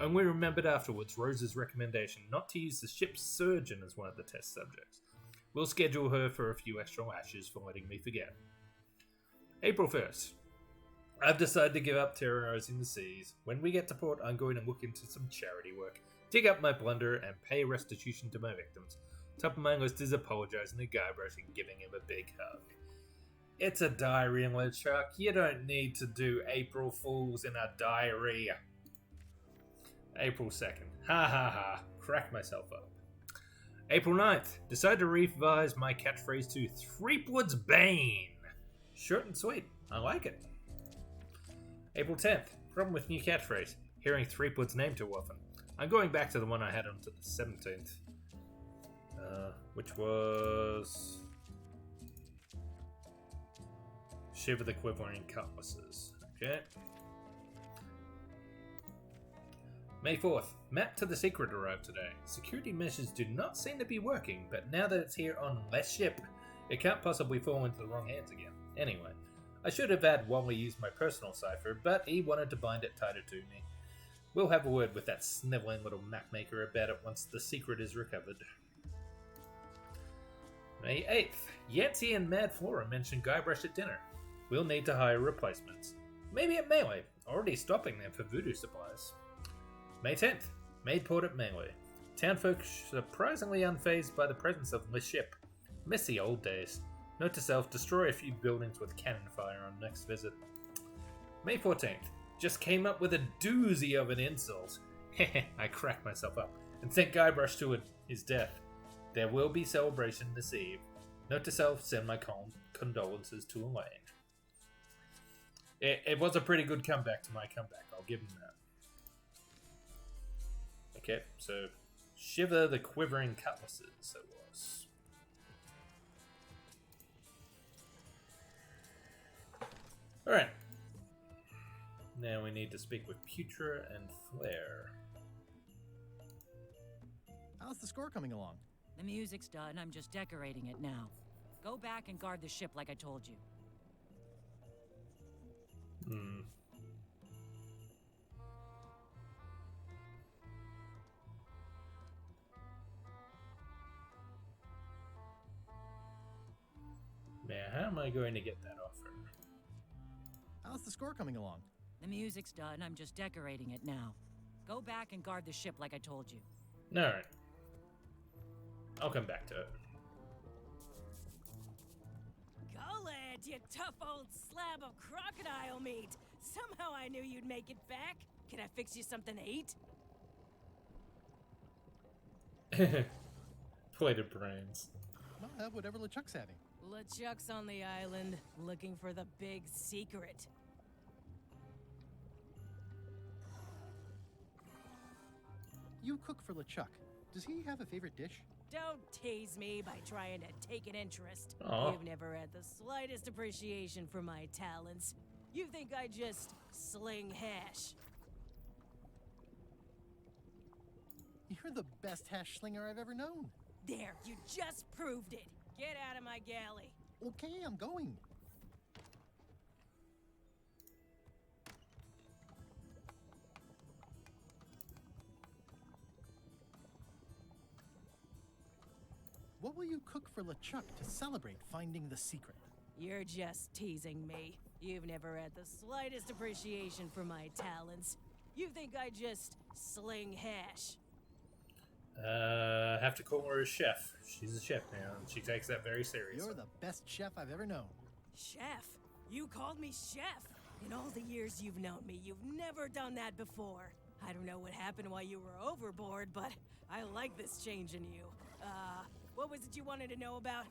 And we remembered afterwards Rose's recommendation not to use the ship's surgeon as one of the test subjects. We'll schedule her for a few extra lashes for letting me forget. April 1st. I've decided to give up terrorizing the seas. When we get to port, I'm going to look into some charity work, dig up my blunder, and pay restitution to my victims. Top of my list is apologizing to Guybrush and giving him a big hug. It's a diary, LeChuck. You don't need to do April Fools in a diary. April 2nd. Ha ha ha. Crack myself up. April 9th. Decided to revise my catchphrase to Threepwood's Bane. Short and sweet. I like it. April 10th. Problem with new catchphrase. Hearing Threepwood's name too often. I'm going back to the one I had on to the 17th. Which was... Shiver the quivering cutlasses. Okay. May 4th. Map to the secret arrived today. Security measures do not seem to be working, but now that it's here on less ship, it can't possibly fall into the wrong hands again. Anyway, I should have had Wally use my personal cipher, but he wanted to bind it tighter to me. We'll have a word with that snivelling little mapmaker about it once the secret is recovered. May 8th. Yancey and Mad Flora mentioned Guybrush at dinner. We'll need to hire replacements. Maybe at Melee, already stopping them for voodoo supplies. May 10th. Made port at Melee. Townfolk surprisingly unfazed by the presence of the ship. Miss the old days. Note to self, destroy a few buildings with cannon fire on next visit. May 14th. Just came up with a doozy of an insult. Heh, I cracked myself up and sent Guybrush to his death. There will be celebration this eve. Note to self, send my condolences to Elaine. It was a pretty good comeback to my comeback, I'll give him that. Okay, so shiver the quivering cutlasses it was. Alright. Now we need to speak with Putra and Flare. How's the score coming along? The music's done, I'm just decorating it now. Go back and guard the ship like I told you. Man, how am I going to get that offer? How's the score coming along? The music's done, I'm just decorating it now. Go back and guard the ship like I told you. Alright. I'll come back to it. Go, lad, you tough old slab of crocodile meat! Somehow I knew you'd make it back. Can I fix you something to eat? Plated brains. I'll have whatever LeChuck's having. LeChuck's on the island, looking for the big secret. You cook for LeChuck. Does he have a favorite dish? Don't tease me by trying to take an interest. Aw. You've never had the slightest appreciation for my talents. You think I just sling hash. You're the best hash slinger I've ever known. There, you just proved it. Get out of my galley. Okay, I'm going. What will you cook for LeChuck to celebrate finding the secret? You're just teasing me. You've never had the slightest appreciation for my talents. You think I just sling hash. Have to call her a chef. She's a chef now, and she takes that very seriously. You're the best chef I've ever known. Chef? You called me chef? In all the years you've known me, you've never done that before. I don't know what happened while you were overboard, but I like this change in you. What was it you wanted to know about?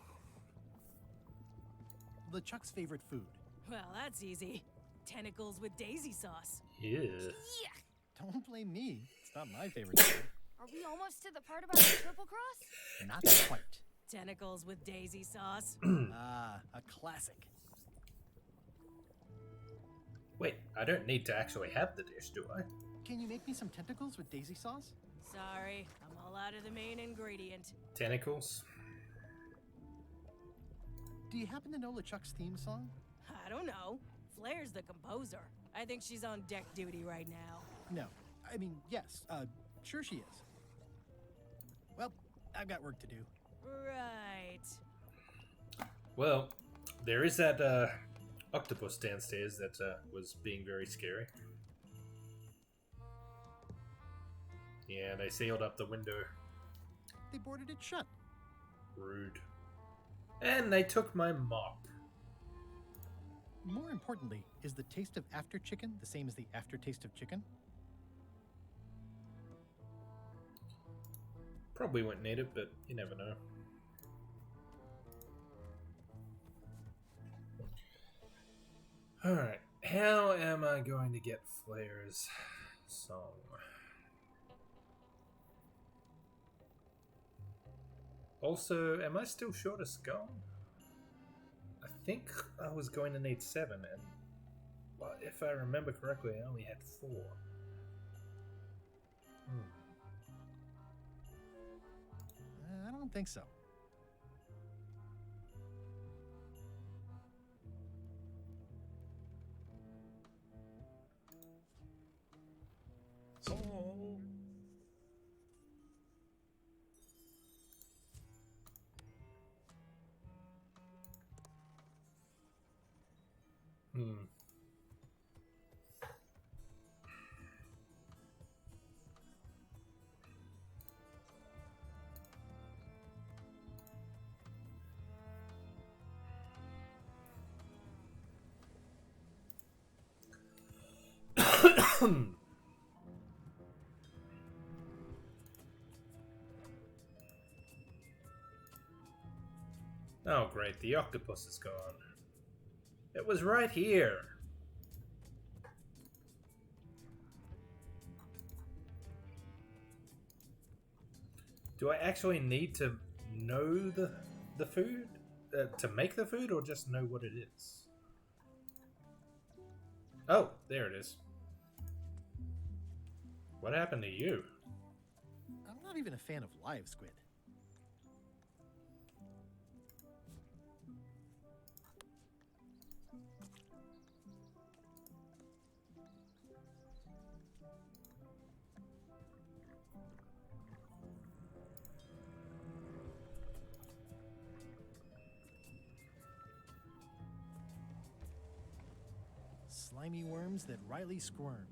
LeChuck's favorite food. Well, that's easy. Tentacles with daisy sauce. Yeah. Don't blame me. It's not my favorite food. Are we almost to the part about the Triple Cross? Not quite. Tentacles with daisy sauce. Ah, a classic. Wait, I don't need to actually have the dish, do I? Can you make me some tentacles with daisy sauce? Sorry, I'm all out of the main ingredient. Tentacles? Do you happen to know LeChuck's theme song? I don't know. Flair's the composer. I think she's on deck duty right now. No. I mean, yes. Sure she is. Well, I've got work to do. Right. Well, there is that octopus downstairs that was being very scary. Yeah, they sealed up the window. They boarded it shut. Rude. And they took my mop. More importantly, is the taste of after chicken the same as the aftertaste of chicken? Probably wouldn't need it, but you never know. Alright, how am I going to get Flair's song? Also, am I still short a skull? I think I was going to need 7, and well, if I remember correctly, I only had 4. I don't think so. Oh great, the octopus is gone. It was right here. Do I actually need to know the food? To make the food, or just know what it is? Oh, there it is. What happened to you? I'm not even a fan of live squid. Slimy worms that wryly squirm.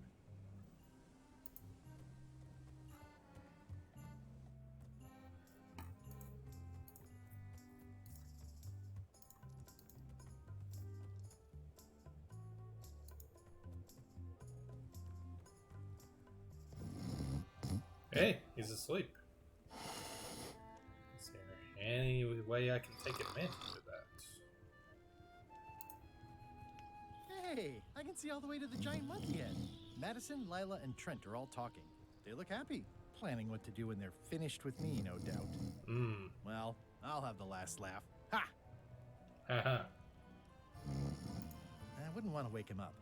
Hey, he's asleep. Is there any way I can take advantage of that? Hey, I can see all the way to the giant monkey head. Madison, Lila, and Trent are all talking. They look happy, planning what to do when they're finished with me, no doubt. Well, I'll have the last laugh. Ha! Haha. I wouldn't want to wake him up.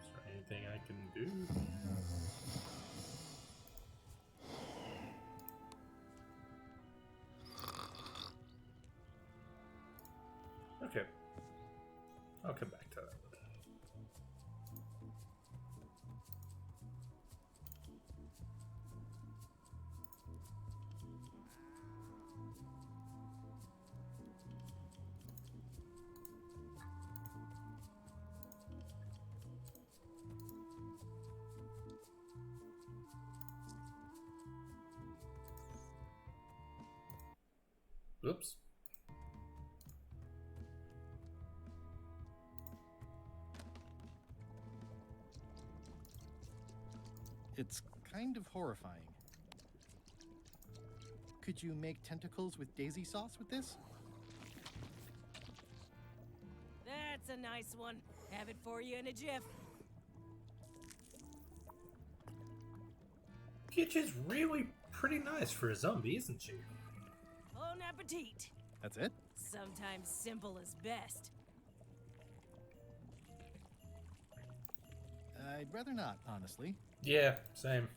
Is there anything I can do? Okay. I'll come back to that. Oops. It's kind of horrifying. Could you make tentacles with daisy sauce with this? That's a nice one. Have it for you in a jiff. Peach is really pretty nice for a zombie, isn't she? Bon appetit. That's it? Sometimes simple is best. I'd rather not, honestly. Yeah, same.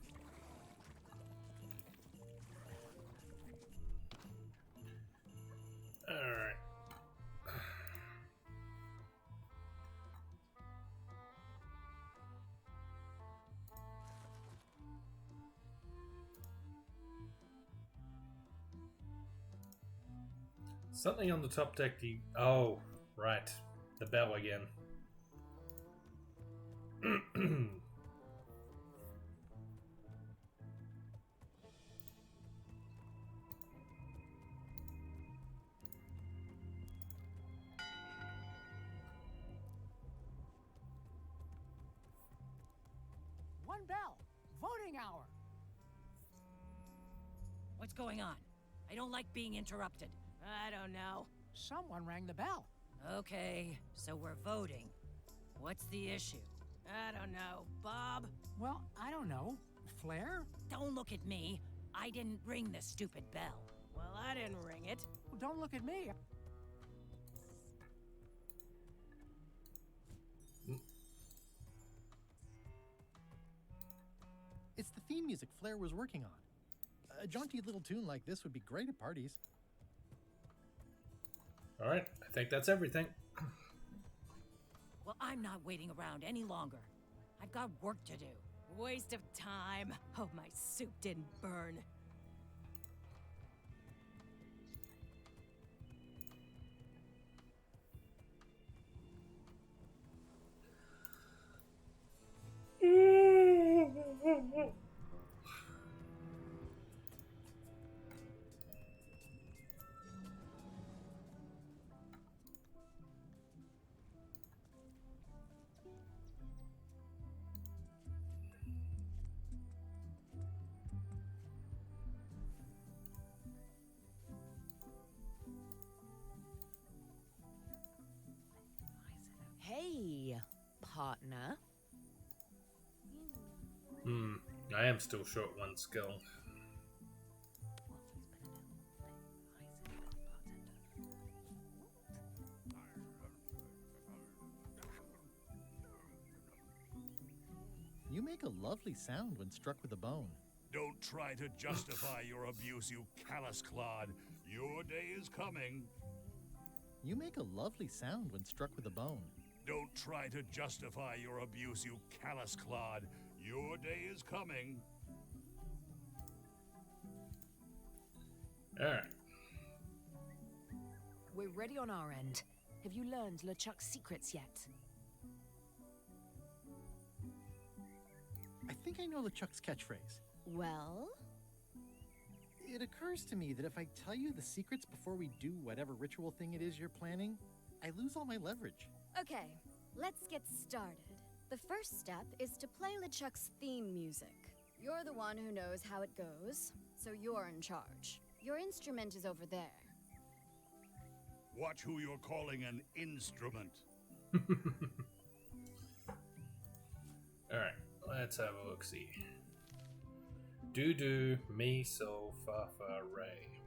Alright. Something on the top deck. Oh, right. The bell again. One bell. Voting hour. What's going on? I don't like being interrupted. I don't know. Someone rang the bell. Okay, so we're voting. What's the issue? I don't know. Bob? Well, I don't know. Flair? Don't look at me. I didn't ring the stupid bell. Well, I didn't ring it. Don't look at me. It's the theme music Flair was working on. A jaunty little tune like this would be great at parties. Alright, I think that's everything. Well, I'm not waiting around any longer. I've got work to do. Waste of time. Hope my soup didn't burn. Hey, partner. I am still short one skill. You make a lovely sound when struck with a bone. Don't try to justify your abuse, you callous clod. Your day is coming. You make a lovely sound when struck with a bone. Don't try to justify your abuse, you callous clod. Your day is coming. Alright. We're ready on our end. Have you learned LeChuck's secrets yet? I think I know LeChuck's catchphrase. Well? It occurs to me that if I tell you the secrets before we do whatever ritual thing it is you're planning, I lose all my leverage. Okay, let's get started. The first step is to play LeChuck's theme music. You're the one who knows how it goes, so you're in charge. Your instrument is over there. Watch who you're calling an instrument. Alright, let's have a look-see. Do, mi, sol, fa, re.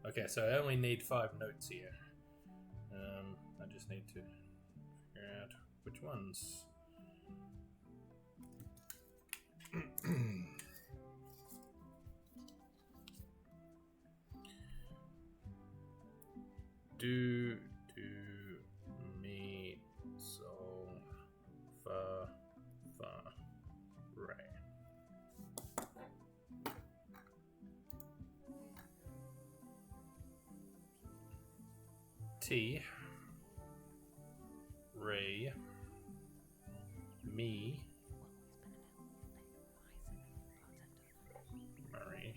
Okay, so I only need 5 notes here. I just need to figure out which ones. Do, mi, sol, fa, re. T, re, mi, Murray,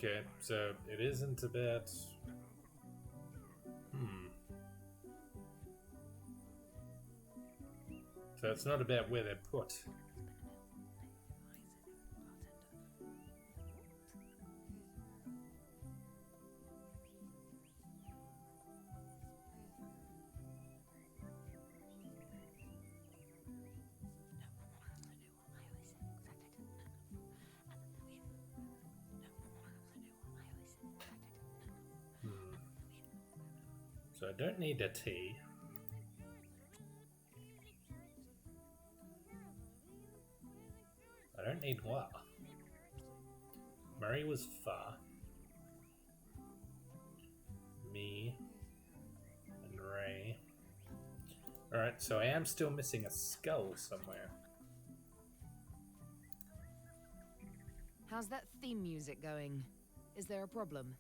Okay, so it isn't about... So it's not about where they're put. So I don't need a T. I don't need what? Murray was far. Me. And Ray. Alright, so I am still missing a skull somewhere. How's that theme music going? Is there a problem?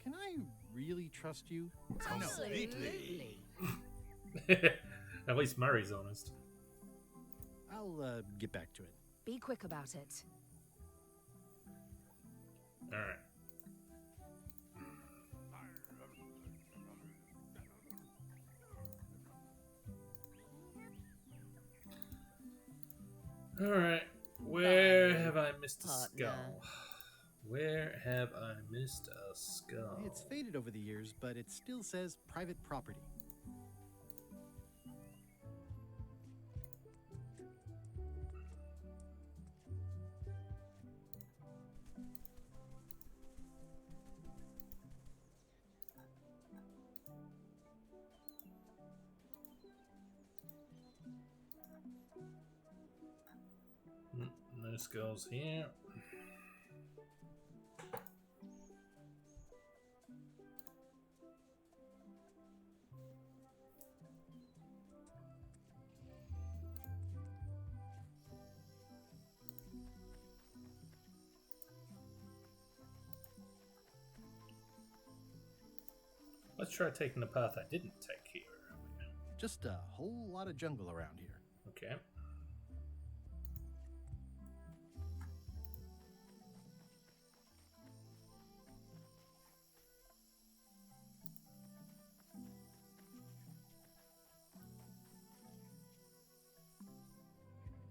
Can I really trust you? Absolutely. At least Murray's honest. I'll get back to it. Be quick about it. Alright. Alright. Where have I missed a skull? Where have I missed a skull? It's faded over the years, but it still says private property. No skulls here. Let's try taking the path I didn't take here. Just a whole lot of jungle around here. Okay.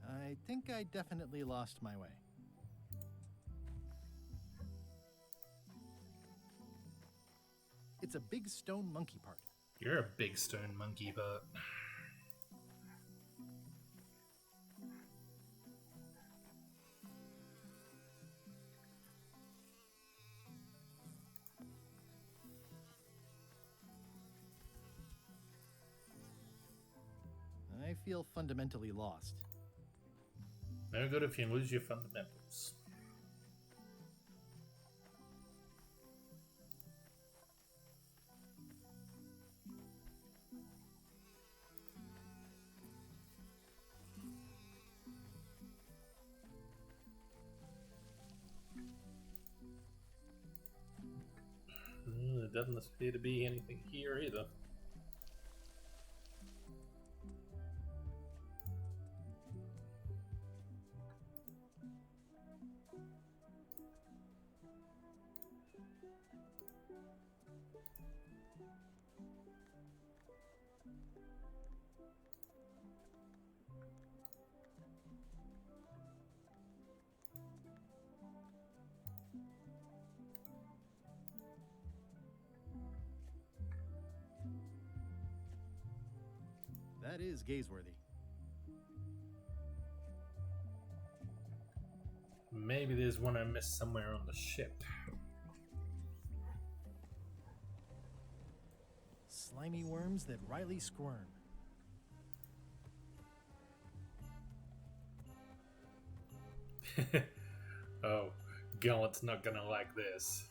I think I definitely lost my way. It's a big stone monkey part. You're a big stone monkey, but... I feel fundamentally lost. No good if you lose your fundamentals. There doesn't appear to be anything here either. That is gazeworthy. Maybe there's one I missed somewhere on the ship. Slimy worms that Riley squirm. Oh, Gaunt's not gonna like this.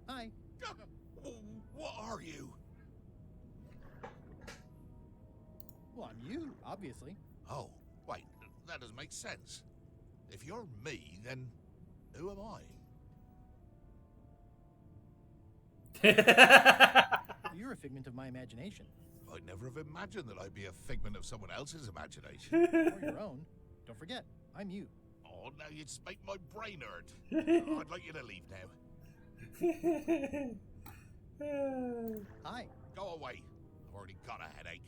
Hi. What are you? Well, I'm you, obviously. Oh, wait, that doesn't make sense. If you're me, then who am I? You're a figment of my imagination. I'd never have imagined that I'd be a figment of someone else's imagination. Or your own. Don't forget, I'm you. Oh, now you just make my brain hurt. I'd like you to leave now. Hi. Go away. I've already got a headache.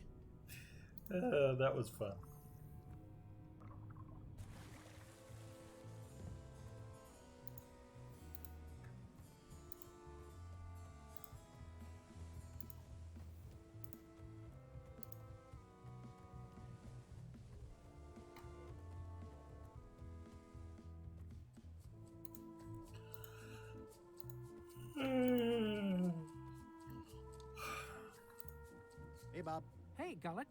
That was fun. Hey, Bob. Hey, Gullet.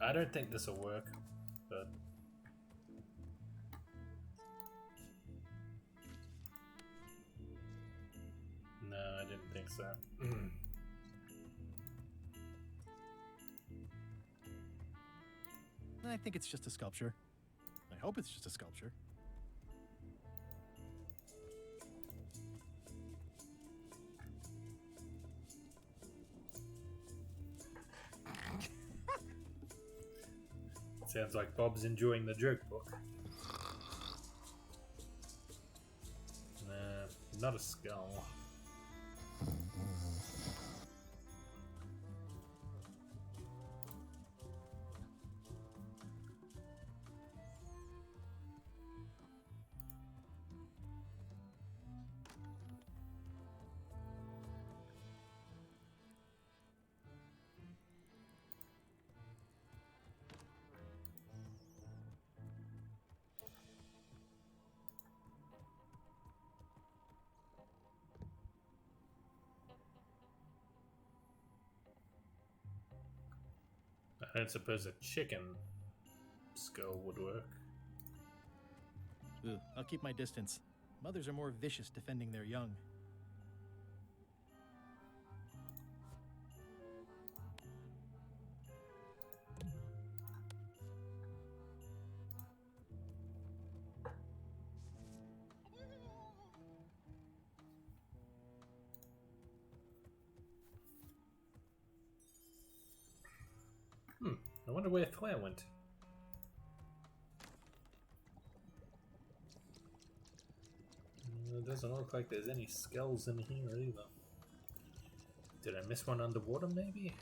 I don't think this will work, but no, I didn't think so. I think it's just a sculpture. I hope it's just a sculpture. Sounds like Bob's enjoying the joke book. Nah, not a skull. I don't suppose a chicken skull would work. Ugh, I'll keep my distance. Mothers are more vicious defending their young. I wonder where Claire went. It doesn't look like there's any skulls in here either. Did I miss one underwater maybe?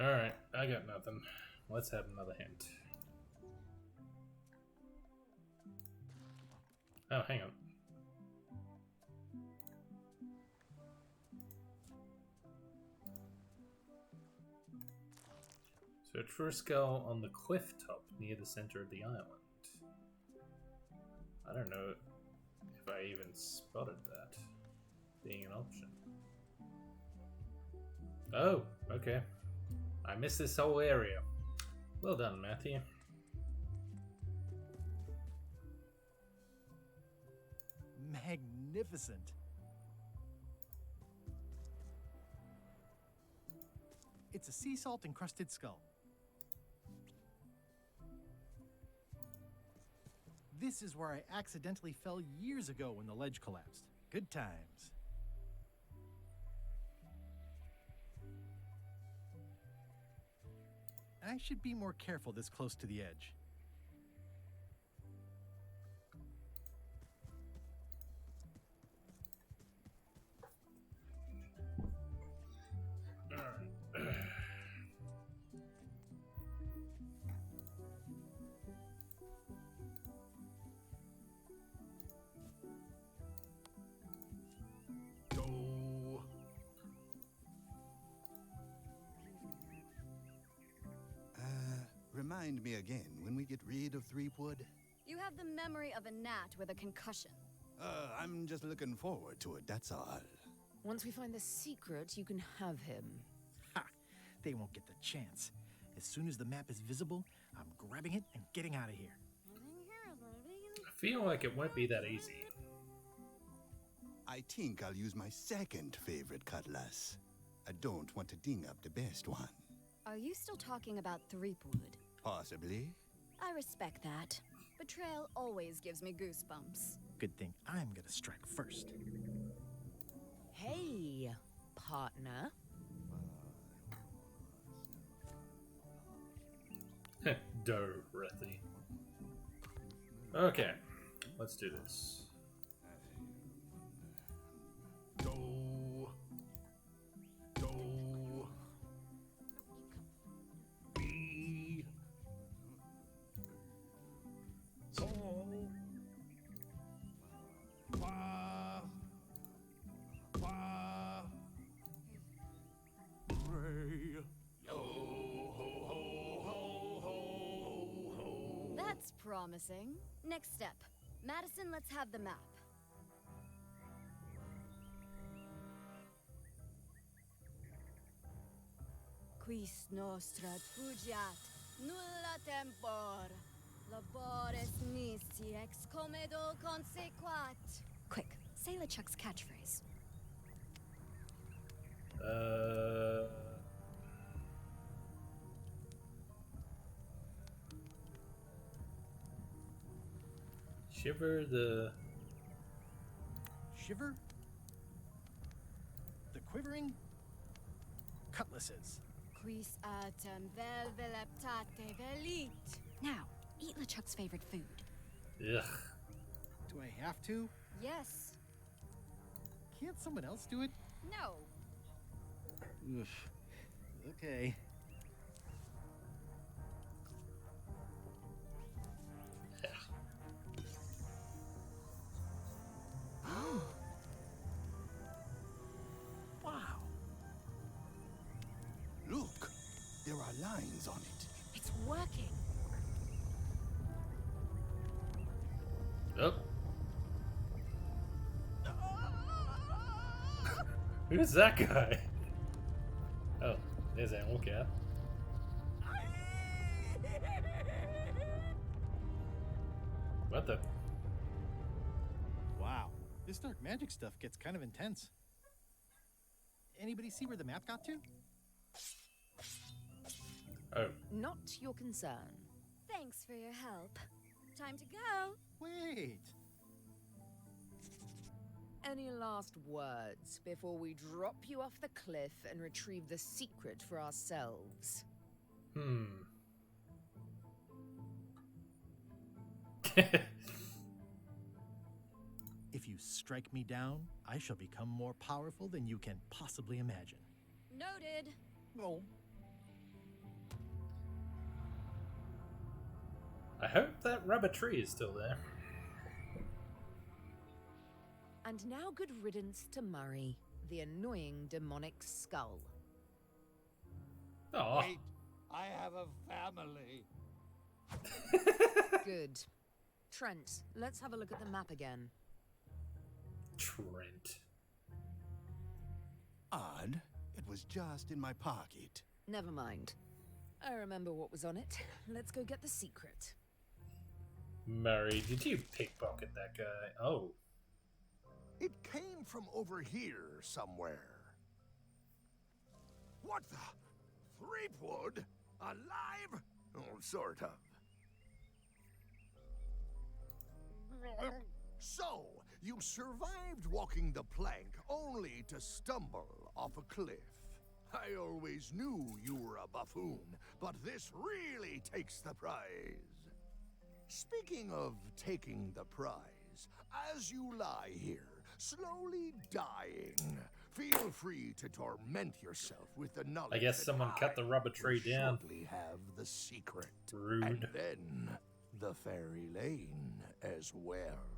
Alright, I got nothing. Let's have another hint. Oh, hang on. Search for a skull on the cliff top near the center of the island. I don't know if I even spotted that being an option. Oh, okay. I missed this whole area. Well done, Matthew. Magnificent. It's a sea salt encrusted skull. This is where I accidentally fell years ago when the ledge collapsed. Good times. I should be more careful this close to the edge. find me again when we get rid of Threepwood? You have the memory of a gnat with a concussion. I'm just looking forward to it, that's all. Once we find the secret, you can have him. Ha! They won't get the chance. As soon as the map is visible, I'm grabbing it and getting out of here. I feel like it won't be that easy. I think I'll use my second favorite cutlass. I don't want to ding up the best one. Are you still talking about Threepwood? Possibly. I respect that. Betrayal always gives me goosebumps. Good thing I'm gonna strike first. Hey, partner. Dorothy. Okay, let's do this. Do. Be. So. Fa. Fa. Ray. Yo ho ho ho ho ho. That's promising. Next step. Madison, let's have the map. Quis nostra fugiat, nulla tempor. Labores nisi ex comedo consequat. Quick, say LeChuck's catchphrase. Shiver the... Shiver? The quivering cutlasses. Quis autem vel veleptate velit. Now, eat LeChuck's favorite food. Ugh. Do I have to? Yes. Can't someone else do it? No. Oof. Okay. Wow. Look, there are lines on it. It's working. Oh. Who's that guy? Oh, there's Animal Cat. What the? Wow. This dark magic stuff gets kind of intense. Anybody see where the map got to? Oh. Not your concern. Thanks for your help. Time to go. Wait. Any last words before we drop you off the cliff and retrieve the secret for ourselves? If you strike me down, I shall become more powerful than you can possibly imagine. Noted. Oh. I hope that rubber tree is still there. And now good riddance to Murray, the annoying demonic skull. Oh. Wait, I have a family. Good. Trent, let's have a look at the map again. Trent. Odd. It was just in my pocket. Never mind. I remember what was on it. Let's go get the secret. Murray, did you pickpocket that guy? Oh. It came from over here somewhere. What the? Threepwood? Alive? Oh, sort of. So, you survived walking the plank only to stumble off a cliff. I always knew you were a buffoon, but this really takes the prize. Speaking of taking the prize, as you lie here, slowly dying, feel free to torment yourself with the knowledge I guess that someone cut the rubber tree will down. shortly have the secret. Rude. And then the fairy lane as well.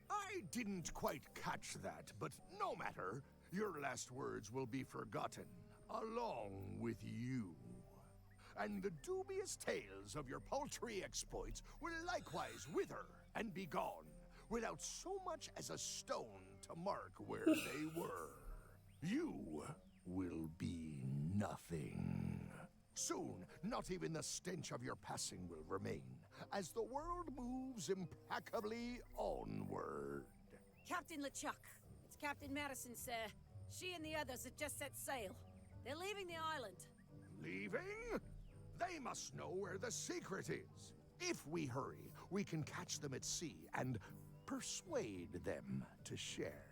I didn't quite catch that, but no matter. Your last words will be forgotten, along with you. And the dubious tales of your paltry exploits will likewise wither and be gone, without so much as a stone to mark where they were. You will be nothing. Soon, not even the stench of your passing will remain, as the world moves implacably onward. Captain LeChuck, it's Captain Madison, sir. She and the others have just set sail. They're leaving the island. Leaving? They must know where the secret is. If we hurry, we can catch them at sea and persuade them to share.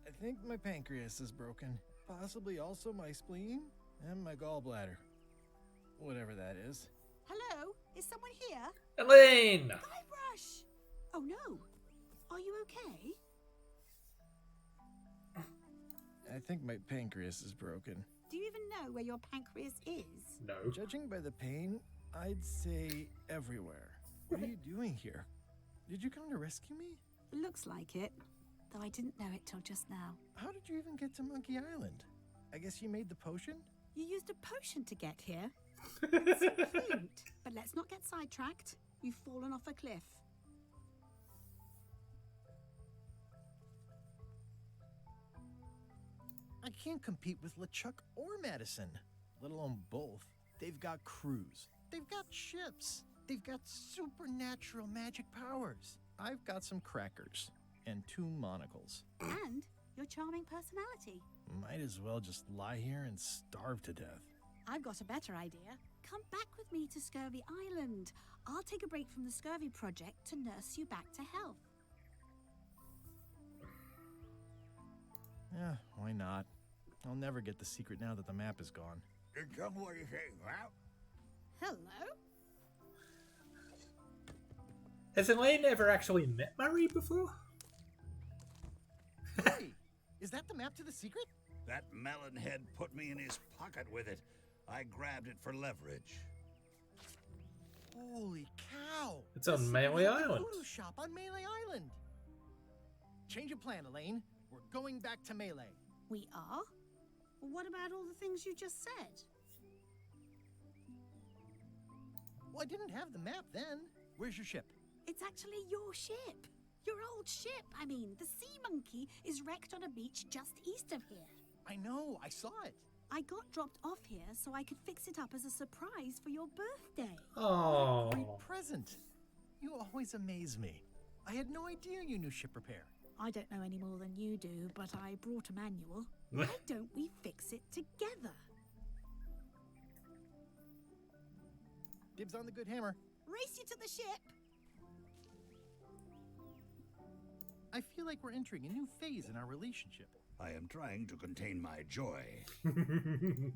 I think my pancreas is broken. Possibly also my spleen and my gallbladder. Whatever that is. Hello? Is someone here? Elaine! Guybrush! Oh no. Are you okay? I think my pancreas is broken. Do you even know where your pancreas is? No. Judging by the pain, I'd say everywhere. What are you doing here? Did you come to rescue me? Looks like it. Though I didn't know it till just now. How did you even get to Monkey Island? I guess you made the potion? You used a potion to get here. That's so cute. But let's not get sidetracked. You've fallen off a cliff. I can't compete with LeChuck or Madison, let alone both. They've got crews. They've got ships. They've got supernatural magic powers. I've got some crackers and 2 monocles. And your charming personality. Might as well just lie here and starve to death. I've got a better idea. Come back with me to Scurvy Island. I'll take a break from the Scurvy project to nurse you back to health. Yeah, why not? I'll never get the secret now that the map is gone. Tell me what you think, Ralph. Hello? Has Elaine ever actually met Murray before? Hey, is that the map to the secret? That melonhead put me in his pocket with it. I grabbed it for leverage. Holy cow! It's on Melee Island. Voodoo shop on Melee Island. Change of plan, Elaine. We're going back to Melee. We are? Well, what about all the things you just said? Well, I didn't have the map then. Where's your ship? It's actually your ship. Your old ship. I mean, the Sea Monkey is wrecked on a beach just east of here. I know, I saw it. I got dropped off here so I could fix it up as a surprise for your birthday. Oh, Great present. You always amaze me. I had no idea you knew ship repair. I don't know any more than you do, but I brought a manual. Why don't we fix it together? Dibs on the good hammer. Race you to the ship. I feel like we're entering a new phase in our relationship. I am trying to contain my joy.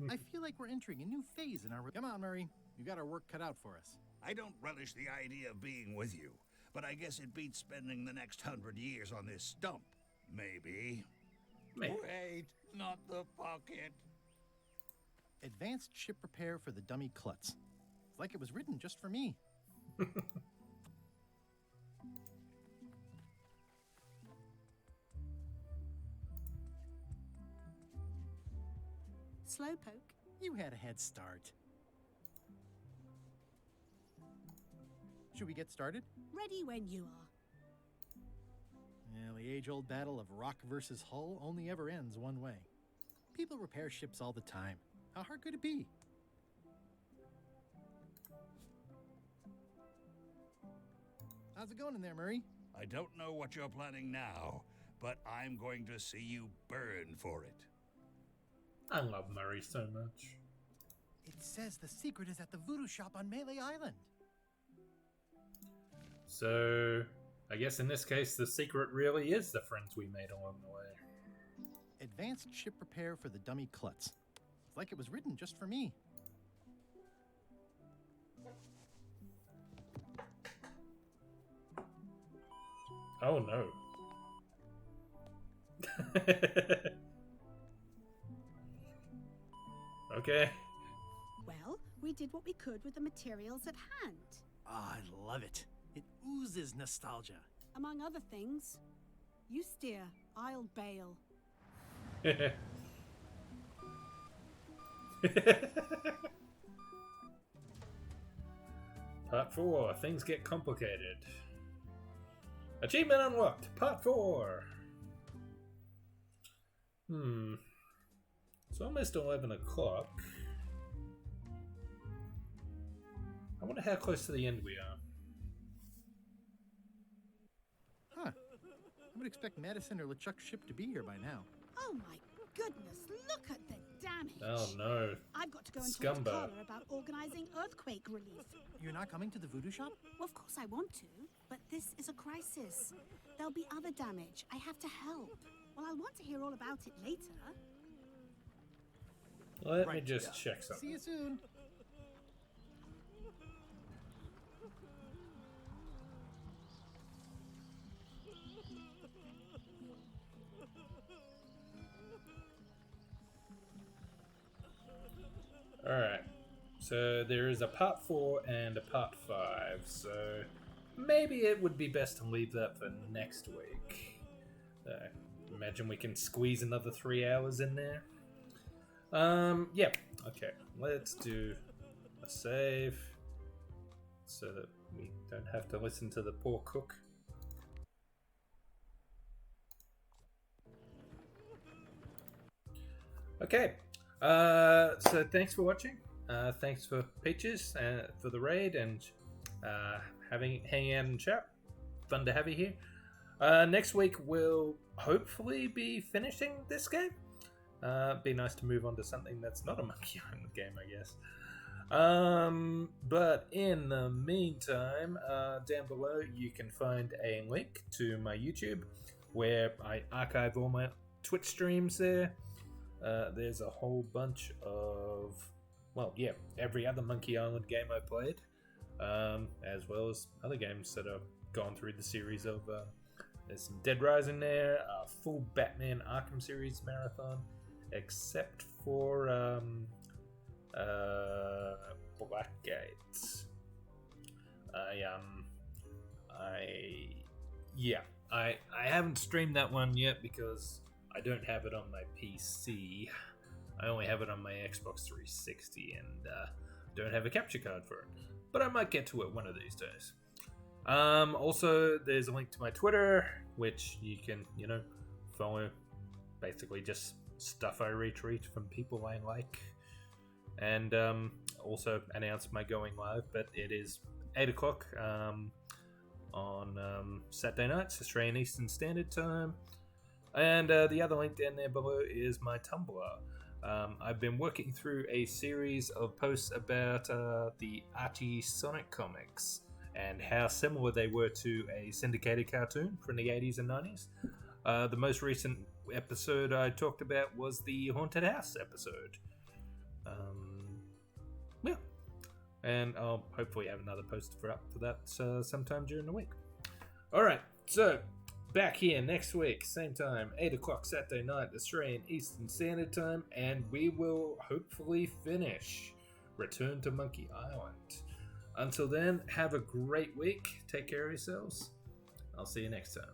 I feel like we're entering a new phase in our... Come on, Murray. You got our work cut out for us. I don't relish the idea of being with you, but I guess it beats spending the next 100 years on this stump. Maybe. Wait, not the pocket. Advanced ship repair for the dummy klutz. It's like it was written just for me. Slowpoke. You had a head start. Should we get started? Ready when you are. Yeah, the age-old battle of rock versus hull only ever ends one way. People repair ships all the time. How hard could it be? How's it going in there, Murray? I don't know what you're planning now, but I'm going to see you burn for it. I love Murray so much. It says the secret is at the voodoo shop on Melee Island. So, I guess in this case, the secret really is the friends we made along the way. Advanced ship repair for the dummy klutz. It's like it was written just for me. Oh no. Okay. Well, we did what we could with the materials at hand. Ah, I love it. It oozes nostalgia. Among other things, you steer, I'll bail. Part 4. Things get complicated. Achievement unlocked. Part 4. It's almost 11 o'clock. I wonder how close to the end we are. Huh. I would expect Madison or LeChuck's ship to be here by now. Oh my goodness, look at the damage. Oh no. I've got to go and talk to Scumber. Carla about organizing earthquake relief. You're not coming to the voodoo shop? Well, of course I want to, but this is a crisis. There'll be other damage. I have to help. Well, I'll want to hear all about it later. Let me just check something. See you soon. Alright. So there is a part 4 and a part 5, so maybe it would be best to leave that for next week. Imagine we can squeeze another 3 hours in there. Yeah. Okay, let's do a save so that we don't have to listen to the poor cook. Okay, so thanks for watching. Thanks for Peaches for the raid and hanging out in chat. Fun to have you here. Next week we'll hopefully be finishing this game. Be nice to move on to something that's not a Monkey Island game, I guess. But in the meantime, down below you can find a link to my YouTube where I archive all my Twitch streams there. There's a whole bunch of, well, yeah, every other Monkey Island game I played, as well as other games that have gone through the series of, there's some Dead Rising there, a full Batman Arkham series marathon, except for, Blackgate. I haven't streamed that one yet because I don't have it on my PC. I only have it on my Xbox 360 and don't have a capture card for it. But I might get to it one of these days. Also, there's a link to my Twitter, which you can, follow. Basically just stuff I retweet from people I like. And also announce my going live, but it is 8 o'clock on Saturday nights, Australian Eastern Standard Time. And the other link down there below is my Tumblr. I've been working through a series of posts about the Archie Sonic comics and how similar they were to a syndicated cartoon from the 80s and 90s. The most recent episode I talked about was the Haunted House episode. Yeah. And I'll hopefully have another post for that sometime during the week. Alright, so back here next week, same time, 8 o'clock Saturday night, Australian Eastern Standard Time, and we will hopefully finish Return to Monkey Island. Until then, have a great week, take care of yourselves, I'll see you next time.